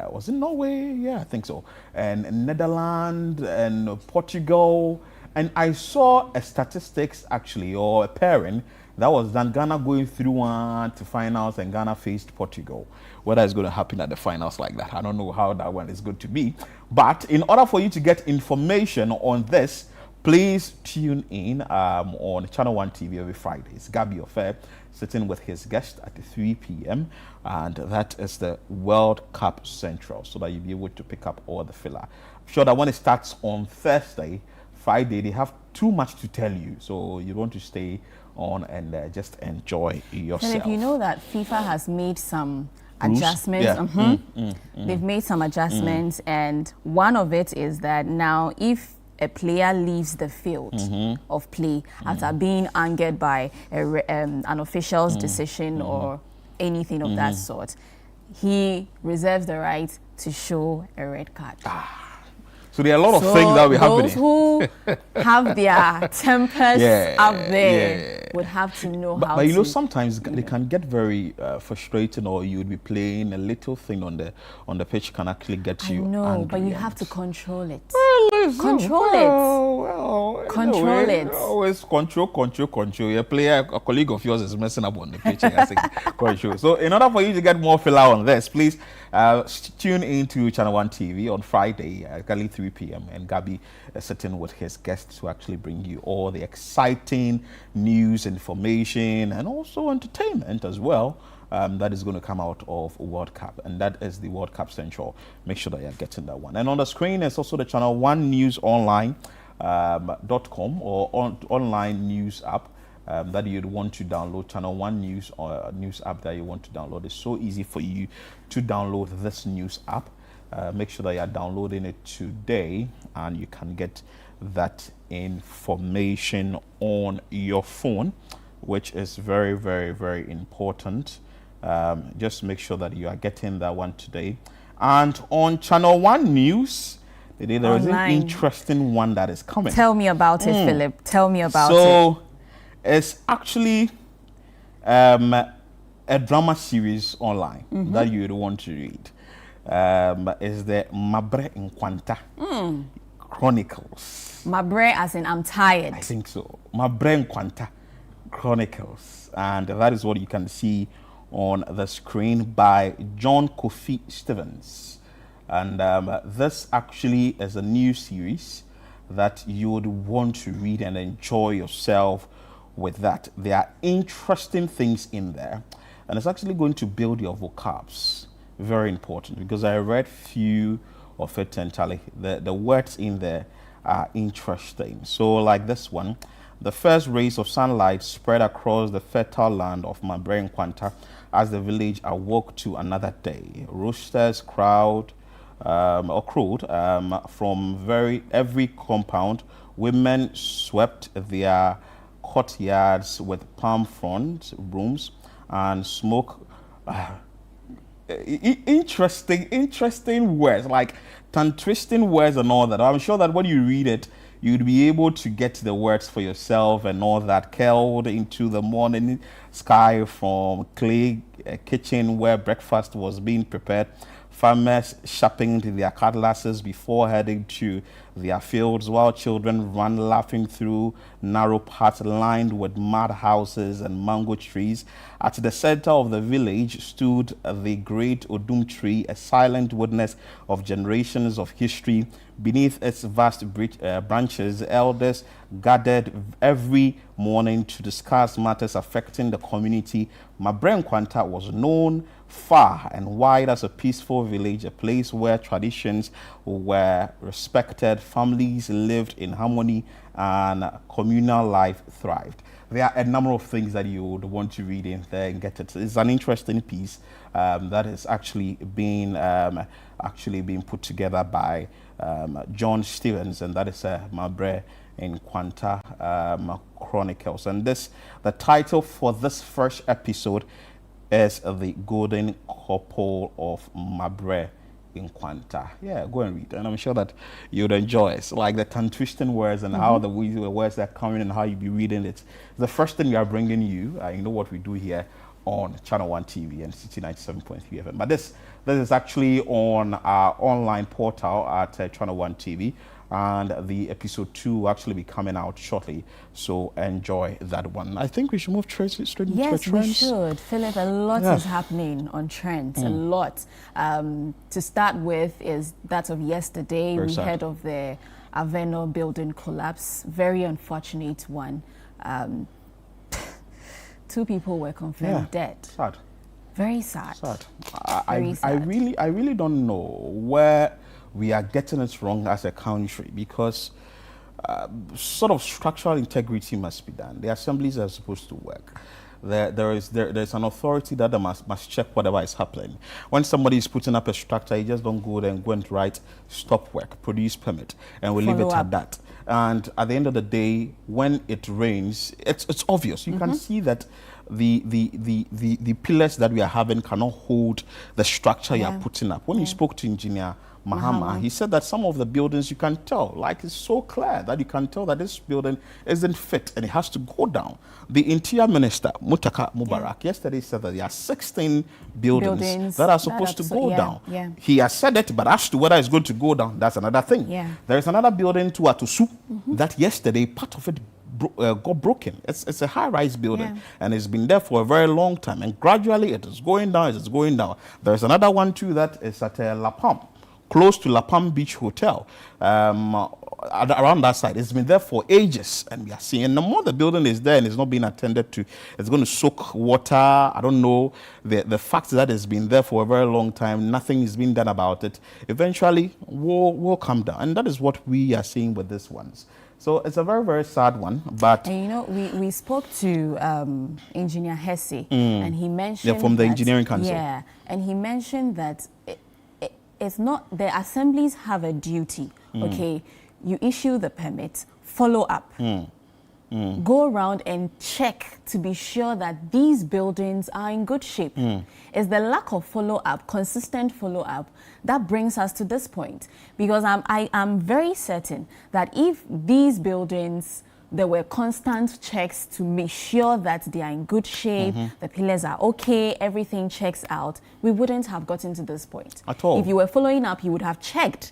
Was it Norway? Yeah, I think so. And Netherlands and Portugal. And I saw a statistics actually, or a pairing that was done, Ghana going through to finals, and Ghana faced Portugal. Whether it's going to happen at the finals like that, I don't know how that one is going to be. But in order for you to get information on this, please tune in on Channel One TV every Friday. It's Gabi Affair, sitting with his guest at 3 p.m. and that is the World Cup Central, so that you'll be able to pick up all the filler. I'm sure that when it starts on Thursday, Friday, they have too much to tell you, so you want to stay on and just enjoy yourself. And if you know that FIFA has made some adjustments, they've made some adjustments, and one of it is that now if a player leaves the field of play after being angered by an official's decision or anything of that sort, he reserves the right to show a red card. So there are a lot of things that will happen. Those who have their tempers up there would have to know how to. But you know, sometimes they can get very frustrating, or you would be playing a little thing on the pitch can actually get you angry. No, but you have to control it. Control it. Always control. A player, a colleague of yours is messing up on the pitch. Control. So in order for you to get more filler on this, please tune into Channel One TV on Friday at 3 p.m. and Gabi is sitting with his guests to actually bring you all the exciting news, information, and also entertainment as well. That is going to come out of World Cup, and that is the World Cup Central. Make sure that you're getting that one. And on the screen is also the Channel One News Online .com or online news app that you'd want to download. Channel One News or news app that you want to download. It's so easy for you to download this news app. Make sure that you're downloading it today, and you can get that information on your phone, which is very, very, very important. Just make sure that you are getting that one today. And on Channel One News, there is an interesting one that is coming. Tell me about it, Philip. Tell me about it. So it's actually a drama series online that you would want to read. Is the Mabre Nkwanta Chronicles. Mabre as in I'm tired. I think so. Mabre Nkwanta Chronicles. And that is what you can see on the screen by John Kofi Stevens. And this actually is a new series that you would want to read and enjoy yourself with that. There are interesting things in there, and it's actually going to build your vocabs. Very important, because I read few of it entirely. The words in there are interesting. So like this one, the first rays of sunlight spread across the fertile land of Mabre Nkwanta as the village awoke to another day. Roosters crowed from every compound. Women swept their courtyards with palm frond brooms and smoke. Interesting words, like tongue-twisting words and all that. I'm sure that when you read it, you'd be able to get the words for yourself and all that. Curled into the morning sky from clay kitchen where breakfast was being prepared. Farmers sharpened their cutlasses before heading to their fields, while children ran laughing through narrow paths lined with mud houses and mango trees. At the center of the village stood the great Odum tree, a silent witness of generations of history. Beneath its vast branches, elders gathered every morning to discuss matters affecting the community. Mabre Nkwanta was known far and wide as a peaceful village, a place where traditions were respected, families lived in harmony, and communal life thrived. There are a number of things that you would want to read in there and get it. It's an interesting piece that is actually being put together by John Stevens, and that is Mabre Nkwanta Chronicles. And the title for this first episode is The Golden Couple of Mabre Nkwanta. Yeah, go and read, and I'm sure that you'd enjoy it. It's like the tongue-twisting words and how the words are coming and how you be reading it. The first thing we are bringing you, you know what we do here on Channel One TV and City 97.3 FM. But this is actually on our online portal at Channel One TV, and the episode 2 will actually be coming out shortly. So enjoy that one. I think we should move straight into the trends. Yes, we should. Philip, a lot is happening on trends. A lot. To start with is that of yesterday. We heard of the Aveno building collapse. Very unfortunate one. 2 people were confirmed dead. Sad. Very sad. Sad. Very sad. I really don't know where we are getting it wrong as a country, because sort of structural integrity must be done. The assemblies are supposed to work. There's an authority that must check whatever is happening. When somebody is putting up a structure, you just don't go there and go and write stop work, produce permit, and we leave it at that. And at the end of the day, when it rains, it's obvious. You can see that the pillars that we are having cannot hold the structure you are putting up. When you spoke to Engineer Mahama, he said that some of the buildings you can tell, like it's so clear that you can tell that this building isn't fit and it has to go down. The Interior Minister, Mutaka Mubarak, yesterday said that there are 16 buildings that are supposed to go down. He has said it, but as to whether it's going to go down, that's another thing. There is another building to Atusu that yesterday, part of it got broken. It's a high-rise building, and it's been there for a very long time, and gradually it is going down, There's another one too that is at La Palm, close to La Palm Beach Hotel, around that side. It's been there for ages, and we are seeing the more the building is there and it's not being attended to, it's going to soak water. I don't know. The fact that it's been there for a very long time, nothing is being done about it, eventually will come down. And that is what we are seeing with these ones. So it's a very, very sad one. But and you know, we spoke to Engineer Hesse, and he mentioned from the Engineering Council. Yeah, and he mentioned that it's not, the assemblies have a duty. Okay, you issue the permit, follow up. Go around and check to be sure that these buildings are in good shape. It's the lack of follow-up, consistent follow-up, that brings us to this point. Because I'm very certain that if these buildings, there were constant checks to make sure that they are in good shape, the pillars are okay, everything checks out, we wouldn't have gotten to this point. At all. If you were following up, you would have checked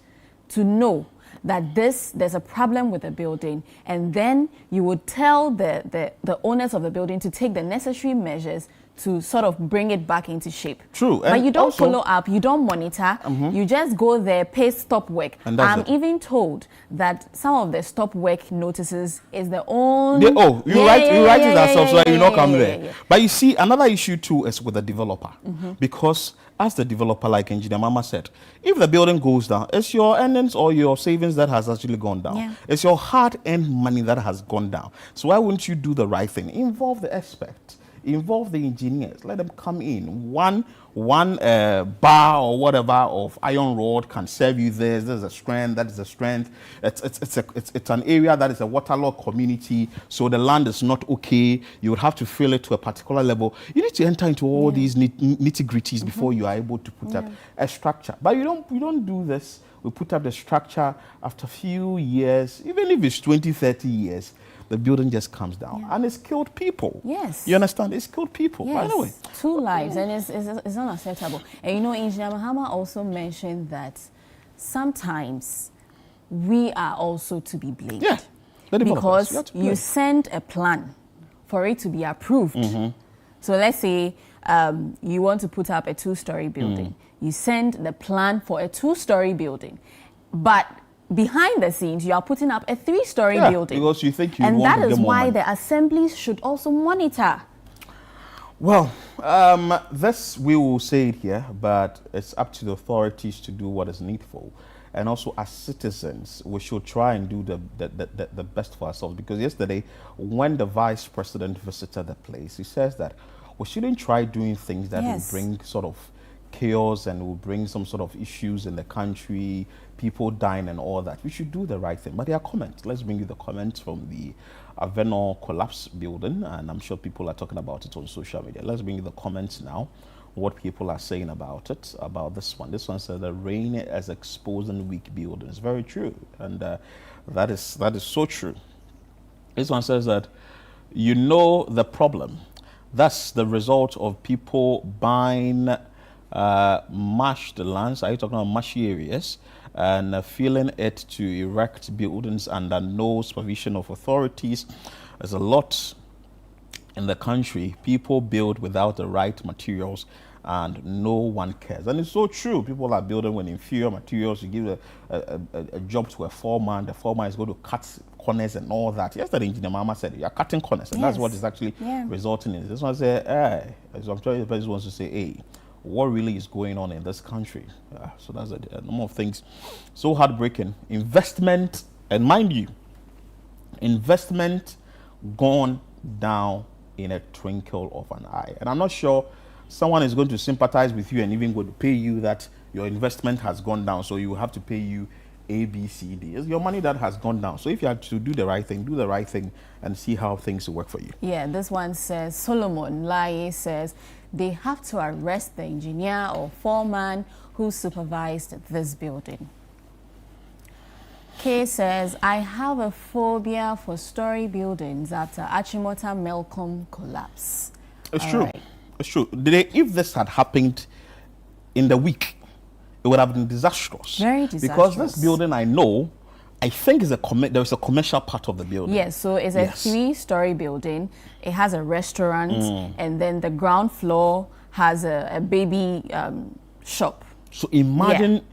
to know that there's a problem with the building, and then you would tell the owners of the building to take the necessary measures to sort of bring it back into shape. True. But you don't follow up, you don't monitor, you just go there, pay stop work. I'm even told that some of the stop work notices is the only... You write it ourselves, so you not come there. But you see, another issue too is with the developer. Because as the developer, like Engineer Mama said, if the building goes down, it's your earnings or your savings that has actually gone down. It's your hard-earned money that has gone down. So why wouldn't you do the right thing? Involve the experts. Involve the engineers. Let them come in. One bar or whatever of iron rod can serve you this. There's a strength. That is a strength. It's an area that is a waterlogged community, so the land is not okay. You would have to fill it to a particular level. You need to enter into all these nitty-gritties before you are able to put up a structure. But you don't do this. We put up the structure after a few years, even if it's 20, 30 years. The building just comes down, and it's killed people. Yes. You understand? It's killed people, by the way. 2 lives, and it's unacceptable. And you know, Engineer Mahama also mentioned that sometimes we are also to be blamed. Yeah. Because you send a plan for it to be approved. So let's say you want to put up a 2-story building. You send the plan for a 2-story building, but behind the scenes, you are putting up a 3-story building. Because you think you and want to that is get more why money. the assemblies should also monitor. Well, this we will say it here, but it's up to the authorities to do what is needful. And also, as citizens, we should try and do the best for ourselves. Because yesterday, when the vice president visited the place, he says that we shouldn't try doing things that will bring sort of chaos and will bring some sort of issues in the country, people dying and all that. We should do the right thing. But there are comments. Let's bring you the comments from the Avenor collapse building, and I'm sure people are talking about it on social media. Let's bring you the comments now, what people are saying about it, about this one. This one says the rain is exposing weak buildings. Very true, and that is so true. This one says that you know the problem. That's the result of people buying mashed lands. Are you talking about mashy areas? And filling it to erect buildings under no supervision of authorities. There's a lot in the country. People build without the right materials and no one cares. And it's so true. People are building with inferior materials. You give a job to a foreman. The foreman is going to cut corners and all that. Yesterday, Engineer Mama said you're cutting corners, and that's what is actually resulting in this one. Say, hey, so I'm sure the president wants to say, hey, what really is going on in this country? So that's a number of things. So heartbreaking. Investment, and mind you, investment gone down in a twinkle of an eye. And I'm not sure someone is going to sympathize with you and even going to pay you that your investment has gone down, so you have to pay you A, B, C, D. It's your money that has gone down. So if you have to do the right thing and see how things will work for you. Yeah, this one says, Solomon Lai says, they have to arrest the engineer or foreman who supervised this building. Kay says, I have a phobia for story buildings after Achimota Melcom collapse. It's true. Right. It's true. If this had happened in the week, it would have been disastrous. Very disastrous. Because this building, I think there's a commercial part of the building. Yes, so it's a 3-story building. It has a restaurant, and then the ground floor has a baby shop. So imagine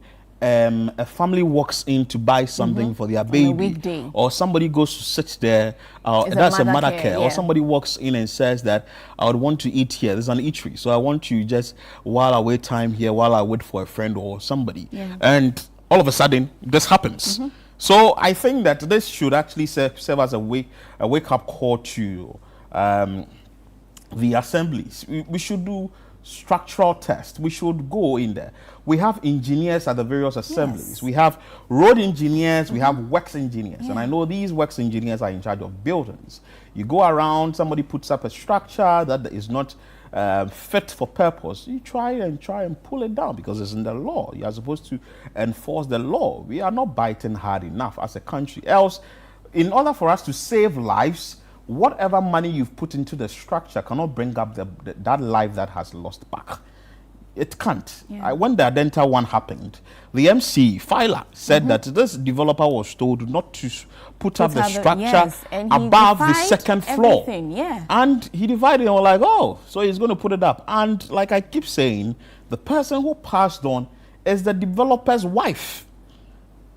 a family walks in to buy something for their baby, on a weekday, or somebody goes to sit there. That's a mother care. Or somebody walks in and says that I would want to eat here. There's an eatery, so I want to just while I wait time here, while I wait for a friend or somebody, and all of a sudden this happens. So I think that this should actually serve as a wake-up call to the assemblies. We should do structural tests. We should go in there. We have engineers at the various assemblies. We have road engineers, we have works engineers. And I know these works engineers are in charge of buildings. You go around, somebody puts up a structure that is not fit for purpose. You try and pull it down because it's in the law. You are supposed to enforce the law. We are not biting hard enough as a country. Else, in order for us to save lives, whatever money you've put into the structure cannot bring up that life that has lost back. It can't. When the Adenta one happened, the MC filer said that this developer was told not to put up the structure above the second floor. And he divided and was like, oh, so he's going to put it up. And like I keep saying, the person who passed on is the developer's wife.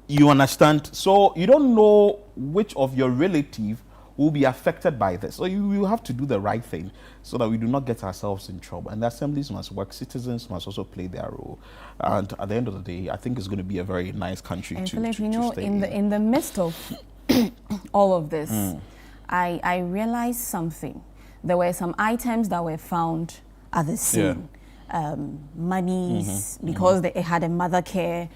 You understand? So you don't know which of your relatives will be affected by this. So you have to do the right thing so that we do not get ourselves in trouble. And the assemblies must work. Citizens must also play their role. And at the end of the day, I think it's going to be a very nice country to stay in the midst of all of this, I realized something. There were some items that were found at the scene. Monies, because it had a mother care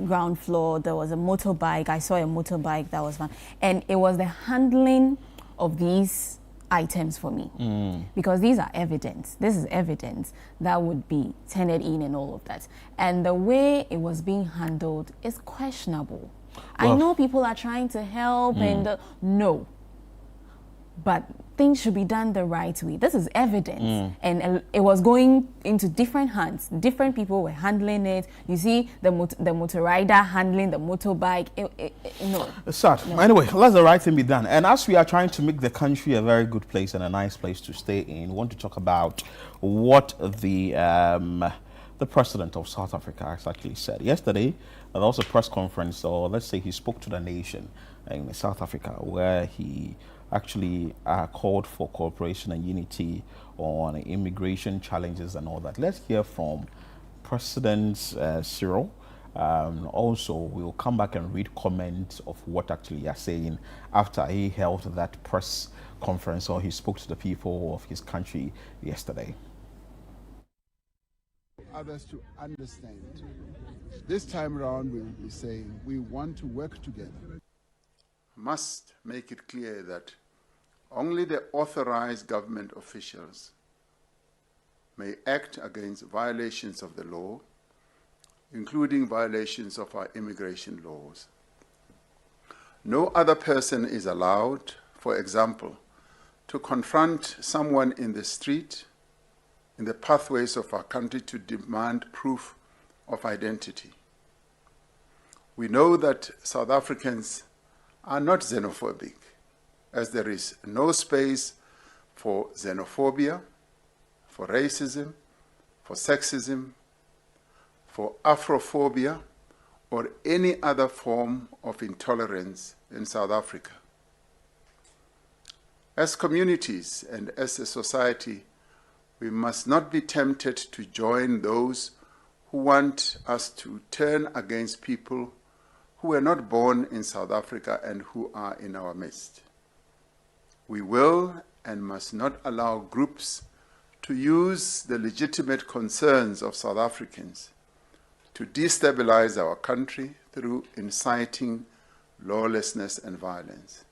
ground floor. There was a motorbike. I saw a motorbike that was found. And it was the handling of these items for me, because these are evidence. This is evidence that would be turned in and all of that. And the way it was being handled is questionable. I know people are trying to help and no, but things should be done the right way. This is evidence, and it was going into different hands. Different people were handling it. You see the motor rider handling the motorbike. No. It's sad. No. Anyway, let the right thing be done. And as we are trying to make the country a very good place and a nice place to stay in, we want to talk about what the president of South Africa has actually said. Yesterday, there was a press conference, or let's say he spoke to the nation in South Africa, where he actually called for cooperation and unity on immigration challenges and all that. Let's hear from President Cyril. Also, we'll come back and read comments of what actually you are saying after he held that press conference, or he spoke to the people of his country yesterday. Others to understand. This time around, we'll be saying we want to work together. Must make it clear that only the authorized government officials may act against violations of the law, including violations of our immigration laws. No other person is allowed, for example, to confront someone in the street, in the pathways of our country, to demand proof of identity. We know that South Africans are not xenophobic, as there is no space for xenophobia, for racism, for sexism, for Afrophobia, or any other form of intolerance in South Africa. As communities and as a society, we must not be tempted to join those who want us to turn against people who were not born in South Africa and who are in our midst. We will and must not allow groups to use the legitimate concerns of South Africans to destabilize our country through inciting lawlessness and violence.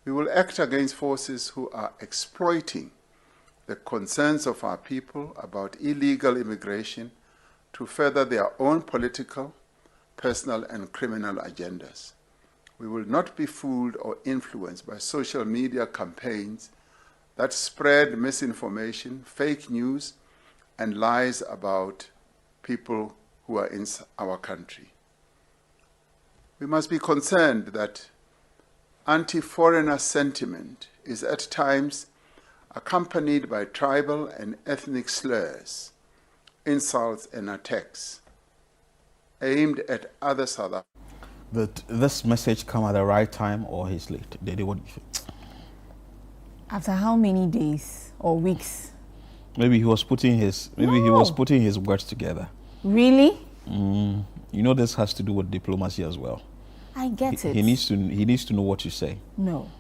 We will act against forces who are exploiting the concerns of our people about illegal immigration to further their own political, personal, and criminal agendas. We will not be fooled or influenced by social media campaigns that spread misinformation, fake news, and lies about people who are in our country. We must be concerned that anti-foreigner sentiment is at times accompanied by tribal and ethnic slurs, insults, and attacks aimed at other South Africans. Did this message come at the right time or he's late? What do you think? After how many days or weeks? Maybe he was putting his words together. Really? You know, this has to do with diplomacy as well. I get it. He needs to know what you say. No,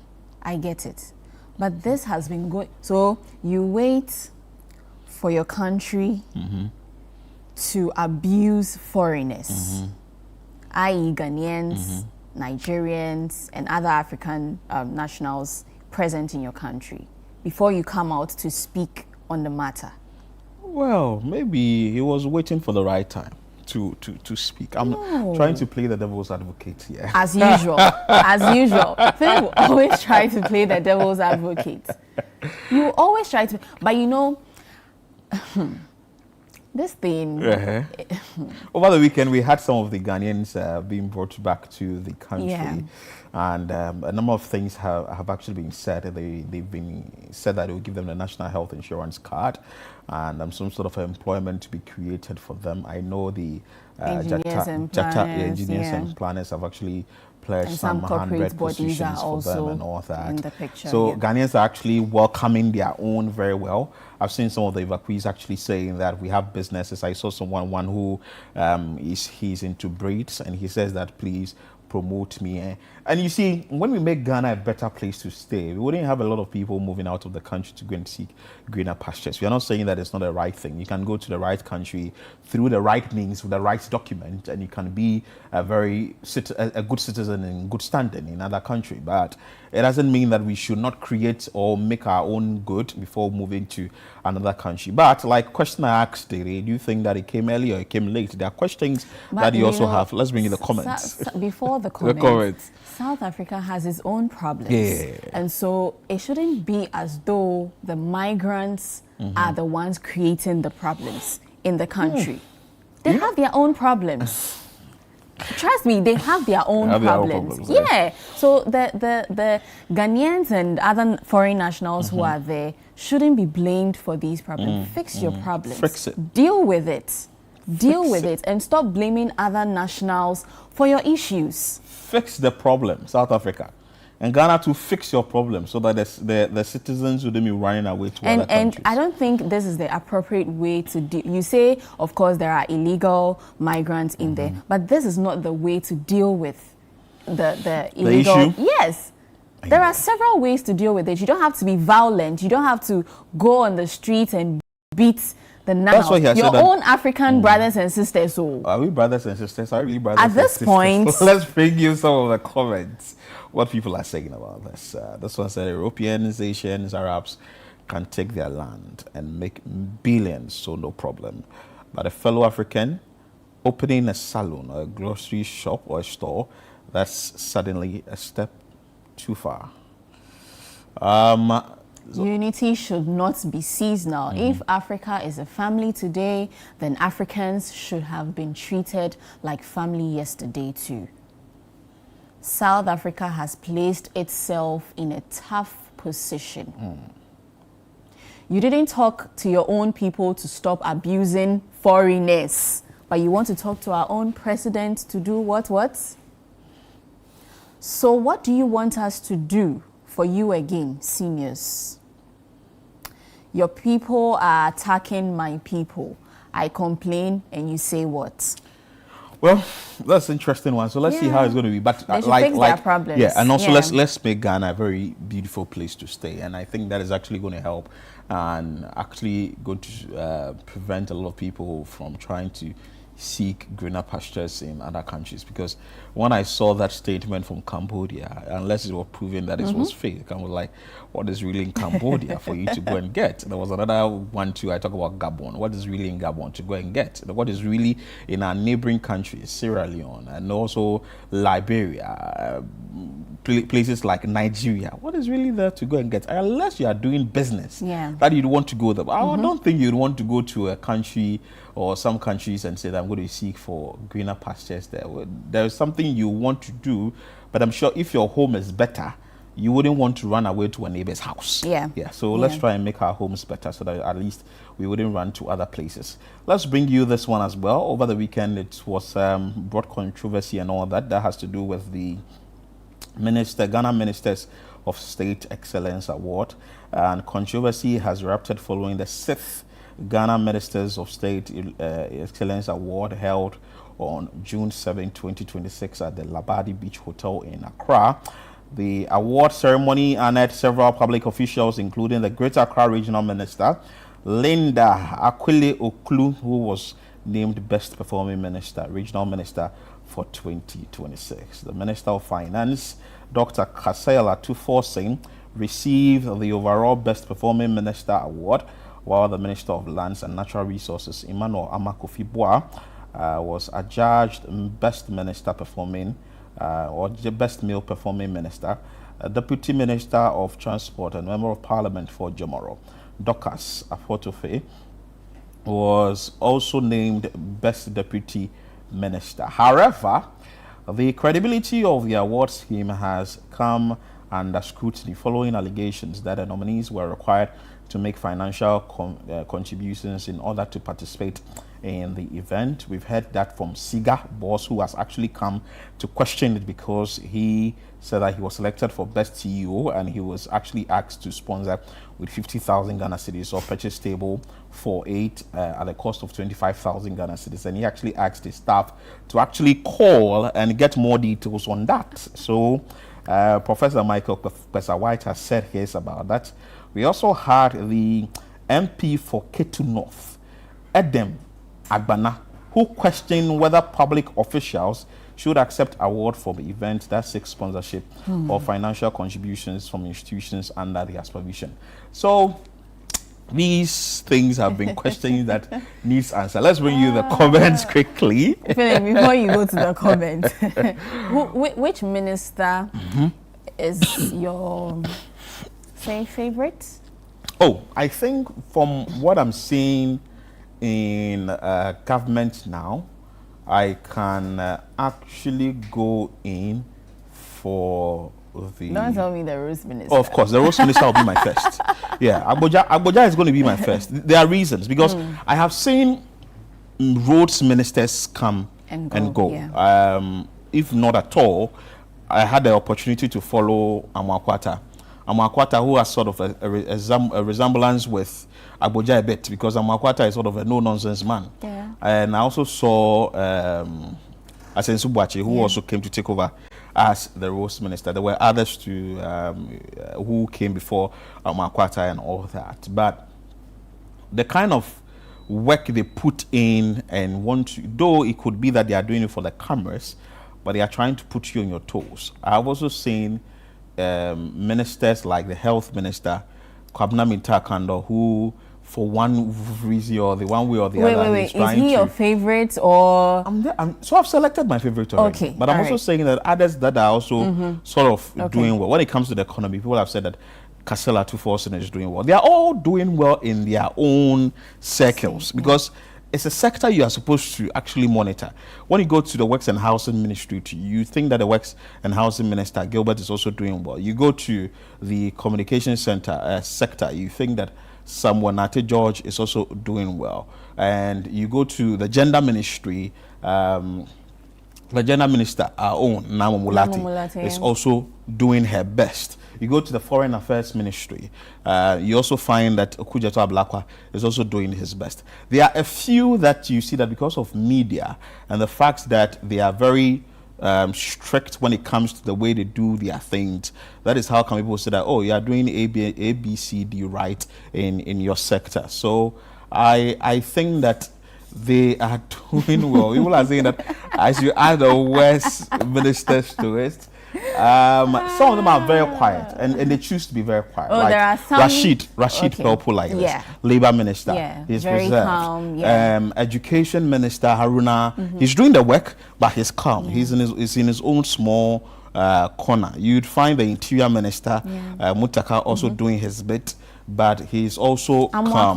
I get it. But this has been going. So you wait for your country to abuse foreigners, i.e. Ghanaians, Nigerians, and other African nationals present in your country, before you come out to speak on the matter. Well, maybe he was waiting for the right time to speak. I'm trying to play the devil's advocate here. As usual. As usual. Philip always try to play the devil's advocate. You always try to, but you know, this thing. Over the weekend, we had some of the Ghanaians being brought back to the country. And a number of things have actually been said. They've been said that it will give them the national health insurance card and some sort of employment to be created for them. I know the engineers and planners have actually pledged some 100 positions for them and all that. In the picture, so Ghanaians are actually welcoming their own very well. I've seen some of the evacuees actually saying that we have businesses. I saw one who he's into braids, and he says that please promote me. And you see, when we make Ghana a better place to stay, we wouldn't have a lot of people moving out of the country to go and seek greener pastures. We are not saying that it's not the right thing. You can go to the right country through the right means with the right document, and you can be a good citizen in good standing in another country. But it doesn't mean that we should not create or make our own good before moving to another country. But like question I asked, do you think that it came early or it came late? There are questions that you also have. Let's bring in the comments. Before the comments. South Africa has its own problems. And so it shouldn't be as though the migrants are the ones creating the problems in the country. They have their own problems. Trust me, they have their own problems. So the Ghanaians and other foreign nationals who are there shouldn't be blamed for these problems. Fix your problems. Fix it. Deal with it. Deal with it and stop blaming other nationals for your issues. Fix the problem, South Africa. And Ghana to fix your problem so that the citizens wouldn't be running away to other countries. And I don't think this is the appropriate way to deal. You say, of course, there are illegal migrants in there, but this is not the way to deal with the illegal. issue? Yes. There are several ways to deal with it. You don't have to be violent. You don't have to go on the street and beat the your own African brothers and sisters. So are we brothers and sisters? Are we really brothers at this point? Let's bring you some of the comments. What people are saying about this. This one said Europeans, Asians, Arabs can take their land and make billions, so no problem. But a fellow African opening a salon or a grocery shop or a store, that's suddenly a step too far. Unity should not be seasonal. If Africa is a family today, then Africans should have been treated like family yesterday too. South Africa has placed itself in a tough position. You didn't talk to your own people to stop abusing foreigners, but you want to talk to our own president to do what? So what do you want us to do for you again, seniors. Your people are attacking my people. I complain and you say what? Well, that's an interesting one. So let's see how it's going to be. But they should fix their problems. Yeah, and also let's make Ghana a very beautiful place to stay. And I think that is actually going to help and actually going to prevent a lot of people from trying to seek greener pastures in other countries. Because when I saw that statement from Cambodia, unless it was proven that it was fake, I was like, what is really in Cambodia for you to go and get? There was another one too, I talk about Gabon. What is really in Gabon to go and get? What is really in our neighboring countries, Sierra Leone, and also Liberia, places like Nigeria? What is really there to go and get? Unless you are doing business that you'd want to go there. I don't think you'd want to go to a country or some countries and say that I'm going to seek for greener pastures there. There is something you want to do, but I'm sure if your home is better, you wouldn't want to run away to a neighbor's house. So let's try and make our homes better so that at least we wouldn't run to other places. Let's bring you this one as well. Over the weekend, it was brought controversy and all that. That has to do with the Ghana Ministers of State Excellence Award. And controversy has erupted following the 6th Ghana Ministers of State Excellence Award held on June 7, 2026 at the Labadi Beach Hotel in Accra. The award ceremony honored several public officials, including the Greater Accra Regional Minister, Linda Aquile Oklu, who was named Best Performing Regional Minister for 2026. The Minister of Finance, Dr. Nana Tuffour Boateng, received the overall Best Performing Minister Award, while the Minister of Lands and Natural Resources, Emmanuel Amakofi-Boa, was adjudged Best Minister Performing or Best Male Performing Minister. Deputy Minister of Transport and Member of Parliament for Jomoro, Dorcas Afotofe, was also named Best Deputy Minister. However, the credibility of the award scheme has come under scrutiny following allegations that the nominees were required to make financial contributions in order to participate in the event. We've heard that from Siga Boss, who has actually come to question it because he said that he was selected for Best CEO and he was actually asked to sponsor with 50,000 Ghana cedis or purchase table for 8 at the cost of 25,000 Ghana cedis. And he actually asked his staff to actually call and get more details on that. So Professor Michael Professor White has said his about that. We also had the MP for Ketu North, Edem Agbana, who questioned whether public officials should accept award for the event that seeks sponsorship or financial contributions from institutions under their supervision. So these things have been questions that needs answer. Let's bring you the comments quickly. Before you go to the comments, which minister is your favorite? Oh, I think from what I'm seeing in government now, I can actually go in for the... Don't tell me the Rose Minister. Oh, of course, the Rose Minister will be my first. Yeah, Agboja is going to be my first. There are reasons, because I have seen roads ministers come and go. Yeah. If not at all, I had the opportunity to follow Amakwata, who has sort of a resemblance with Agboja a bit, because Amakwata is sort of a no-nonsense man. Yeah. And I also saw Asensu Boache, who also came to take over as the roads minister. There were others too who came before Amakwata and all that. But the kind of work they put in and want to, though it could be that they are doing it for the cameras, but they are trying to put you on your toes. I've also seen ministers like the health minister, Kwabena Mintakando, who for one reason or the one way or the other is he your favorite or? So I've selected my favorite already. Okay, but I'm also saying that others that are also sort of doing well. When it comes to the economy, people have said that Nana Tuffour Boateng is doing well. They are all doing well in their own circles because it's a sector you are supposed to actually monitor. When you go to the Works and Housing Ministry, you think that the Works and Housing Minister, Gilbert, is also doing well. You go to the Communication Center sector, you think that Samuel Nate George is also doing well. And you go to the Gender Ministry, the general minister, our own Nana Mulati, is also doing her best. You go to the Foreign Affairs Ministry, you also find that Okujeto Ablakwa is also doing his best. There are a few that you see that because of media and the fact that they are very strict when it comes to the way they do their things, that is how come people say that, oh, you are doing A, B, C, D right in your sector. So I think that they are doing well. People are saying that as you add the West ministers to it, some of them are very quiet and they choose to be very quiet. Oh, like there are some. Rashid Pelpu, like this, Labour Minister, he's very reserved. calm. Education Minister Haruna, he's doing the work, but he's calm. He's in his own small corner. You'd find the Interior Minister Mutaka also doing his bit, but he's also calm.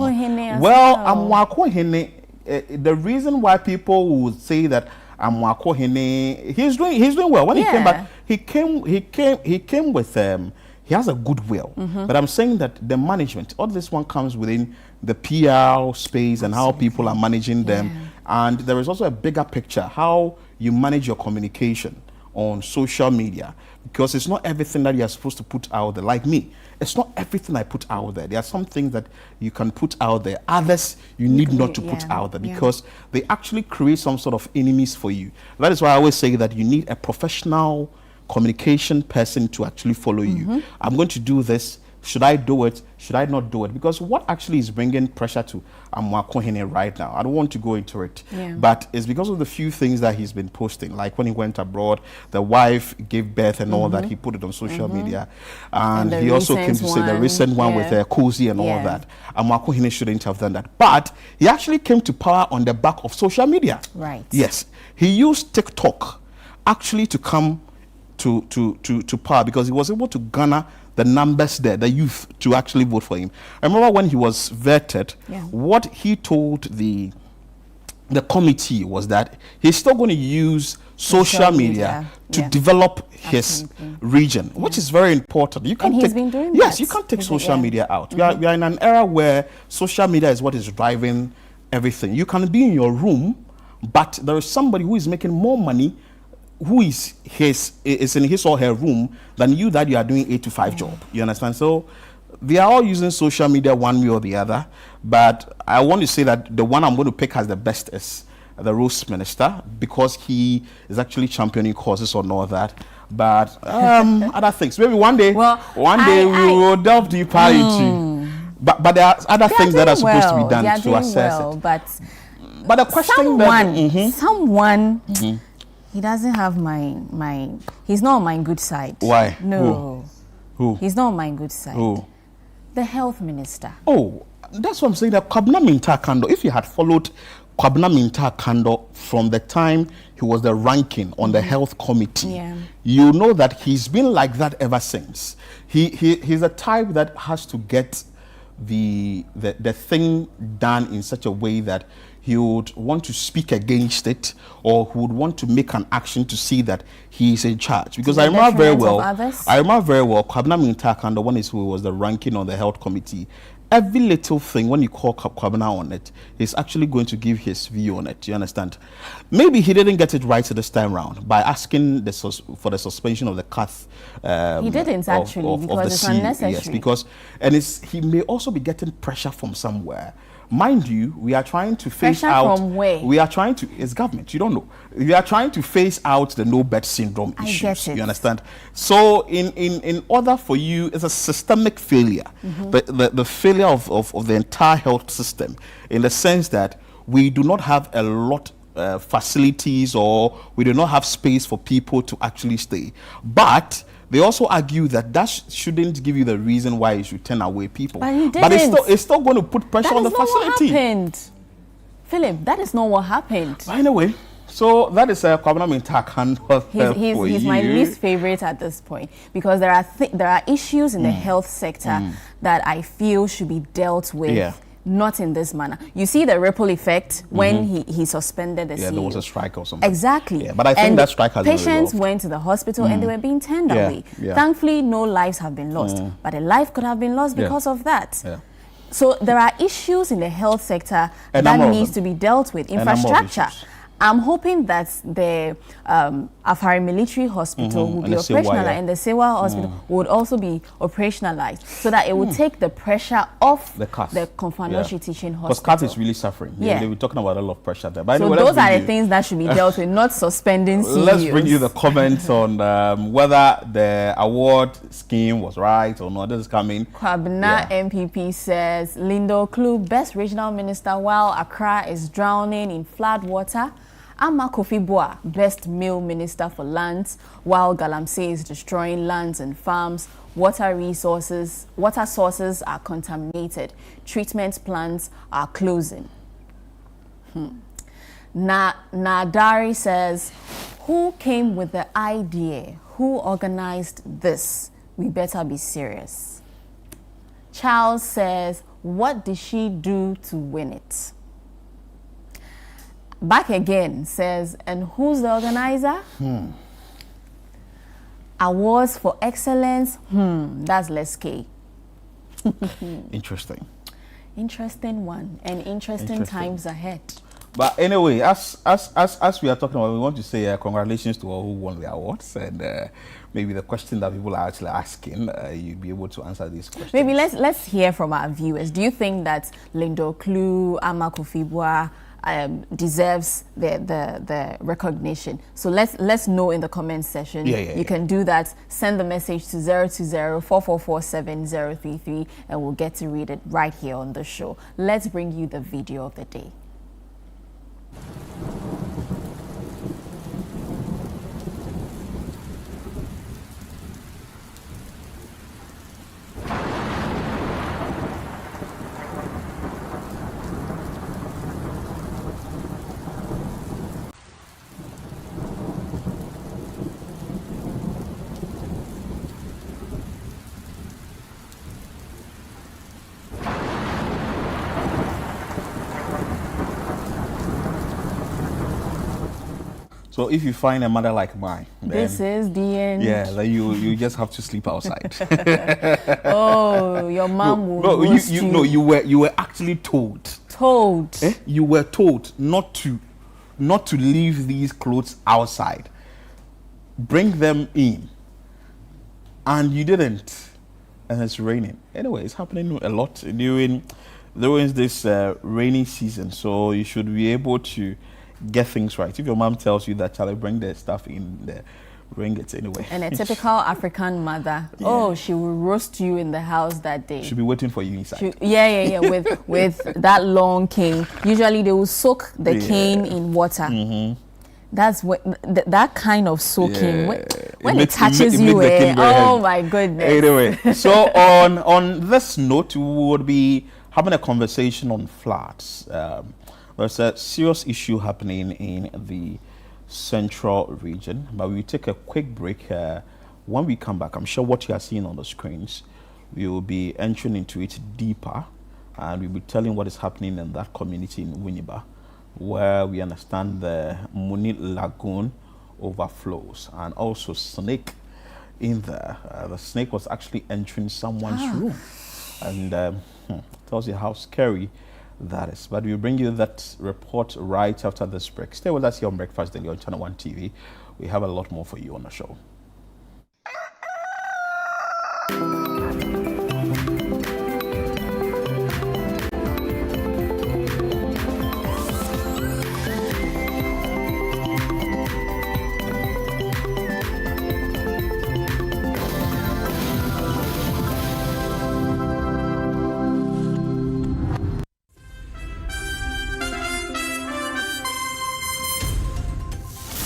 Well, Amwako Hene. The reason why people would say that Amwako Hene, he's doing well. When he came back, he came with he has a goodwill. But I'm saying that the management, all this one comes within the PR space and how people are managing them. And there is also a bigger picture, how you manage your communication on social media, because it's not everything that you're supposed to put out there. Like me, it's not everything I put out there. There are some things that you can put out there, others you need not to put out there, because they actually create some sort of enemies for you. That is why I always say that you need a professional communication person to actually follow you. I'm going to do this. Should I do it? Should I not do it? Because what actually is bringing pressure to Amwako Hene right now, I don't want to go into it, but it's because of the few things that he's been posting. Like when he went abroad, the wife gave birth and all that, he put it on social media. And he also came to say the recent one with Cozy and all that. Amwako Hene shouldn't have done that. But he actually came to power on the back of social media. Right. Yes. He used TikTok actually to come to power, because he was able to garner the numbers there, the youth, to actually vote for him. I remember when he was vetted, what he told the committee was that he's still going to use social media to develop his region, which is very important. You can't he's been doing you can't take social media out. We are in an era where social media is what is driving everything. You can be in your room, but there is somebody who is making more money who is in his or her room than you that you are doing 8 to 5 job. You understand? So they are all using social media one way or the other. But I want to say that the one I'm going to pick as the best is the Roads Minister, because he is actually championing causes or all that. But other things, maybe one day we will delve deeper into. But there are other things that are supposed to be done to assess it. But the question someone. He doesn't have my he's not on my good side. Why? No. Who? He's not on my good side. Who? The health minister. Oh, that's what I'm saying. That Kwabena Minta Kando, if you had followed Kwabena Minta Kando from the time he was the ranking on the health committee, you know that he's been like that ever since. He's a type that has to get the thing done in such a way that he would want to speak against it, or who would want to make an action to see that he is in charge. Because I remember very well, Kwabena Minta Kando, when he was the ranking on the health committee, every little thing, when you call Kwabena on it, he's actually going to give his view on it. You understand? Maybe he didn't get it right this time round by asking for the suspension of the CAF. He didn't actually, because it's unnecessary. Yes, because he may also be getting pressure from somewhere. Mind you, we are trying to phase out. Pressure from where? We are trying to. It's government. You don't know. We are trying to phase out the no bed syndrome issues. I get it. You understand? So, in order for you, it's a systemic failure. The failure of the entire health system, in the sense that we do not have a lot facilities, or we do not have space for people to actually stay. But they also argue that shouldn't give you the reason why you should turn away people. But he didn't. But it's still going to put pressure on the facility. That is not what happened. Philip, that is not what happened. But anyway, so that is Kwabena Minta Kando. He's my least favorite at this point, because there are issues in the health sector that I feel should be dealt with. Not in this manner. You see the ripple effect when he suspended the CEO. There was a strike or something. Exactly. But I think that strike has been resolved. Patients went to the hospital and they were being turned away. Thankfully, no lives have been lost. But a life could have been lost because of that. So there are issues in the health sector that needs to be dealt with. Infrastructure. I'm hoping that the Afari Military Hospital will be operational, and the Sewa Hospital would also be operationalized, so that it would take the pressure off the Konfanoshi Teaching Hospital. Because CAT is really suffering. They were talking about a lot of pressure there. But so anyway, those are the things that should be dealt with, not suspending CEOs. Let's bring you the comments on whether the award scheme was right or not. This is coming. Kwabena MPP says, Lindo Klu, best regional minister while Accra is drowning in flood water. Ama Kofi Boa, best male minister for lands, while Galamsey is destroying lands and farms. Water sources are contaminated. Treatment plants are closing. Nadari says, who came with the idea? Who organized this? We better be serious. Charles says, what did she do to win it? Back again says, and who's the organizer? Awards for excellence. That's Les K. Interesting. Interesting one, and interesting times ahead. But anyway, as we are talking about, we want to say congratulations to all who won the awards, and maybe the question that people are actually asking, you'll be able to answer these questions. Maybe let's hear from our viewers. Do you think that Lindo Klu, Ama Kofi Boa deserves the recognition? So let's know in the comment section. You can do that. Send the message to 020-4447-033 and we'll get to read it right here on the show. Let's bring you the video of the day. So if you find a mother like mine, this is the end. Yeah, then you just have to sleep outside. Oh, your mom will roast you. You were actually told. You were told not to leave these clothes outside. Bring them in, and you didn't. And it's raining. Anyway, it's happening a lot during this rainy season. So you should be able to get things right. If your mom tells you that, shall I bring the stuff in there, bring it anyway. And a typical African mother, she will roast you in the house that day. She'll be waiting for you inside. With that long cane. Usually they will soak the cane in water. That's what that kind of soaking when it touches you. Oh my goodness. Anyway, so on this note, we would be having a conversation on floods. There's a serious issue happening in the central region, but we'll take a quick break. When we come back, I'm sure what you are seeing on the screens, we will be entering into it deeper, and we'll be telling what is happening in that community in Winneba, where we understand the Muni Lagoon overflows, and also snake in there. The snake was actually entering someone's room, and tells you how scary that is. But we'll bring you that report right after this break. Stay with us here on Breakfast Daily on Channel One TV. We have a lot more for you on the show.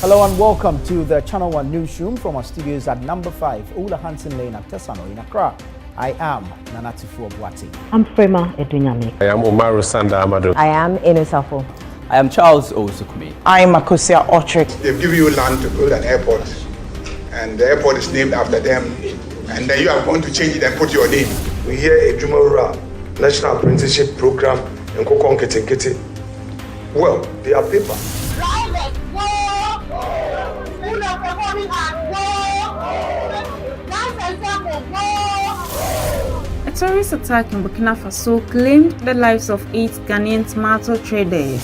Hello and welcome to the Channel One Newsroom from our studios at number 5, Ola Hansen Lane at Tesano in Accra. I am Nana Tuffour Boateng. I'm Frema Edunyame. I am Umaru Sanda Amadu. I am Enesafo. I am Charles Osukumi. I am Makosia Otrick. They've given you land to build an airport, and the airport is named after them, and then you are going to change it and put your name. We hear a Jumara National Apprenticeship Program in Kokon Kete. Well, they are paper. A terrorist attack in Burkina Faso claimed the lives of 8 Ghanaian tomato traders.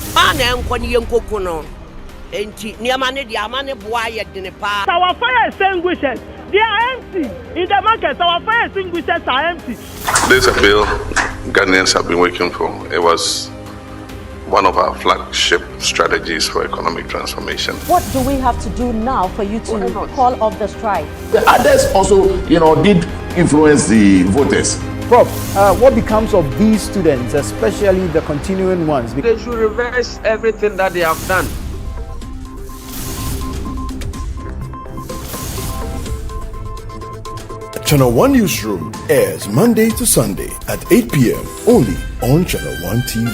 Our fire extinguishers, they are empty. In the market, our fire extinguishers are empty. This appeal Ghanaians have been waiting for. It was one of our flagship strategies for economic transformation. What do we have to do now for you to call off the strike? The others also, did influence the voters. Prof, what becomes of these students, especially the continuing ones? They should reverse everything that they have done. Channel One Newsroom airs Monday to Sunday at 8 p.m. only on Channel One TV.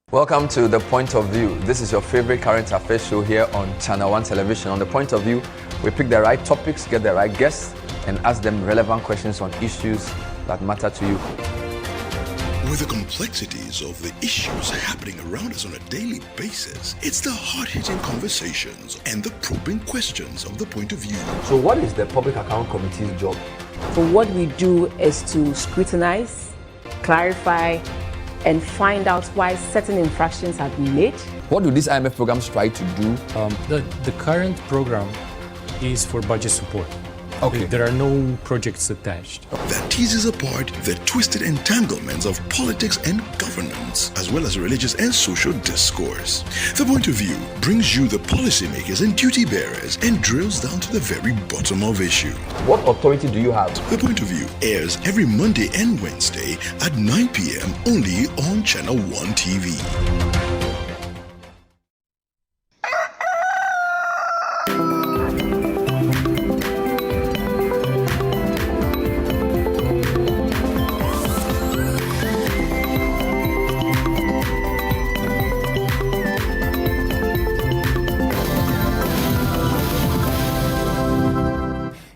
Welcome to The Point of View. This is your favorite current affairs show here on Channel One Television. On The Point of View, we pick the right topics, get the right guests, and ask them relevant questions on issues that matter to you. With the complexities of the issues happening around us on a daily basis, it's the hard-hitting conversations and the probing questions of The Point of View. So what is the Public Account Committee's job? So what we do is to scrutinize, clarify, and find out why certain infractions have been made. What do these IMF programs try to do? The current program is for budget support. Okay. There are no projects attached. That teases apart the twisted entanglements of politics and governance, as well as religious and social discourse. The Point of View brings you the policymakers and duty bearers and drills down to the very bottom of issue. What authority do you have? The Point of View airs every Monday and Wednesday at 9 p.m. only on Channel One TV.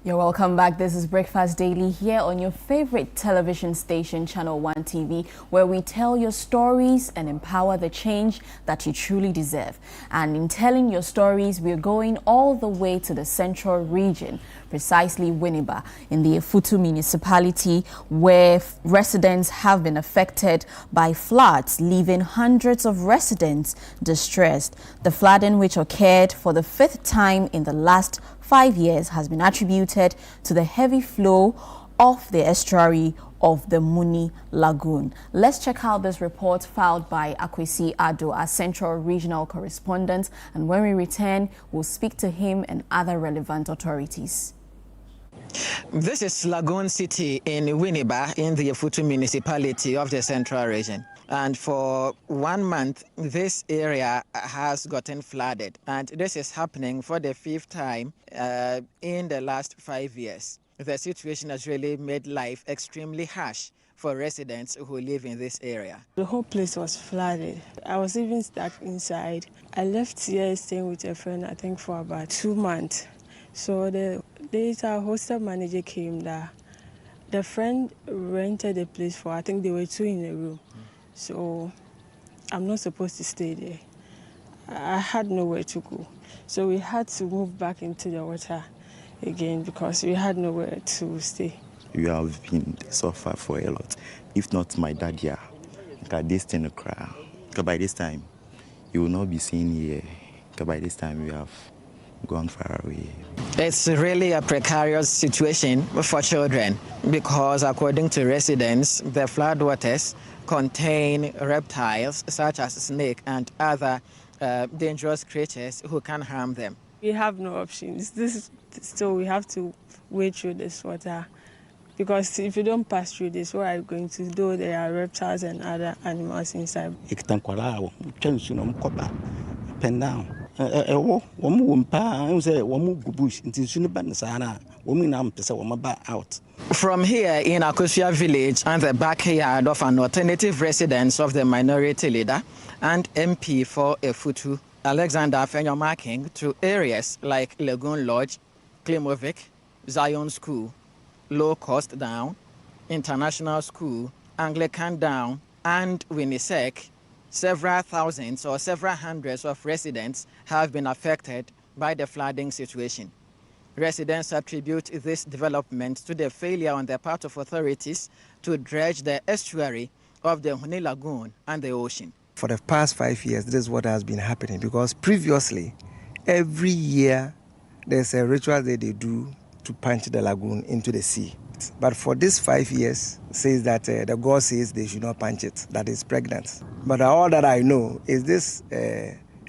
Welcome back. This is Breakfast Daily here on your favorite television station, Channel One TV, where we tell your stories and empower the change that you truly deserve. And in telling your stories, we're going all the way to the central region, precisely Winneba, in the Efutu municipality, where residents have been affected by floods, leaving hundreds of residents distressed. The flooding, which occurred for the fifth time in the last 5 years, has been attributed to the heavy flow of the estuary of the Muni Lagoon. Let's check out this report filed by Akwesi Ado, our Central Regional Correspondent, and when we return, we'll speak to him and other relevant authorities. This is Lagoon City in Winneba in the Efutu municipality of the Central Region. And for 1 month, this area has gotten flooded. And this is happening for the fifth time in the last 5 years. The situation has really made life extremely harsh for residents who live in this area. The whole place was flooded. I was even stuck inside. I left here staying with a friend, I think, for about 2 months. So the later hostel manager came there. The friend rented a place for, I think they were 2 in a room. So I'm not supposed to stay there. I had nowhere to go. So we had to move back into the water again because we had nowhere to stay. We have been suffer for a lot. If not my dad here, this thing cry. By this time, you will not be seen here. By this time, we have gone far away. It's really a precarious situation for children because, according to residents, the floodwaters contain reptiles such as snake and other dangerous creatures who can harm them. We have no options. So we have to wade through this water because if you don't pass through this, what are you going to do? There are reptiles and other animals inside. From here in Akosia village and the backyard of an alternative residence of the minority leader and MP for Efutu, Alexander Fenyomaking, to areas like Lagoon Lodge, Klimovic, Zion School, Low Cost Down, International School, Anglican Down, and Winnisek, several thousands or several hundreds of residents have been affected by the flooding situation. Residents attribute this development to the failure on the part of authorities to dredge the estuary of the Muni Lagoon and the ocean. For the past 5 years, this is what has been happening, because previously, every year, there's a ritual that they do to punch the lagoon into the sea. But for these 5 years, says that the god says they should not punch it, that it's pregnant. But all that I know is this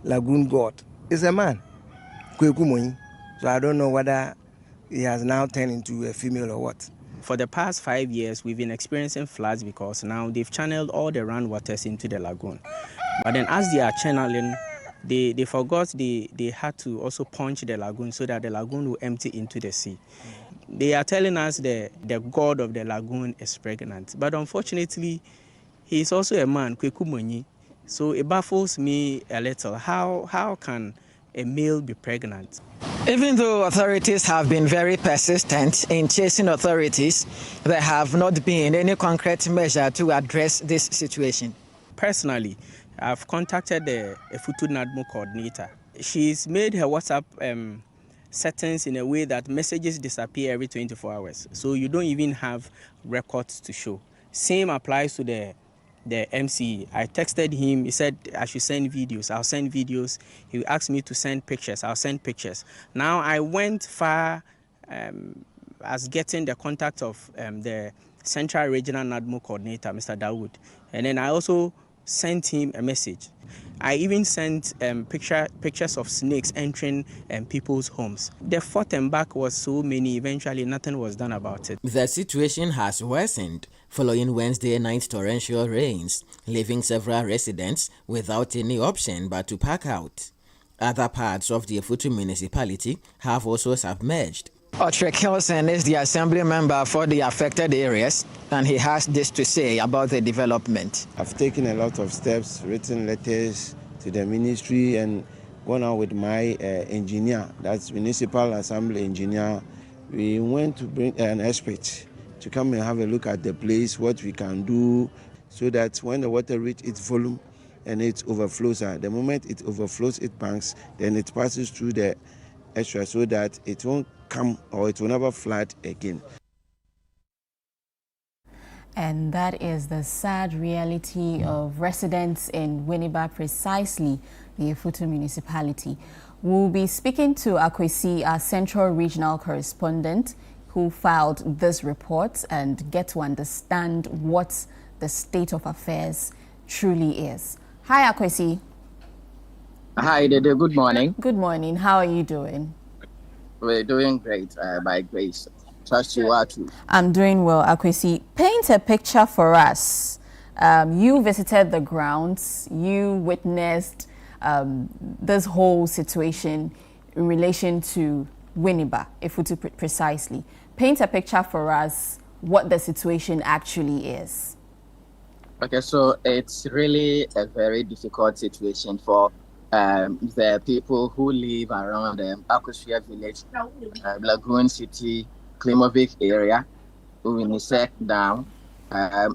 lagoon god is a man, Kweku Moyi. So I don't know whether he has now turned into a female or what. For the past 5 years, we've been experiencing floods because now they've channeled all the run waters into the lagoon. But then as they are channeling, they forgot they had to also punch the lagoon so that the lagoon will empty into the sea. They are telling us the god of the lagoon is pregnant. But unfortunately, he is also a man, Kweku Moyi. So it baffles me a little. How can a male be pregnant? Even though authorities have been very persistent in chasing authorities, there have not been any concrete measure to address this situation. Personally, I've contacted the Efutu NADMO coordinator. She's made her WhatsApp settings in a way that messages disappear every 24 hours. So you don't even have records to show. Same applies to the MC. I texted him, he said I should send videos. I'll send videos. He asked me to send pictures. I'll send pictures. Now I went far as getting the contact of the Central Regional NADMO coordinator, Mr. Dawood. And then I also sent him a message. I even sent pictures of snakes entering people's homes. The forth and back was so many, eventually nothing was done about it. The situation has worsened following Wednesday night torrential rains, leaving several residents without any option but to pack out. Other parts of the Efutu municipality have also submerged. Otrek Hilson is the assembly member for the affected areas, and he has this to say about the development. I've taken a lot of steps, written letters to the ministry, and gone out with my engineer, that's municipal assembly engineer. We went to bring an expert to come and have a look at the place, what we can do, so that when the water reaches its volume and it overflows, the moment it overflows its banks, then it passes through the extra so that it won't come or it will never flood again. And that is the sad reality of residents in Winneba, precisely the Efutu municipality. We'll be speaking to Akwesi, our Central Regional Correspondent, who filed this report, and get to understand what the state of affairs truly is. Hi, Akwesi. Hi, Dede. Good morning. Good morning. How are you doing? We're doing great, by grace. Trust you are too. I'm doing well, Akwesi. Paint a picture for us. You visited the grounds. You witnessed this whole situation in relation to Winneba, Efutu precisely. Paint a picture for us what the situation actually is. Okay, so it's really a very difficult situation for the people who live around Akosia village, Lagoon City, Klimovic area, Uwinisek down,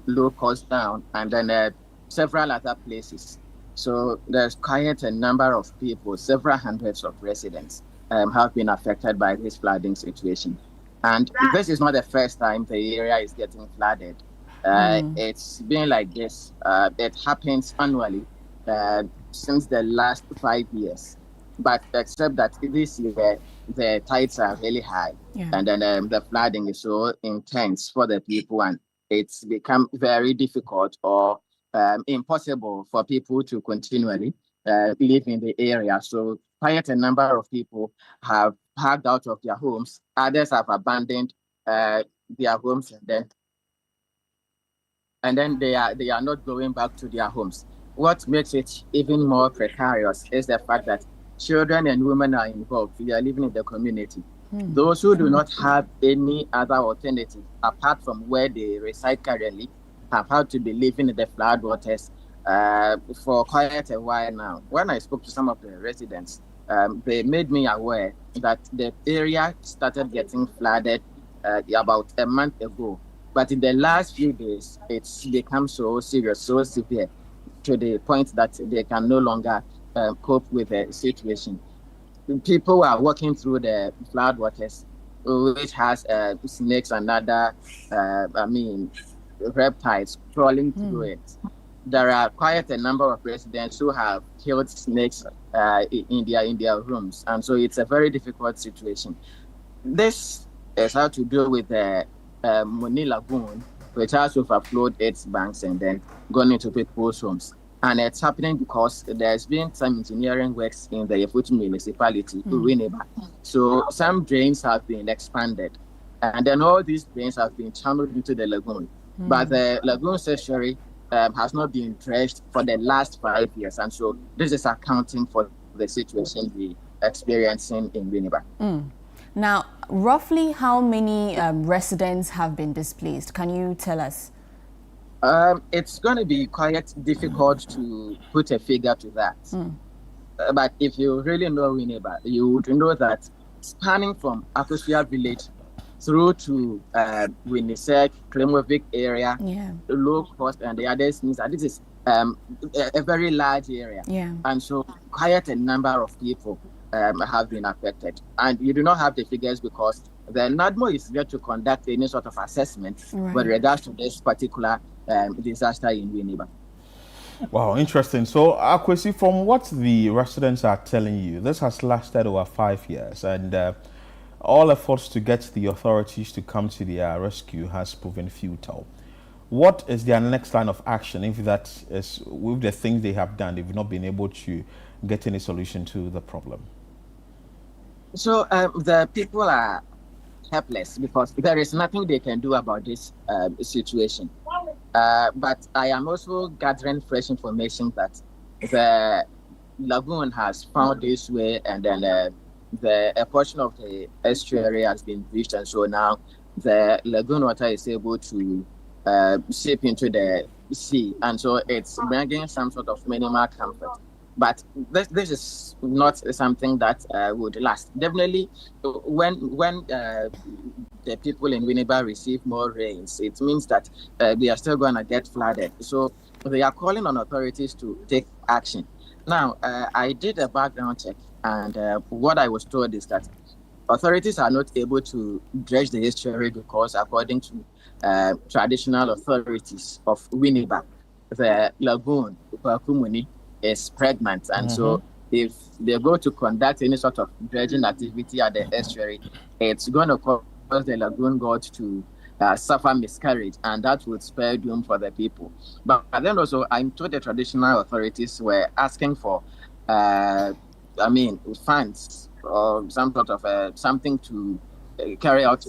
Low Cost down, and then several other places. So there's quite a number of people, several hundreds of residents have been affected by this flooding situation. And this is not the first time the area is getting flooded. It's been like this. It happens annually since the last 5 years. But except that this year, the tides are really high. And then the flooding is so intense for the people, and it's become very difficult or impossible for people to continually live in the area. So quite a number of people have packed out of their homes. Others have abandoned their homes, and then they are not going back to their homes. What makes it even more precarious is the fact that children and women are involved. They are living in the community. Those who do not have any other alternative apart from where they reside currently have had to be living in the floodwaters for quite a while now. When I spoke to some of the residents, they made me aware that the area started getting flooded about a month ago. But in the last few days, it's become so serious, so severe, to the point that they can no longer cope with the situation. People are walking through the floodwaters, which has snakes and other, reptiles crawling through it. there are quite a number of residents who have killed snakes in their rooms, and so it's a very difficult situation. This has had to do with the Moni Lagoon, which has overflowed its banks and then gone into people's homes. And it's happening because there's been some engineering works in the Yefutu municipality, Winneba. So some drains have been expanded, and then all these drains have been channeled into the lagoon. But the lagoon estuary has not been dredged for the last 5 years, and so this is accounting for the situation we're experiencing in Winneba. Now, roughly how many residents have been displaced? Can you tell us? It's going to be quite difficult to put a figure to that. But if you really know Winneba, you would know that spanning from Akosua village through to Winnisek, Klemovic area, low cost, and the others means that this is a very large area. And so quite a number of people have been affected. And you do not have the figures because the NADMO is there to conduct any sort of assessment with regards to this particular disaster in Winneba. Wow, interesting. So, Akwesi, from what the residents are telling you, this has lasted over 5 years, and all efforts to get the authorities to come to their rescue has proven futile. What is their next line of action if that is, with the things they have done, they've not been able to get any solution to the problem? So, the people are helpless because there is nothing they can do about this situation. But I am also gathering fresh information that the lagoon has found this way, and then a portion of the estuary has been breached, and so now the lagoon water is able to seep into the sea, and so it's bringing some sort of minimal comfort. But this is not something that would last. Definitely, when the people in Winneba receive more rains, it means that they are still going to get flooded. So they are calling on authorities to take action. Now, I did a background check, and what I was told is that authorities are not able to dredge the estuary because, according to traditional authorities of Winneba, the lagoon, Bakumuni, is pregnant, and so if they go to conduct any sort of dredging activity at the estuary, it's going to cause the lagoon god to suffer miscarriage, and that would spell doom for the people. But then also, I'm told the traditional authorities were asking for, funds or some sort of something to carry out,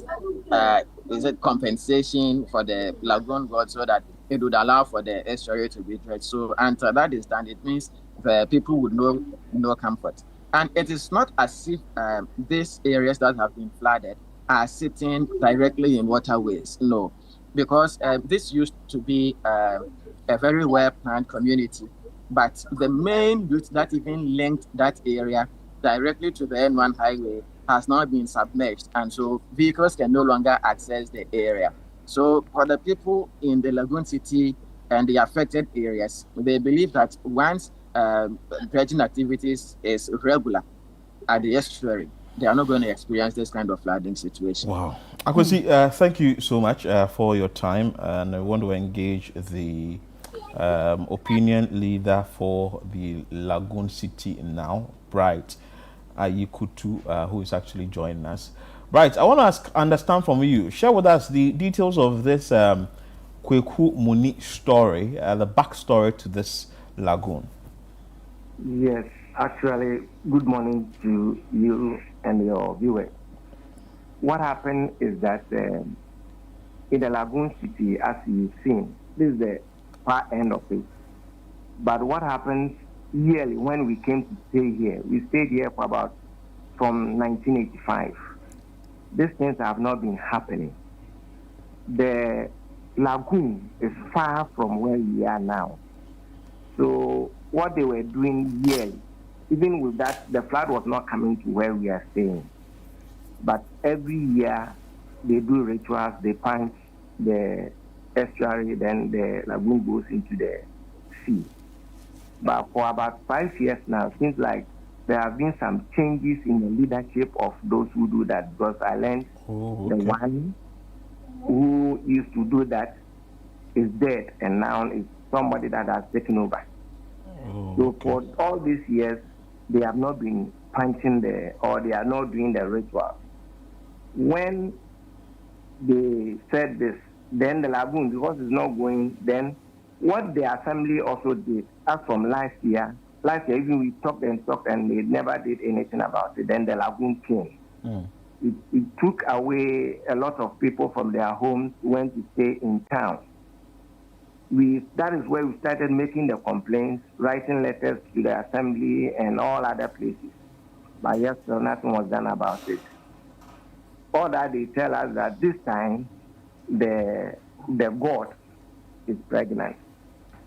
is it compensation for the lagoon god so that it would allow for the estuary to be dredged. So until that is done, it means the people would know no comfort. And it is not as if these areas that have been flooded are sitting directly in waterways. No, because this used to be a very well-planned community. But the main route that even linked that area directly to the N1 highway has now been submerged. And so vehicles can no longer access the area. So for the people in the Lagoon City and the affected areas, they believe that once dredging activities is regular at the estuary, they are not going to experience this kind of flooding situation. Wow. Akwesi, thank you so much for your time, and I want to engage the opinion leader for the Lagoon City now, Bright Ayikutu, who is actually joining us. Right, I want to understand from you, share with us the details of this Kweku Muni story, the backstory to this lagoon. Yes, actually, good morning to you and your viewers. What happened is that in the Lagoon City, as you've seen, this is the far end of it. But what happens yearly when we came to stay here, we stayed here for about from 1985. These things have not been happening. The lagoon is far from where we are now. So what they were doing yearly, even with that, the flood was not coming to where we are staying. But every year they do rituals, they punch the estuary, then the lagoon goes into the sea. But for about 5 years now, it seems like there have been some changes in the leadership of those who do that, because I learned the one who used to do that is dead, and now is somebody that has taken over. Oh, so for all these years, they have not been punching or they are not doing the ritual. When they said this, then the lagoon, because it's not going, then what the assembly also did, as from last year even we talked and they never did anything about it. Then the lagoon came. It took away a lot of people from their homes, went to stay in town. That is where we started making the complaints, writing letters to the assembly and all other places. But yes, so nothing was done about it. All that they tell us that this time the goat is pregnant,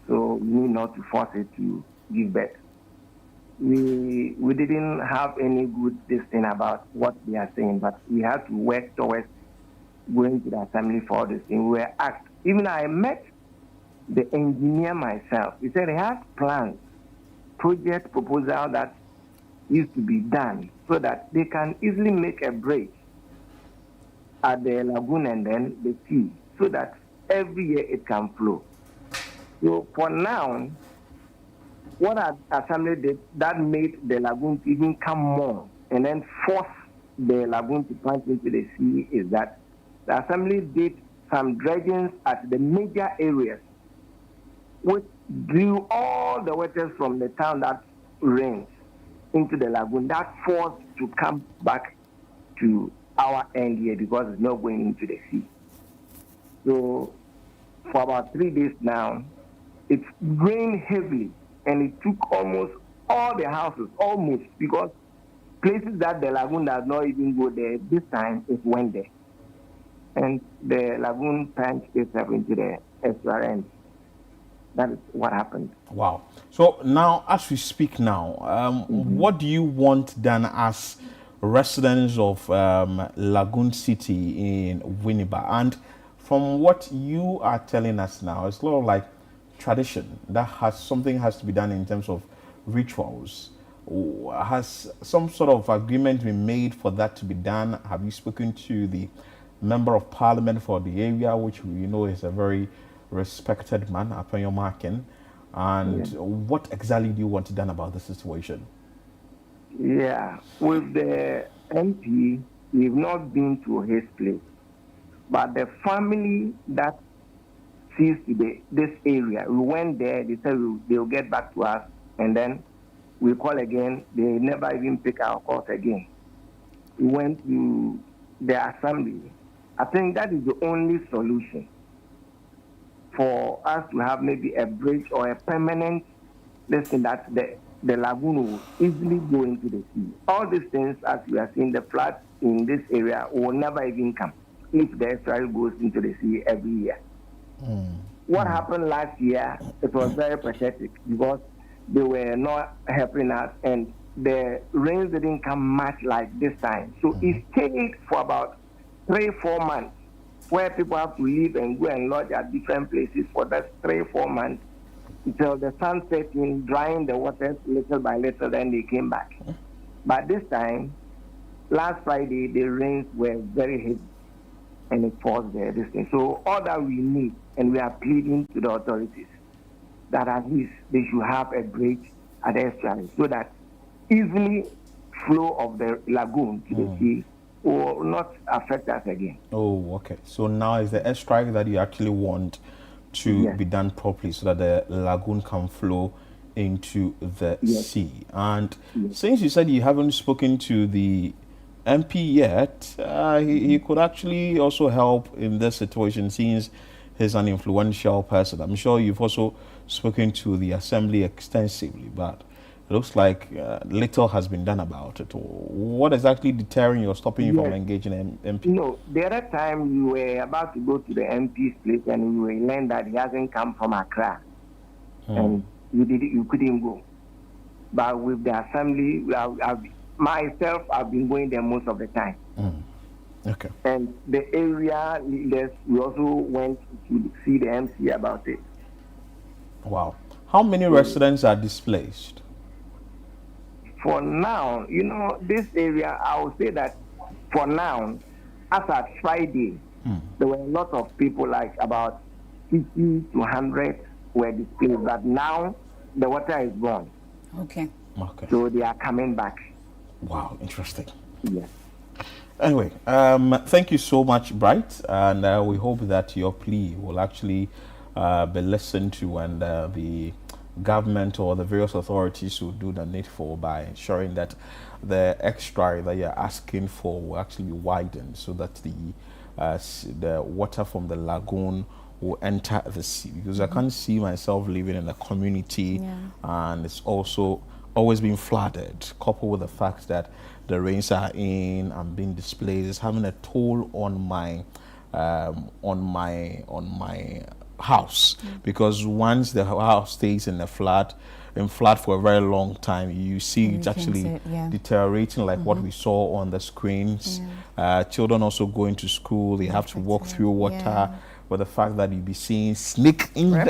so we need not to force it to give birth. We didn't have any good thing about what they are saying, but we had to work towards going to the assembly for this thing. We were asked. Even I met the engineer myself. He said he has plans, project proposal that used to be done so that they can easily make a bridge at the lagoon and then the sea, so that every year it can flow. So for now, what our assembly did that made the lagoon even come more and then force the lagoon to plunge into the sea is that the assembly did some dredgings at the major areas, which drew all the waters from the town that rains into the lagoon. That forced to come back to our end here because it's not going into the sea. So for about 3 days now, it's rained heavily, and it took almost all the houses, because places that the lagoon does not even go there, this time it went there. And the lagoon plunged itself into the estuary. That is what happened. Wow. So now, as we speak now, what do you want done as residents of Lagoon City in Winneba? And from what you are telling us now, it's a lot of like tradition that something has to be done in terms of rituals. Has some sort of agreement been made for that to be done? Have you spoken to the member of parliament for the area, which we know is a very respected man, Apenyo Markin? And what exactly do you want done about the situation? Yeah, with the MP, we've not been to his place, but the family that sees this area, we went there, they said they'll get back to us, and then we call again, they never even pick our calls again. We went to the assembly. I think that is the only solution for us to have maybe a bridge or a permanent lesson that the lagoon will easily go into the sea. All these things, as we are seeing, the floods in this area will never even come if the estuary goes into the sea every year. What happened last year, it was very pathetic because they were not helping us and the rains didn't come much like this time. So it stayed for about 3-4 months where people have to leave and go and lodge at different places for that 3-4 months until the sun set in, drying the waters little by little, then they came back. But this time, last Friday, the rains were very heavy and it forced this thing. So all that we need, and we are pleading to the authorities, that at least they should have a bridge at the estuary so that easily flow of the lagoon to the sea will not affect us again. Oh, okay. So now is the estuary that you actually want to be done properly so that the lagoon can flow into the sea. And since you said you haven't spoken to the MP yet, he could actually also help in this situation since he's an influential person. I'm sure you've also spoken to the assembly extensively, but it looks like little has been done about it. What exactly deterring you or stopping you from engaging an MP? No, the other time we were about to go to the MP's place and we learned that he hasn't come from Accra. And you couldn't go. But with the assembly, I've been going there most of the time. Okay. And the area leaders, we also went to see the MC about it. Wow. How many residents are displaced? For now, this area, I would say that for now, as at Friday, there were a lot of people, like about 50 to 100 were displaced, but now the water is gone. Okay. So they are coming back. Wow, interesting. Yes. Anyway, thank you so much, Bright, and we hope that your plea will actually be listened to, and the government or the various authorities will do the needful by ensuring that the extra that you're asking for will actually be widened, so that the water from the lagoon will enter the sea. Because I can't see myself living in a community, and it's also always been flooded, coupled with the fact that the rains are in and being displaced. It's having a toll on my house, because once the house stays in flood for a very long time, you see it actually deteriorating, like what we saw on the screens. Children also going to school, they have to walk through water, but the fact that you'll be seeing snake in there,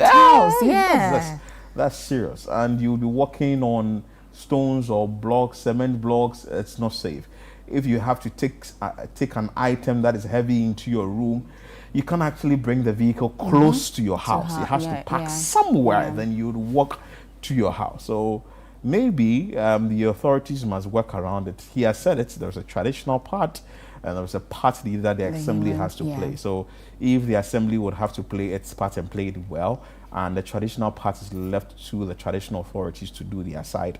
that's serious, and you'll be walking on stones or blocks, cement blocks. It's not safe. If you have to take an item that is heavy into your room, you can't actually bring the vehicle close to your house. It has to park somewhere, then you'd walk to your house. So maybe the authorities must work around it. He has said it, there's a traditional part and there's a part that the assembly has to play. So if the assembly would have to play its part and play it well, and the traditional part is left to the traditional authorities to do their side,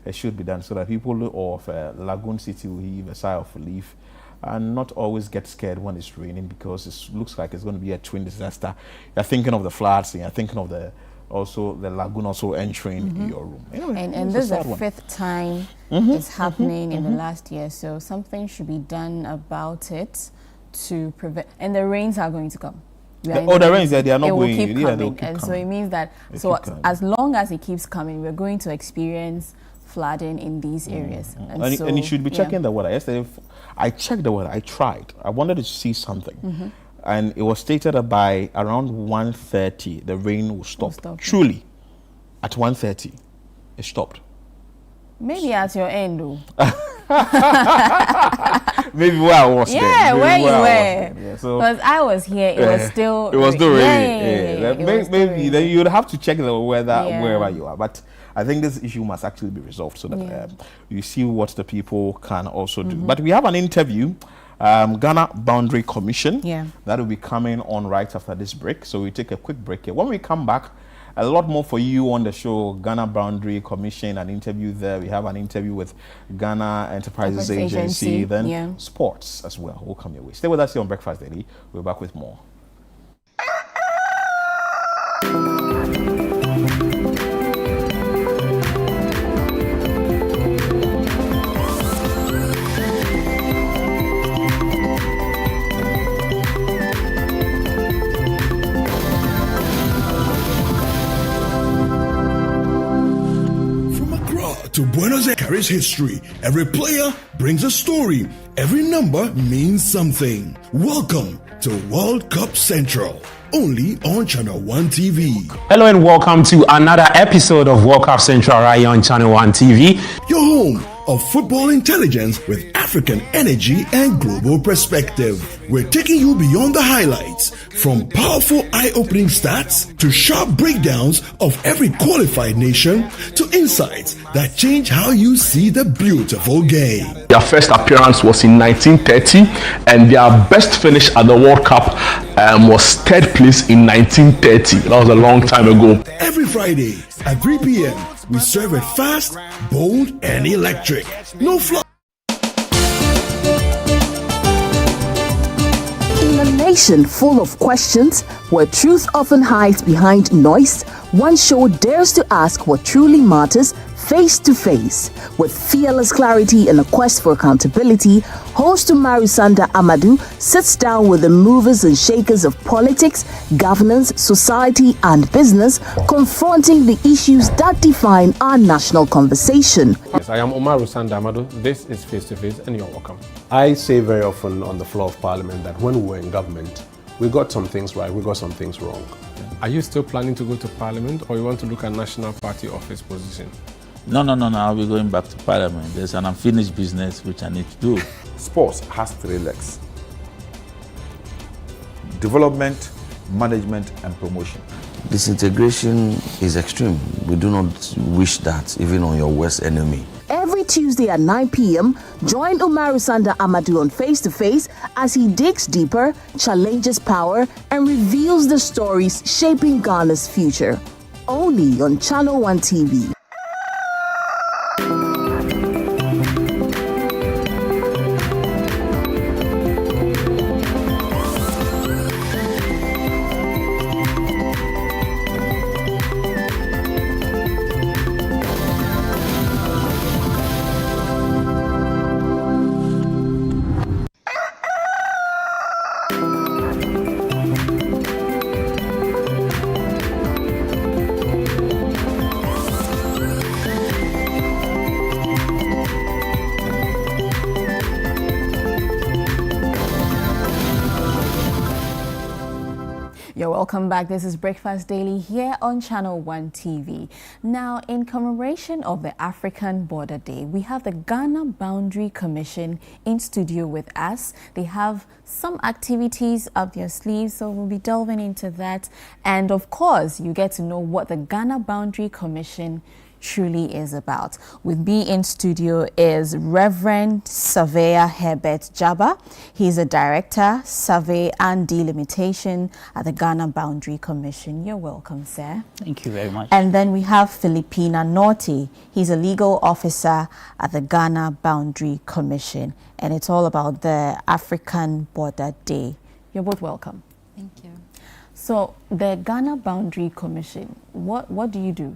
it should be done, so that people of Lagoon City will heave a sigh of relief and not always get scared when it's raining, because it looks like it's going to be a twin disaster. You're thinking of the floods, and you're thinking of the lagoon also entering your room. Anyway, and this is the 5th time it's happening in the last year, so something should be done about it to prevent. And the rains are going to come. The rains, they are not going. Keep coming, and so it means that as long as it keeps coming, we're going to experience flooding in these areas. And you should be checking the weather. Yesterday, I checked the weather. I tried. I wanted to see something. And it was stated that by around 1:30, the rain will stop. Truly, at 1:30, it stopped. Maybe at your end, though. Maybe where I was there. Where you were. Because I was here, it was still raining. Maybe then you'd have to check the weather wherever you are. But I think this issue must actually be resolved, so that you see what the people can also do. But we have an interview, Ghana Boundary Commission, that will be coming on right after this break. So we take a quick break here. When we come back, a lot more for you on the show. Ghana Boundary Commission, an interview there. We have an interview with Ghana Enterprises Agency, then sports as well will come your way. Stay with us here on Breakfast Daily. We're back with more. To Buenos Aires carries history. Every player brings a story. Every number means something. Welcome to World Cup Central, only on Channel 1 TV. Hello and welcome to another episode of World Cup Central right here on Channel 1 TV. Your home of football intelligence with African energy and global perspective. We're taking you beyond the highlights, from powerful eye-opening stats to sharp breakdowns of every qualified nation to insights that change how you see the beautiful game. Their first appearance was in 1930, and their best finish at the World Cup was 3rd place in 1930. That was a long time ago. Every Friday at 3 p.m., we serve it fast, bold, and electric. No fluff. In a nation full of questions, where truth often hides behind noise, one show dares to ask what truly matters face to face. With fearless clarity and a quest for accountability, host Marusanda Amadou sits down with the movers and shakers of politics, governance, society, and business, confronting the issues that define our national conversation. Yes, I am Marusanda Amadou. This is Face to Face, and you're welcome. I say very often on the floor of Parliament that when we were in government, we got some things right, we got some things wrong. Are you still planning to go to Parliament, or you want to look at National Party office position? No, I'll be going back to Parliament. There's an unfinished business which I need to do. Sports has 3 legs: development, management, and promotion. disintegration is extreme. We do not wish that even on your worst enemy. Every Tuesday at 9 p.m., join Umaru Sanda Amadou on Face to Face as he digs deeper, challenges power, and reveals the stories shaping Ghana's future. Only on Channel One TV. Welcome back. This is Breakfast Daily here on Channel One TV. Now, in commemoration of the African Border Day, we have the Ghana Boundary Commission in studio with us. They have some activities up their sleeves, so we'll be delving into that. And of course, you get to know what the Ghana Boundary Commission truly is about. With me in studio is Reverend Surveyor Herbert Jabba. He's a Director, Survey and Delimitation at the Ghana Boundary Commission. You're welcome, sir. Thank you very much. And then we have Filipina Norty. He's a Legal Officer at the Ghana Boundary Commission. And it's all about the African Border Day. You're both welcome. Thank you. So the Ghana Boundary Commission, what do you do?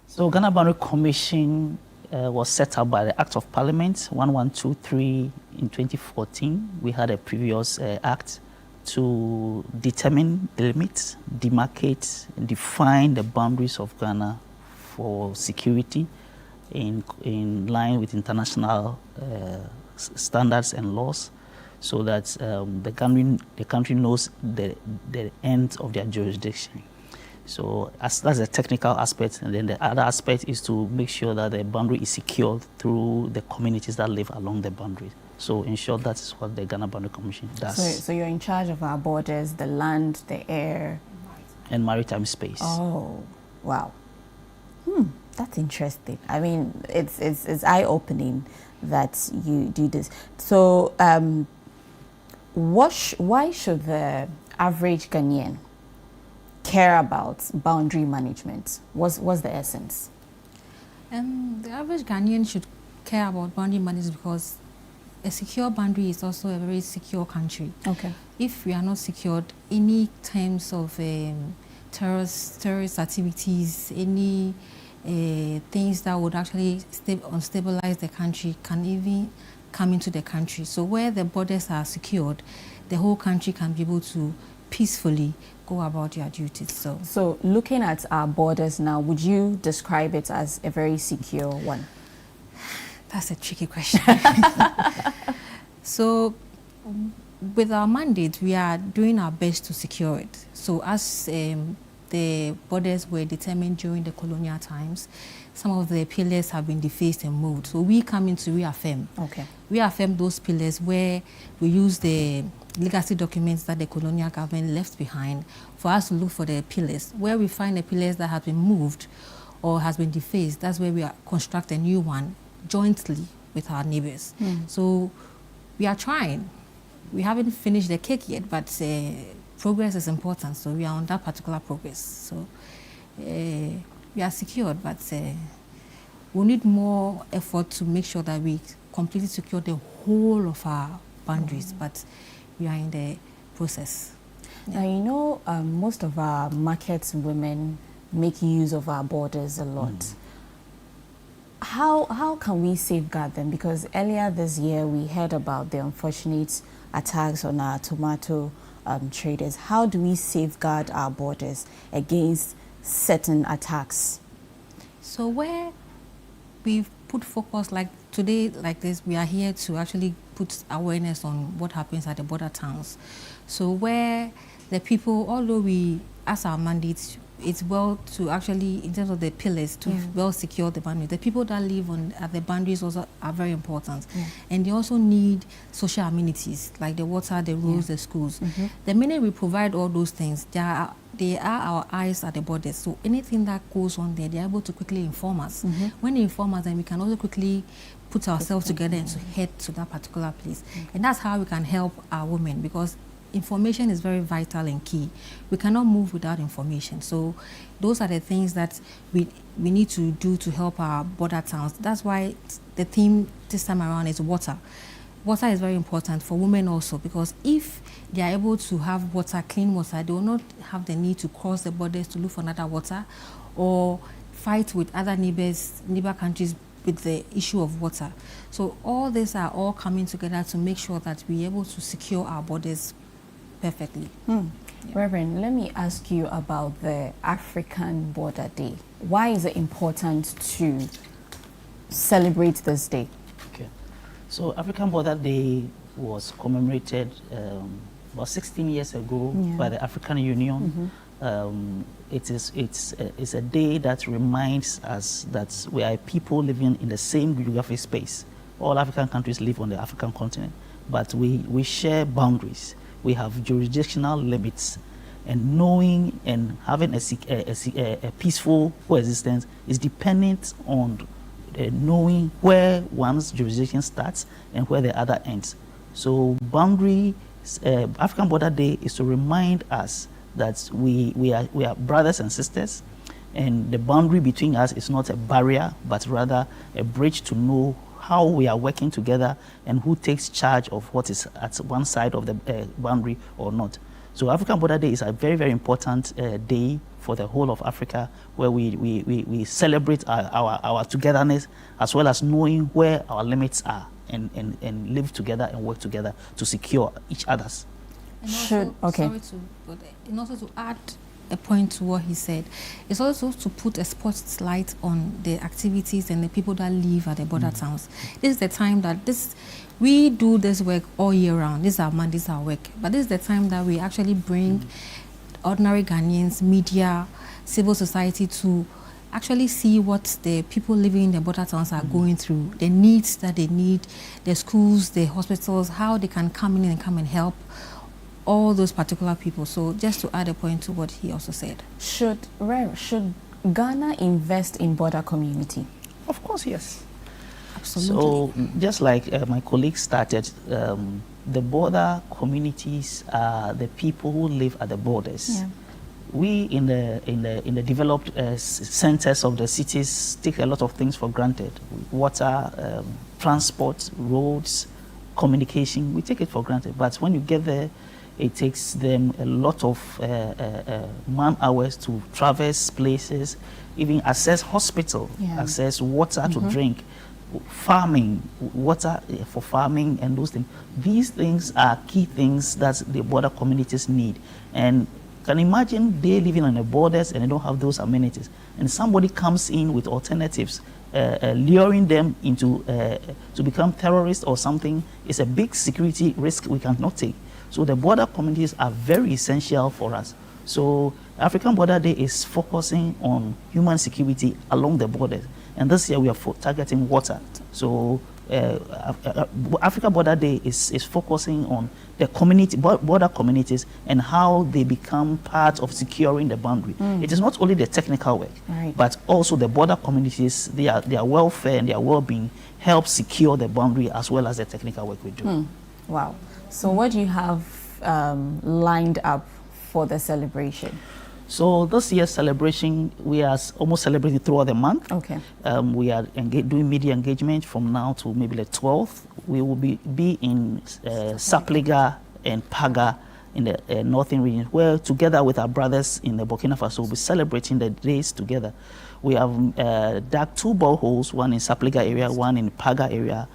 So Ghana Boundary Commission was set up by the Act of Parliament 1123 in 2014. We had a previous act to determine the limits, demarcate, define the boundaries of Ghana for security in line with international standards and laws, so that the country knows the end of their jurisdiction. So that's the technical aspect, and then the other aspect is to make sure that the boundary is secured through the communities that live along the boundary. So in short, that is what the Ghana Boundary Commission does. So you're in charge of our borders, the land, the air, and maritime space. Oh, wow. That's interesting. I mean, it's eye-opening that you do this. So why should the average Ghanaian care about boundary management? What's the essence? The average Ghanaian should care about boundary management because a secure boundary is also a very secure country. Okay. If we are not secured, any terms of terrorist activities, any things that would actually unstabilize the country can even come into the country. So where the borders are secured, the whole country can be able to peacefully go about your duties. So looking at our borders now, would you describe it as a very secure one? That's a tricky question. So with our mandate, we are doing our best to secure it. So as the borders were determined during the colonial times, some of the pillars have been defaced and moved. So we come in to reaffirm. Okay. Reaffirm those pillars where we use the legacy documents that the colonial government left behind for us to look for the pillars. Where we find the pillars that have been moved or has been defaced, that's where we construct a new one jointly with our neighbors. So we are trying. We haven't finished the cake yet, but progress is important. So we are on that particular progress. So we are secured, but we need more effort to make sure that we completely secure the whole of our boundaries. But we are in the process. Now, you know, most of our market women make use of our borders a lot. How can we safeguard them? Because earlier this year we heard about the unfortunate attacks on our tomato traders. How do we safeguard our borders against certain attacks? So where we've put focus, like today, like this, we are here to actually put awareness on what happens at the border towns. So where the people, although we, as our mandates, it's well to actually, in terms of the pillars, to well secure the boundaries. The people that live at the boundaries also are very important. And they also need social amenities, like the water, the roads, the schools. The minute we provide all those things, they they are our eyes at the borders. So anything that goes on there, they're able to quickly inform us. When they inform us, then we can also quickly put ourselves together and to head to that particular place. And that's how we can help our women, because information is very vital and key. We cannot move without information. So those are the things that we need to do to help our border towns. That's why the theme this time around is water. Water is very important for women also, because if they are able to have water, clean water, they will not have the need to cross the borders to look for another water or fight with other neighbor countries with the issue of water. So all these are all coming together to make sure that we're able to secure our borders perfectly. Reverend, let me ask you about the African Border Day. Why is it important to celebrate this day? Okay. So African Border Day was commemorated about 16 years ago by the African Union. It's a day that reminds us that we are people living in the same geographic space. All African countries live on the African continent, but we share boundaries. We have jurisdictional limits, and knowing and having a peaceful coexistence is dependent on knowing where one's jurisdiction starts and where the other ends. So African Border Day is to remind us that we are brothers and sisters, and the boundary between us is not a barrier, but rather a bridge to know how we are working together and who takes charge of what is at one side of the boundary or not. So African Border Day is a very, very important day for the whole of Africa, where we celebrate our togetherness, as well as knowing where our limits are, and live together and work together to secure each other's. And also, and also to add a point to what he said, it's also to put a spotlight on the activities and the people that live at the border towns. This is the time that we do this work all year round. This is our month, this is our work. But this is the time that we actually bring ordinary Ghanaians, media, civil society to actually see what the people living in the border towns are going through, the needs that they need, the schools, the hospitals, how they can come in and come and help all those particular people. So just to add a point to what he also said. Should Ghana invest in border community? Of course, yes. Absolutely. So just like my colleagues started, the border communities are the people who live at the borders. Yeah. We in the developed centers of the cities take a lot of things for granted: water, transport, roads, communication. We take it for granted. But when you get there, it takes them a lot of man hours to traverse places, even access hospital, access water to drink, farming, water for farming, and those things. These things are key things that the border communities need. And can imagine they living on the borders and they don't have those amenities, and somebody comes in with alternatives, luring them into to become terrorists or something. Is a big security risk we cannot take. So the border communities are very essential for us. So African Border Day is focusing on human security along the borders, and this year we are targeting water. So African Border Day is focusing on the border communities and how they become part of securing the boundary. It is not only the technical work, but also the border communities, their welfare and their well-being help secure the boundary, as well as the technical work we do. Wow. So what do you have lined up for the celebration? So this year's celebration, we are almost celebrating throughout the month. Okay. We are doing media engagement from now to maybe the 12th. We will be in Sapliga and Paga in the northern region, where together with our brothers in the Burkina Faso, we'll be celebrating the days together. We have dug 2 boreholes, one in Sapliga area, one in Paga area,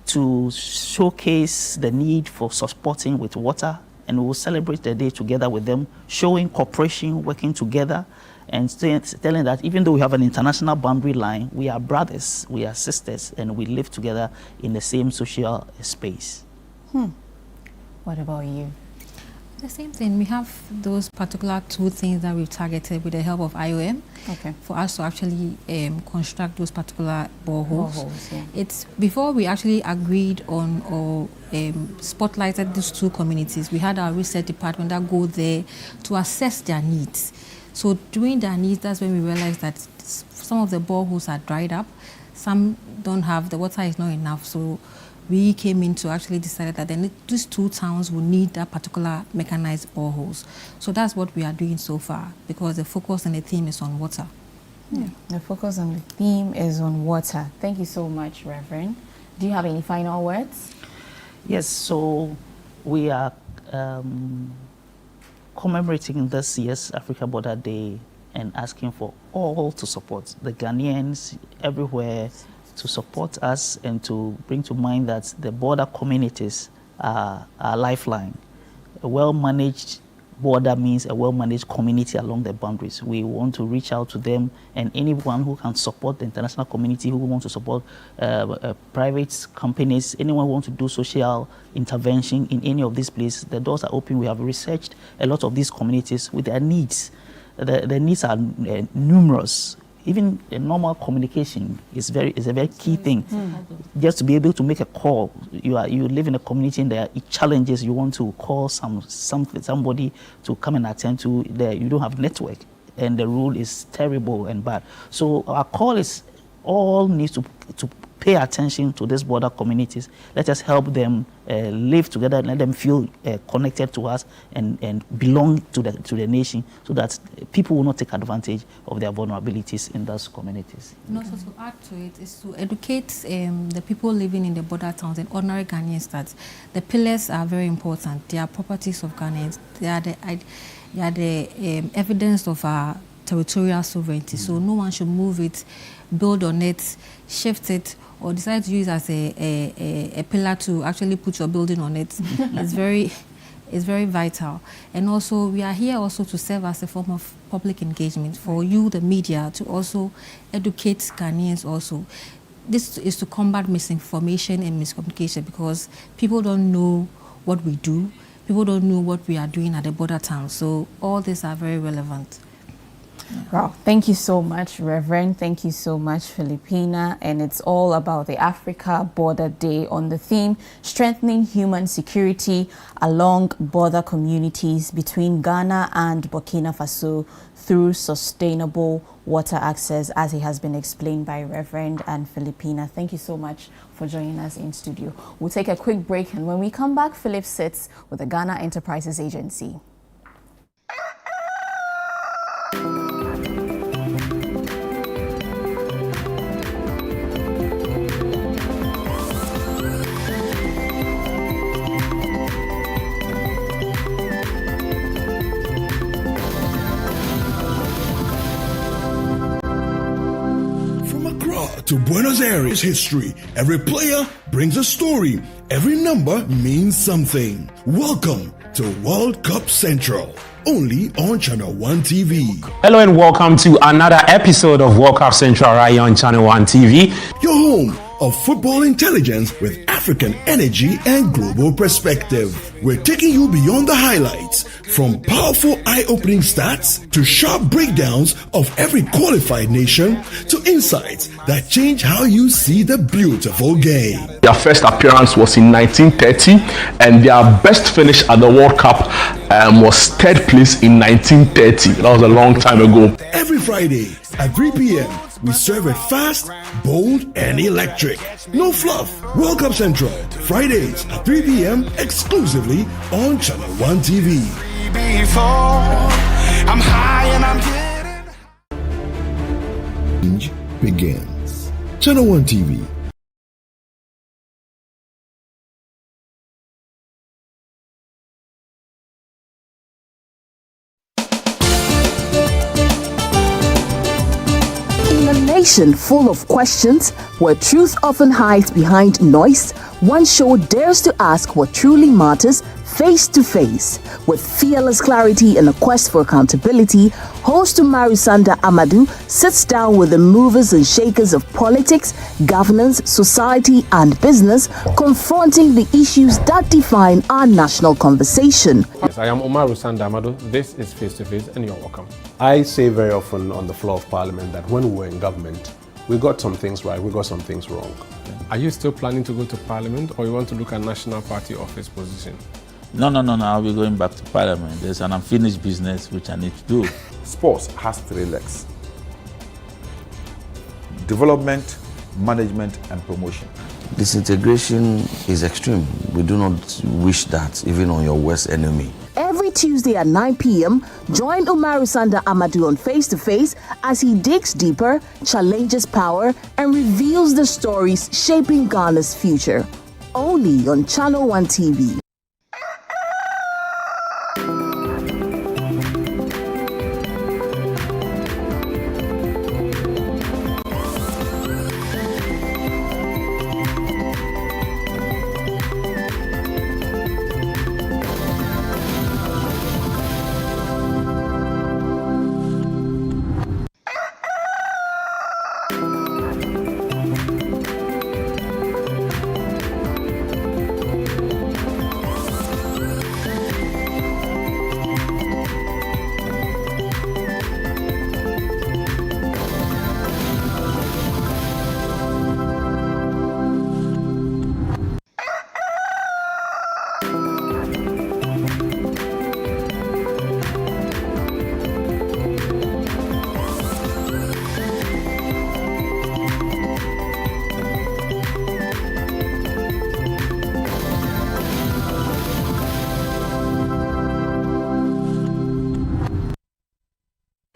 to showcase the need for supporting with water, and we will celebrate the day together with them, showing cooperation, working together, and telling that even though we have an international boundary line, we are brothers, we are sisters, and we live together in the same social space. What about you? The same thing. We have those particular 2 things that we've targeted with the help of IOM for us to actually construct those particular boreholes. Yeah. It's before we actually agreed on or spotlighted these 2 communities. We had our research department that go there to assess their needs. So during their needs, that's when we realized that some of the boreholes are dried up. Some don't have, the water is not enough. So we came in to actually decide that then these 2 towns will need that particular mechanized boreholes. So that's what we are doing so far, because the focus and the theme is on water. Yeah, the focus on the theme is on water. Thank you so much, Reverend. Do you have any final words? Yes, so we are commemorating this year's Africa Border Day and asking for all to support the Ghanaians everywhere to support us and to bring to mind that the border communities are a lifeline. A well-managed border means a well-managed community along the boundaries. We want to reach out to them, and anyone who can support the international community, who wants to support private companies, anyone who wants to do social intervention in any of these places, the doors are open. We have researched a lot of these communities with their needs. The needs are numerous. Even a normal communication is a very key thing. Just to be able to make a call. You live in a community and there are challenges. You want to call somebody to come and attend to. You don't have network, and the rule is terrible and bad. So our call is all needs to pay attention to these border communities. Let us help them live together, let them feel connected to us and belong to the nation, so that people will not take advantage of their vulnerabilities in those communities. And also to add to it is to educate the people living in the border towns and ordinary Ghanaians that the pillars are very important. They are properties of Ghanaians. They are the evidence of our territorial sovereignty. So no one should move it, build on it, shift it, or decide to use as a pillar to actually put your building on it. It's very vital. And also we are here also to serve as a form of public engagement for you, the media, to also educate Ghanaians also. This is to combat misinformation and miscommunication, because people don't know what we do. People don't know what we are doing at the border town. So all these are very relevant. Wow, thank you so much, Reverend. Thank you so much, Filipina. And it's all about the Africa Border Day on the theme, strengthening human security along border communities between Ghana and Burkina Faso through sustainable water access, as it has been explained by Reverend and Filipina. Thank you so much for joining us in studio. We'll take a quick break, and when we come back, Philip sits with the Ghana Enterprises Agency. To Buenos Aires history. Every player brings a story. Every number means something. Welcome to World Cup Central, only on Channel 1 TV. Hello and welcome to another episode of World Cup Central right on Channel 1 TV. Your home of football intelligence with African energy and global perspective. We're taking you beyond the highlights, from powerful eye-opening stats to sharp breakdowns of every qualified nation to insights that change how you see the beautiful game. Their first appearance was in 1930, and their best finish at the World Cup was third place in 1930. That was a long time ago. Every Friday at 3 p.m., we serve it fast, bold, and electric. No fluff. World Cup Central, Fridays at 3 p.m. exclusively on Channel 1 TV. I'm high and I'm getting. Change begins. Channel 1 TV. In a nation full of questions, where truth often hides behind noise, One show dares to ask what truly matters face to face. With fearless clarity and a quest for accountability, host Umaru Sanda Amadou sits down with the movers and shakers of politics, governance, society, and business, confronting the issues that define our national conversation. Yes, I am Umaru Sanda Amadou. This is Face to Face, and you're welcome. I say very often on the floor of Parliament that when we were in government, we got some things right, we got some things wrong. Are you still planning to go to Parliament, or you want to look at national party office position? No, I'll be going back to Parliament. There's an unfinished business which I need to do. Sports has three legs: development, management, and promotion. Disintegration is extreme. We do not wish that even on your worst enemy. Every Tuesday at 9 p.m., join Umaru Sanda Amadou on Face to Face as he digs deeper, challenges power, and reveals the stories shaping Ghana's future. Only on Channel One TV.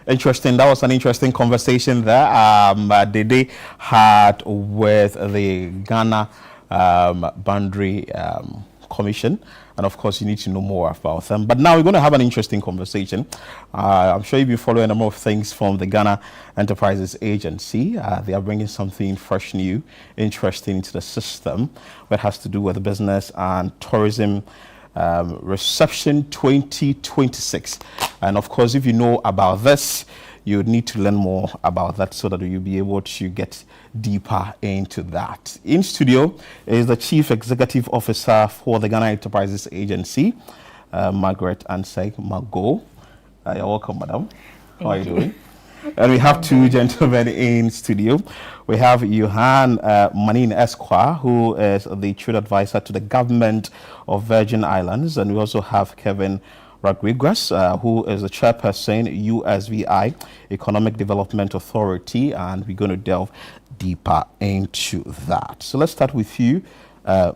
Interesting. That was an interesting conversation there. Dede had with the Ghana Boundary Commission, and of course you need to know more about them. But now we're going to have an interesting conversation. I'm sure you've been following a number of things from the Ghana Enterprises Agency. They are bringing something fresh, new, interesting into the system that has to do with business and tourism. Reception 2026, and of course if you know about this, you need to learn more about that so that you'll be able to get deeper into that. In studio is the Chief Executive Officer for the Ghana Enterprises Agency, Margaret Anseg Mago. You're welcome, madam. How are you doing? And we have two gentlemen in studio. We have Johan Manin Esquire, who is the trade advisor to the government of Virgin Islands. And we also have Kevin Rodriguez, who is the chairperson, USVI, Economic Development Authority. And we're going to delve deeper into that. So let's start with you,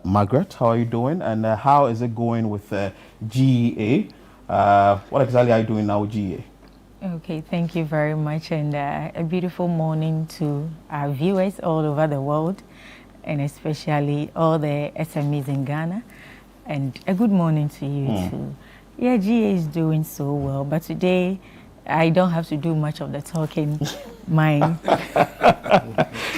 Margaret. How are you doing? And how is it going with GEA? What exactly are you doing now with GEA? Okay, thank you very much, and a beautiful morning to our viewers all over the world, and especially all the SMEs in Ghana, and a good morning to you too. Yeah, GA is doing so well, but today I don't have to do much of the talking.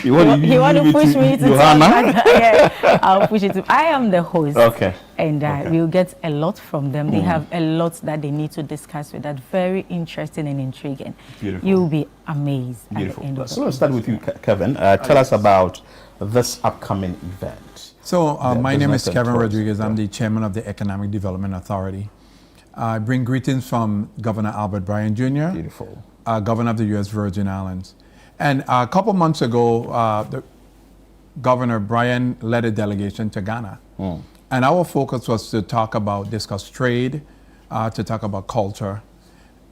You want to push me to talk? Yeah, I'll push it. I am the host. Okay. And we'll get a lot from them. They have a lot that they need to discuss with that. Very interesting and intriguing. Beautiful. You'll be amazed. Beautiful. So let's start with you, Kevin. Tell us about this upcoming event. So my name is Kevin Rodriguez. I'm the chairman of the Economic Development Authority. I bring greetings from Governor Albert Bryan Jr., Beautiful. Governor of the U.S. Virgin Islands. And a couple months ago, the Governor Bryan led a delegation to Ghana. And our focus was to discuss trade, to talk about culture,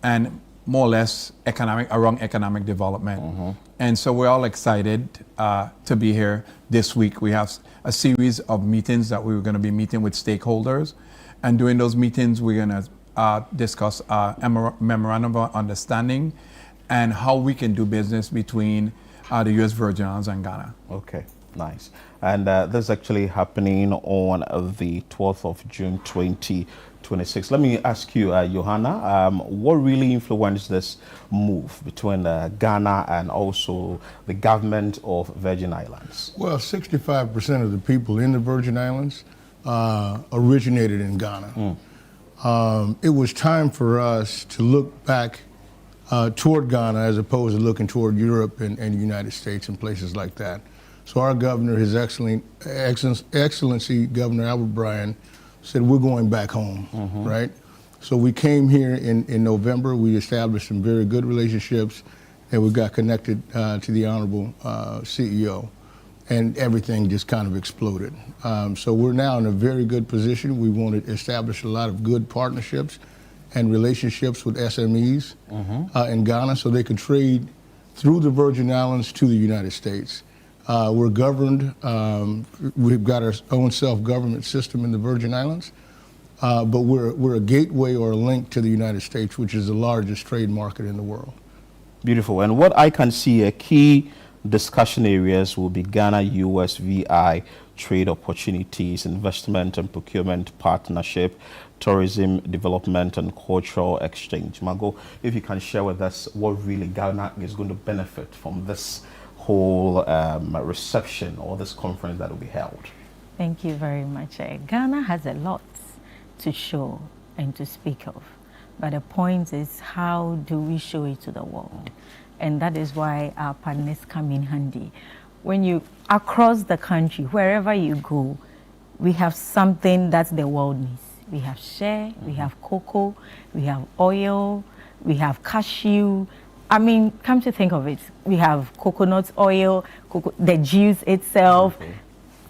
and more or less around economic development. And so we're all excited to be here this week. We have a series of meetings that we were going to be meeting with stakeholders. And during those meetings, we're going to discuss a memorandum of understanding and how we can do business between the U.S. Virgin Islands and Ghana. Okay. Nice. And this is actually happening on the 12th of June 2026. Let me ask you, Johanna, what really influenced this move between Ghana and also the government of Virgin Islands? Well, 65% of the people in the Virgin Islands originated in Ghana. It was time for us to look back toward Ghana as opposed to looking toward Europe and the United States and places like that. So our governor, His Excellency Governor Albert Bryan, said we're going back home, right? So we came here in November. We established some very good relationships, and we got connected to the Honorable CEO, and everything just kind of exploded. So we're now in a very good position. We want to establish a lot of good partnerships and relationships with SMEs in Ghana so they could trade through the Virgin Islands to the United States. We're governed, we've got our own self-government system in the Virgin Islands, but we're a gateway or a link to the United States, which is the largest trade market in the world. Beautiful. And what I can see, key discussion areas will be Ghana-US VI trade opportunities, investment and procurement partnership, tourism development and cultural exchange. Margot, if you can share with us what really Ghana is going to benefit from this whole reception or this conference that will be held. Thank you very much. Ghana has a lot to show and to speak of, but the point is, how do we show it to the world? And that is why our partners come in handy. When you, across the country, wherever you go, we have something that the world needs. We have shea, we have cocoa, we have oil, we have cashew. I mean, come to think of it, we have coconut oil, the juice itself.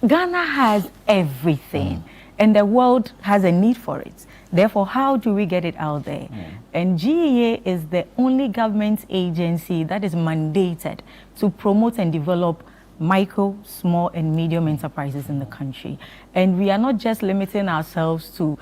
Ghana has everything, and the world has a need for it. Therefore, how do we get it out there? And GEA is the only government agency that is mandated to promote and develop micro, small, and medium enterprises in the country. And we are not just limiting ourselves to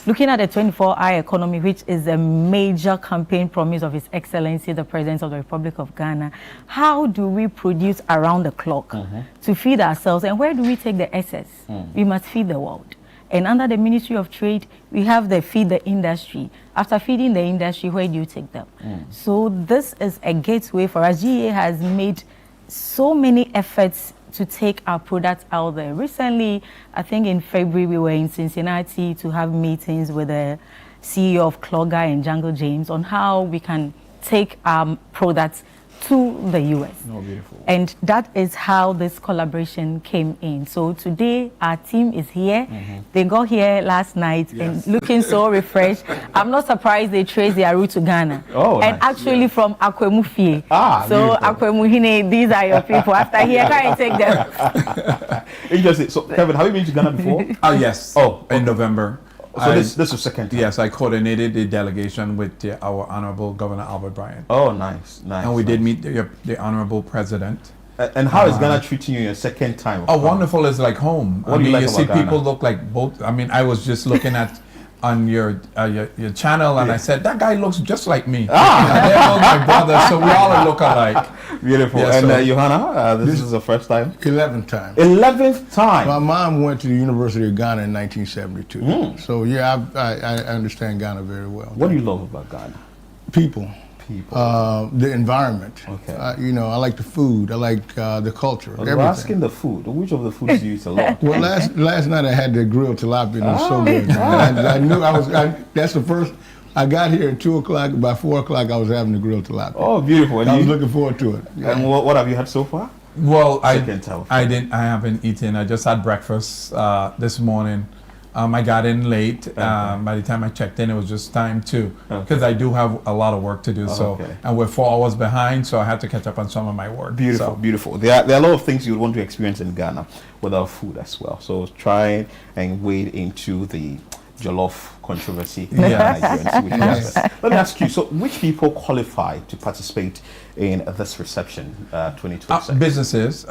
looking at the 24-hour economy, which is a major campaign promise of His Excellency, the President of the Republic of Ghana. How do we produce around the clock to feed ourselves? And where do we take the excess? We must feed the world. And under the Ministry of Trade, we have the feed the industry. After feeding the industry, where do you take them? So this is a gateway for us. GEA has made so many efforts to take our products out there. Recently, I think in February, we were in Cincinnati to have meetings with the CEO of Clogger and Jungle James on how we can take our products to the US. Oh, beautiful. And that is how this collaboration came in. So today our team is here. They got here last night and looking so refreshed. I'm not surprised they traced their route to Ghana. Oh, and nice. Actually from Akwemufi. So beautiful. Akwemuhine, these are your people. After here, can you take them? Interesting. So Kevin, have you been to Ghana before? Yes. In November. So this is second time? Yes, I coordinated the delegation with our Honorable Governor Albert Bryan. Oh, nice, nice. And we did meet the Honorable President. And how is Ghana treating you your second time? Oh, wonderful. It's like home. What do you like you about see Ghana? people look like both. I mean, I was just looking at on your channel, and I said, that guy looks just like me. They're all my brothers, so we all look alike. Beautiful. Yeah, and so- Johanna, this is the first time? 11th time. 11th time? My mom went to the University of Ghana in 1972. So yeah, I understand Ghana very well. What do you love about Ghana? People. People. The environment. Okay. You know, I like the food. I like the culture. We're everything. asking the food. Which of the foods do you eat a lot? Well, last night I had the grilled tilapia and it was so good. I knew that's the first. I got here at 2 o'clock. By 4 o'clock, I was having the grilled tilapia. Oh, beautiful. And I was looking forward to it. And what have you had so far? Well, I Second haven't eaten. I just had breakfast this morning. I got in late. By the time I checked in, it was just time to, because I do have a lot of work to do. And we're 4 hours behind, so I had to catch up on some of my work. Beautiful, beautiful. There are a lot of things you would want to experience in Ghana without food as well. So try and wade into the jollof controversy. Yes. Let me ask you, so which people qualify to participate in this reception 2026? Businesses,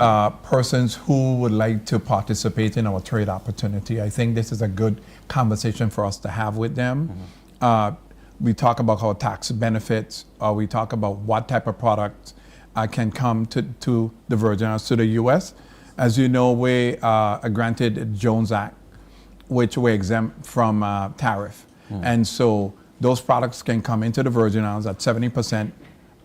persons who would like to participate in our trade opportunity. I think this is a good conversation for us to have with them. We talk about our tax benefits, we talk about what type of products can come to the Virgin Islands, to the US. As you know, we granted Jones Act, which were exempt from tariff. And so those products can come into the Virgin Islands at 70%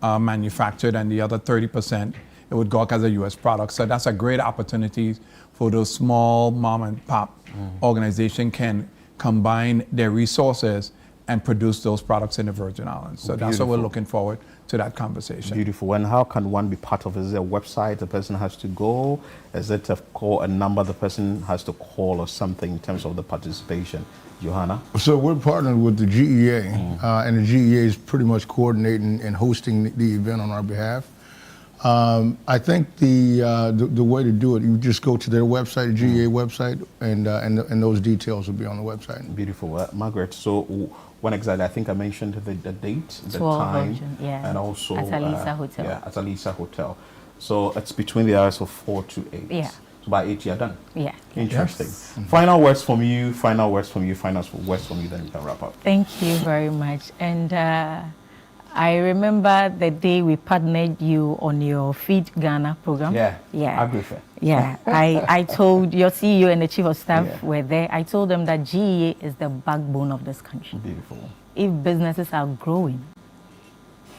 manufactured, and the other 30%, it would go as a U.S. product. So that's a great opportunity for those small mom and pop organization can combine their resources and produce those products in the Virgin Islands. So that's what we're looking forward to, that conversation. Beautiful. And how can one be part of it? Is there a website the person has to go? Is it a number the person has to call or something in terms of the participation? Johanna? So we're partnered with the GEA, and the GEA is pretty much coordinating and hosting the event on our behalf. I think the way to do it, you just go to their website, GEA website, and those details will be on the website. Beautiful. Margaret, so when exactly, I think I mentioned the date, the time, and also at Alisa Hotel. Yeah, at Alisa Hotel. So it's between the hours of 4 to 8. Yeah. So by 8 you're done. Yeah. Interesting. Yes. Final words from you, final words from you, then we can wrap up. Thank you very much. And I remember the day we partnered you on your Feed Ghana program. Yeah. Agri-Fair. Yeah. I told your CEO and the Chief of Staff were there. I told them that GEA is the backbone of this country. Beautiful. If businesses are growing,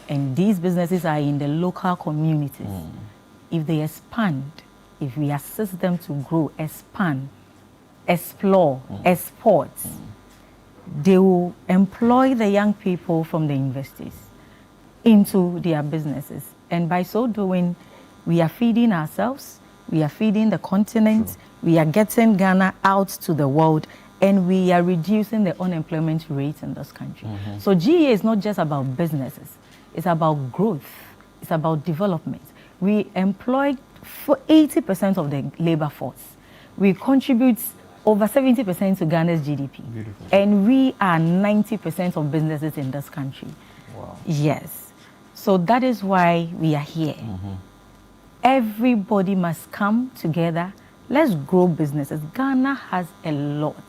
and these businesses are in the local communities, if they expand, if we assist them to grow, expand, explore, export, they will employ the young people from the universities into their businesses. And by so doing, we are feeding ourselves, we are feeding the continent, we are getting Ghana out to the world, and we are reducing the unemployment rate in this country. So GEA is not just about businesses, it's about growth, it's about development. We employ for 80% of the labor force. We contribute over 70% to Ghana's GDP. Beautiful. And we are 90% of businesses in this country. Wow. Yes. So that is why we are here. Everybody must come together. Let's grow businesses. Ghana has a lot.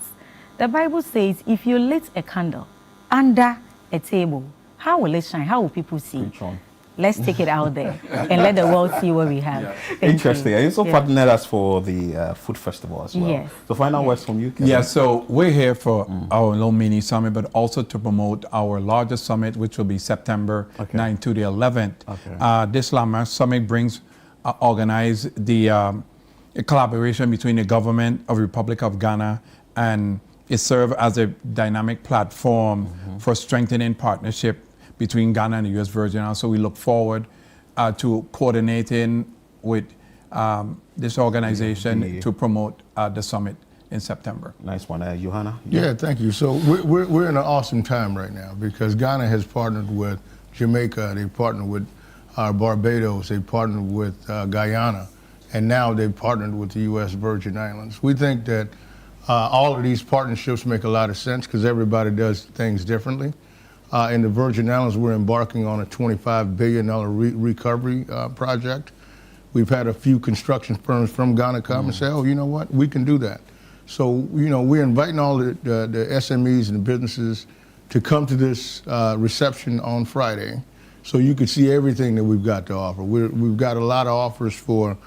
The Bible says if you lit a candle under a table, how will it shine? How will people see? Let's take it out there and let the world see what we have. Interesting. You also partnered us for the food festival as well. Yes. So final words from you, Kevin? Yeah, so we're here for our little mini summit, but also to promote our largest summit, which will be September 9th to the 11th. This landmark summit brings, organize the a collaboration between the government of the Republic of Ghana, and it serves as a dynamic platform for strengthening partnership between Ghana and the U.S. Virgin Islands. So we look forward to coordinating with this organization to promote the summit in September. Nice one. Johanna? Yeah, thank you. So we're in an awesome time right now because Ghana has partnered with Jamaica, they've partnered with Barbados, they've partnered with Guyana, and now they've partnered with the U.S. Virgin Islands. We think that all of these partnerships make a lot of sense because everybody does things differently. In the Virgin Islands, we're embarking on a $25 billion recovery project. We've had a few construction firms from Ghana come and say, oh, you know what, we can do that. So, you know, we're inviting all the SMEs and the businesses to come to this reception on Friday so you can see everything that we've got to offer. We've got a lot of offers for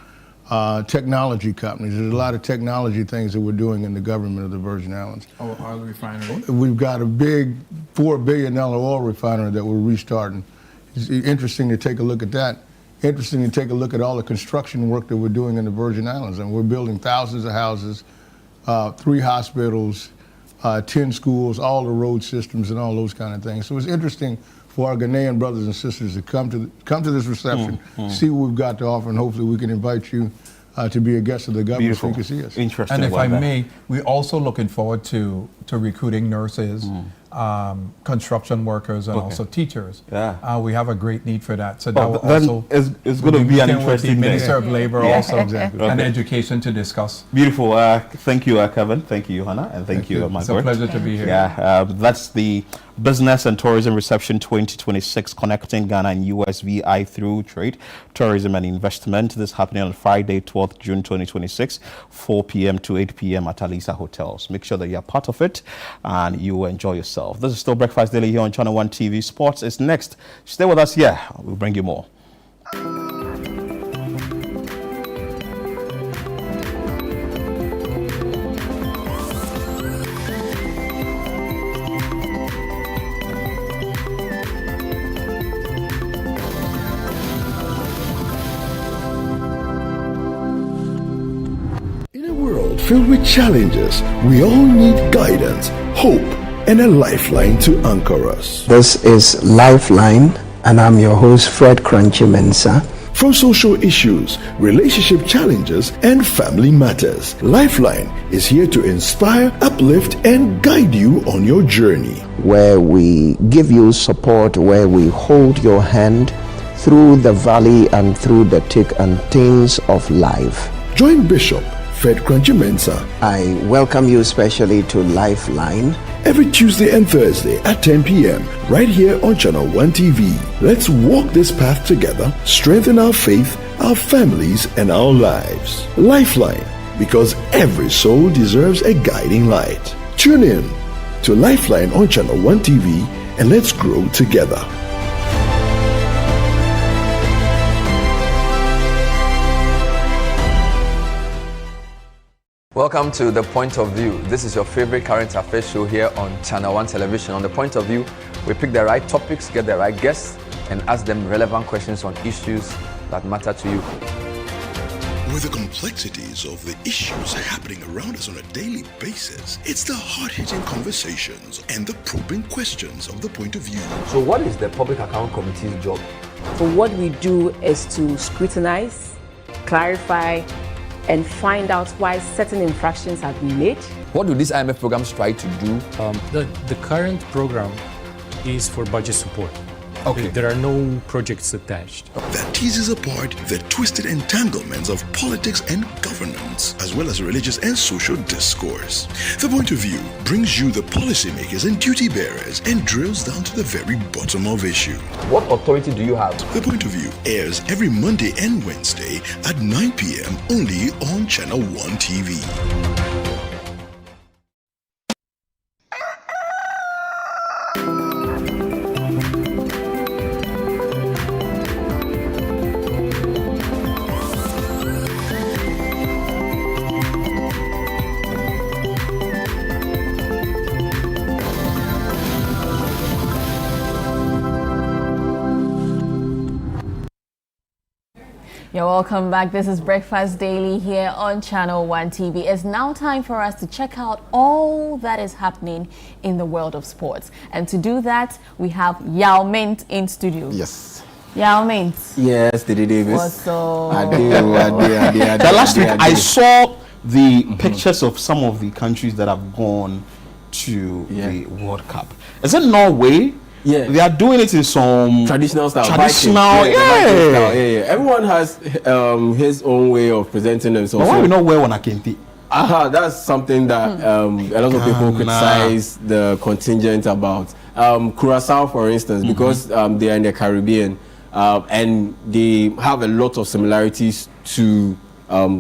technology companies. There's a lot of technology things that we're doing in the government of the Virgin Islands. Oh, oil refinery? We've got a big $4 billion oil refinery that we're restarting. It's interesting to take a look at that. Interesting to take a look at all the construction work that we're doing in the Virgin Islands. And we're building thousands of houses, 3 hospitals, 10 schools, all the road systems and all those kind of things. So it's interesting for our Ghanaian brothers and sisters to come to this reception, see what we've got to offer, and hopefully we can invite you to be a guest of the government so you can see us. Interesting. And if I may, we're also looking forward to recruiting nurses, construction workers, and also teachers. Yeah. We have a great need for that. So that will also it's going to be an interesting day. Minister of Labor also, and Education to discuss. Beautiful. Thank you, Kevin. Thank you, Johanna. And thank you, Margaret. It's a pleasure to be here. Yeah, that's the Business and Tourism Reception 2026, connecting Ghana and USVI through trade, tourism and investment. This is happening on Friday, 12th June 2026, 4 p.m. to 8 p.m. at Alisa Hotels. Make sure that you're part of it and you enjoy yourself. This is still Breakfast Daily here on Channel 1 TV. Sports is next. Stay with us here. We'll bring you more. filled with challenges, we all need guidance, hope, and a lifeline to anchor us. This is Lifeline, and I'm your host, Fred Crunchy Mensa. From social issues, relationship challenges, and family matters, Lifeline is here to inspire, uplift, and guide you on your journey. Where we give you support, where we hold your hand through the valley and through the thick and thins of life. Join Bishop Fred Crunchy Mensa. I welcome you especially to Lifeline. Every Tuesday and Thursday at 10 p.m. right here on Channel 1 TV. Let's walk this path together, strengthen our faith, our families, and our lives. Lifeline, because every soul deserves a guiding light. Tune in to Lifeline on Channel 1 TV and let's grow together. Welcome to The Point of View. This is your favorite current affairs show here on Channel 1 Television. On The Point of View, we pick the right topics, get the right guests, and ask them relevant questions on issues that matter to you. With the complexities of the issues happening around us on a daily basis, it's the hard-hitting conversations and the probing questions of The Point of View. So what is the Public Account Committee's job? So what we do is to scrutinize, clarify, and find out why certain infractions have been made. What do these IMF programs try to do? The current program is for budget support. Okay. There are no projects attached. That teases apart the twisted entanglements of politics and governance, as well as religious and social discourse. The Point of View brings you the policymakers and duty bearers and drills down to the very bottom of issues. What authority do you have? The Point of View airs every Monday and Wednesday at 9 p.m. only on Channel 1 TV. You're welcome back. This is Breakfast Daily here on Channel 1 TV. It's now time for us to check out all that is happening in the world of sports. And to do that, we have Yao Mint in studio. Yes. Yao Mint. Yes, Diddy Davis. What's up? The last week I saw the pictures of some of the countries that have gone to the World Cup. Is it Norway? Yeah, they are doing it in some traditional style. Yeah. Everyone has his own way of presenting themselves. But why we not wear one akente? That's something that a lot of people criticize the contingent about. Curacao, for instance, because they are in the Caribbean and they have a lot of similarities to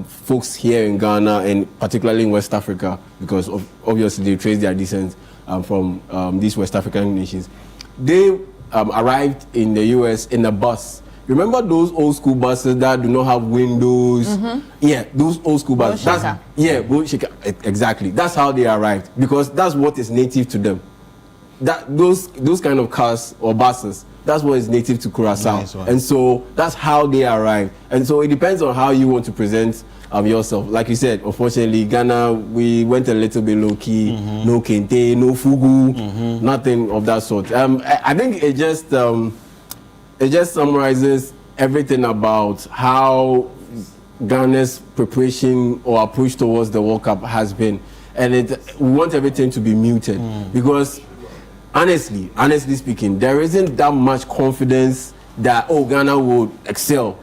folks here in Ghana and particularly in West Africa, because obviously they trace their descent from these West African nations. They arrived in the US in a bus. Remember those old school buses that do not have windows? Yeah, those old school buses. Exactly. That's how they arrived, because that's what is native to them. Those kind of cars or buses, that's what is native to Curacao. Nice. And so that's how they arrived. And so it depends on how you want to present yourself. Like you said, unfortunately, Ghana, we went a little bit low-key, no kente, no fugu, nothing of that sort. I think it just summarizes everything about how Ghana's preparation or approach towards the World Cup has been. And we want everything to be muted because honestly speaking, there isn't that much confidence that, Ghana would excel.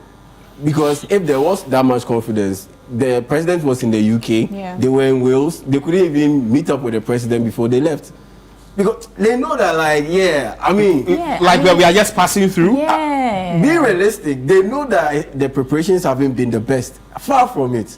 Because if there was that much confidence, the president was in the UK, they were in Wales, they couldn't even meet up with the president before they left. Because they know that, we are just passing through. Be realistic, they know that the preparations haven't been the best. Far from it.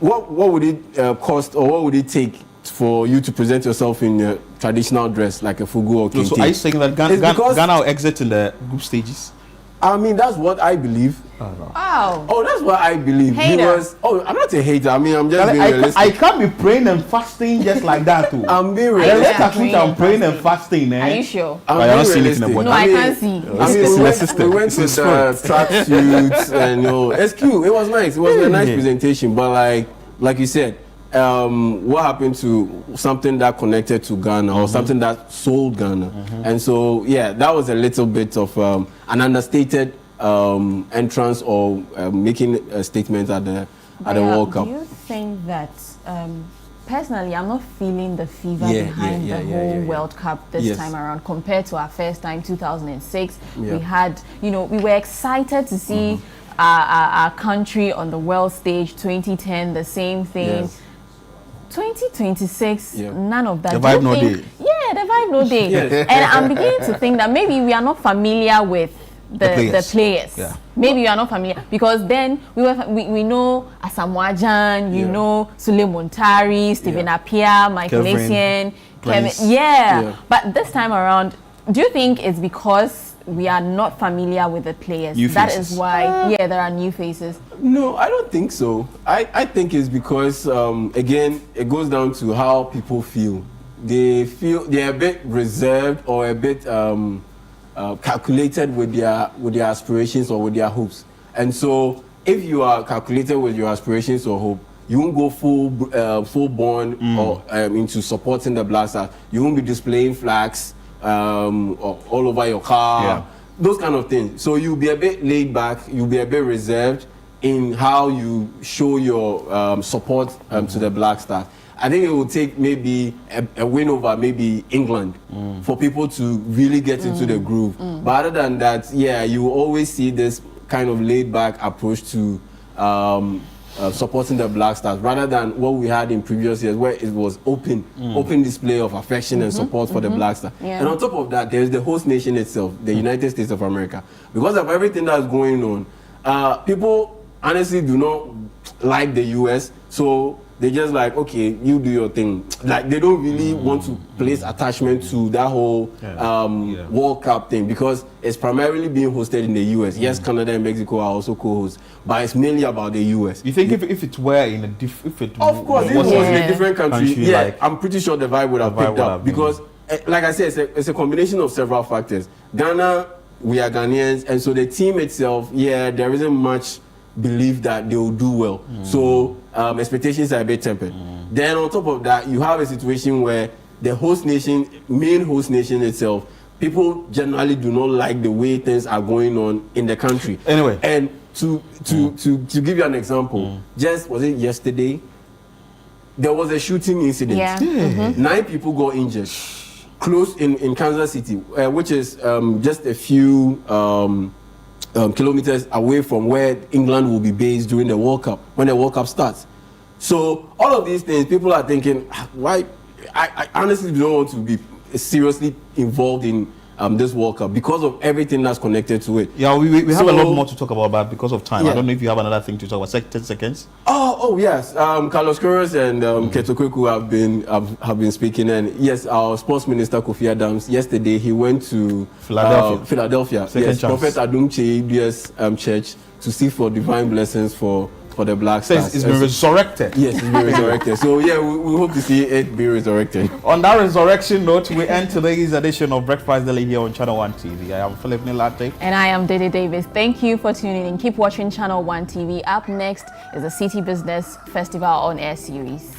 What would it cost, or what would it take for you to present yourself in a traditional dress like a fugu or kente? So are you saying that Ghana will exit in the group stages? That's what I believe. Wow. That's what I believe. Hater. Because I'm not a hater. I'm just being realistic. I can't be praying and fasting just like that too. I'm being realistic. I'm praying and fasting. Are you sure? I'm being realistic. No, I can't see. We went to the track suits and it's cute. It was nice. It was a nice presentation, but like you said, what happened to something that connected to Ghana or something that sold Ghana? And so, yeah, that was a little bit of an understated entrance or making a statement at the World Cup. Do you think that, personally, I'm not feeling the fever behind the whole World Cup this time around compared to our first time, 2006. We had, we were excited to see our country on the world stage. 2010, the same thing. 2026, none of that. The vibe no day. Yeah, the vibe no day. And I'm beginning to think that maybe we are not familiar with the players. Yeah. Maybe you are not familiar because then we know Asamoah Gyan, you know Sule Muntari, Stephen Appiah, Michael Essien, Kevin. But this time around, do you think it's because we are not familiar with the players? That is why, there are new faces. No, I don't think so. I think it's because, again, it goes down to how people feel. They feel they're a bit reserved or a bit calculated with their aspirations or with their hopes. And so, if you are calculated with your aspirations or hope, you won't go full born or into supporting the Black Stars. You won't be displaying flags all over your car, those kind of things. So you'll be a bit laid back, you'll be a bit reserved in how you show your support to the Black Stars. I think it will take maybe a win over maybe England for people to really get into the groove. But other than that, you will always see this kind of laid back approach to supporting the Black Stars rather than what we had in previous years where it was open display of affection and support for the Black Stars. And on top of that, there's the host nation itself, the United States of America. Because of everything that's going on, people honestly do not like the US, so they just like, okay, you do your thing. Like, they don't really want to place attachment to that whole World Cup thing because it's primarily being hosted in the US. Yes, Canada and Mexico are also co-hosts, but it's mainly about the US. You think if it were in a different... Of course, if it was in a different country, I'm pretty sure the vibe would have picked up because, like I said, it's a combination of several factors. Ghana, we are Ghanaians, and so the team itself, there isn't much belief that they will do well. So expectations are a bit tempered. Then on top of that, you have a situation where the host nation, main host nation itself, people generally do not like the way things are going on in the country. Anyway, and to give you an example, just was it yesterday? There was a shooting incident. 9 people got injured, close in Kansas City, which is just a few kilometers away from where England will be based during the World Cup, when the World Cup starts. So all of these things, people are thinking, why? I honestly don't want to be seriously involved in this World Cup because of everything that's connected to it. Yeah, we have a lot more to talk about, but because of time, I don't know if you have another thing to talk about. 10 seconds. Oh yes. Carlos Queiroz and Keto Kweku have been speaking, and yes, our sports minister Kofi Adams yesterday he went to Philadelphia. Yes, Prophet Adumche EBS church to seek for divine blessings for the Black Stars. It's been resurrected. Yes, it's been resurrected. So we hope to see it be resurrected. On that resurrection note, we end today's edition of Breakfast Daily here on Channel 1 TV. I am Philip Nilate. And I am Dede Davis. Thank you for tuning in. Keep watching Channel 1 TV. Up next is the City Business Festival on Air series.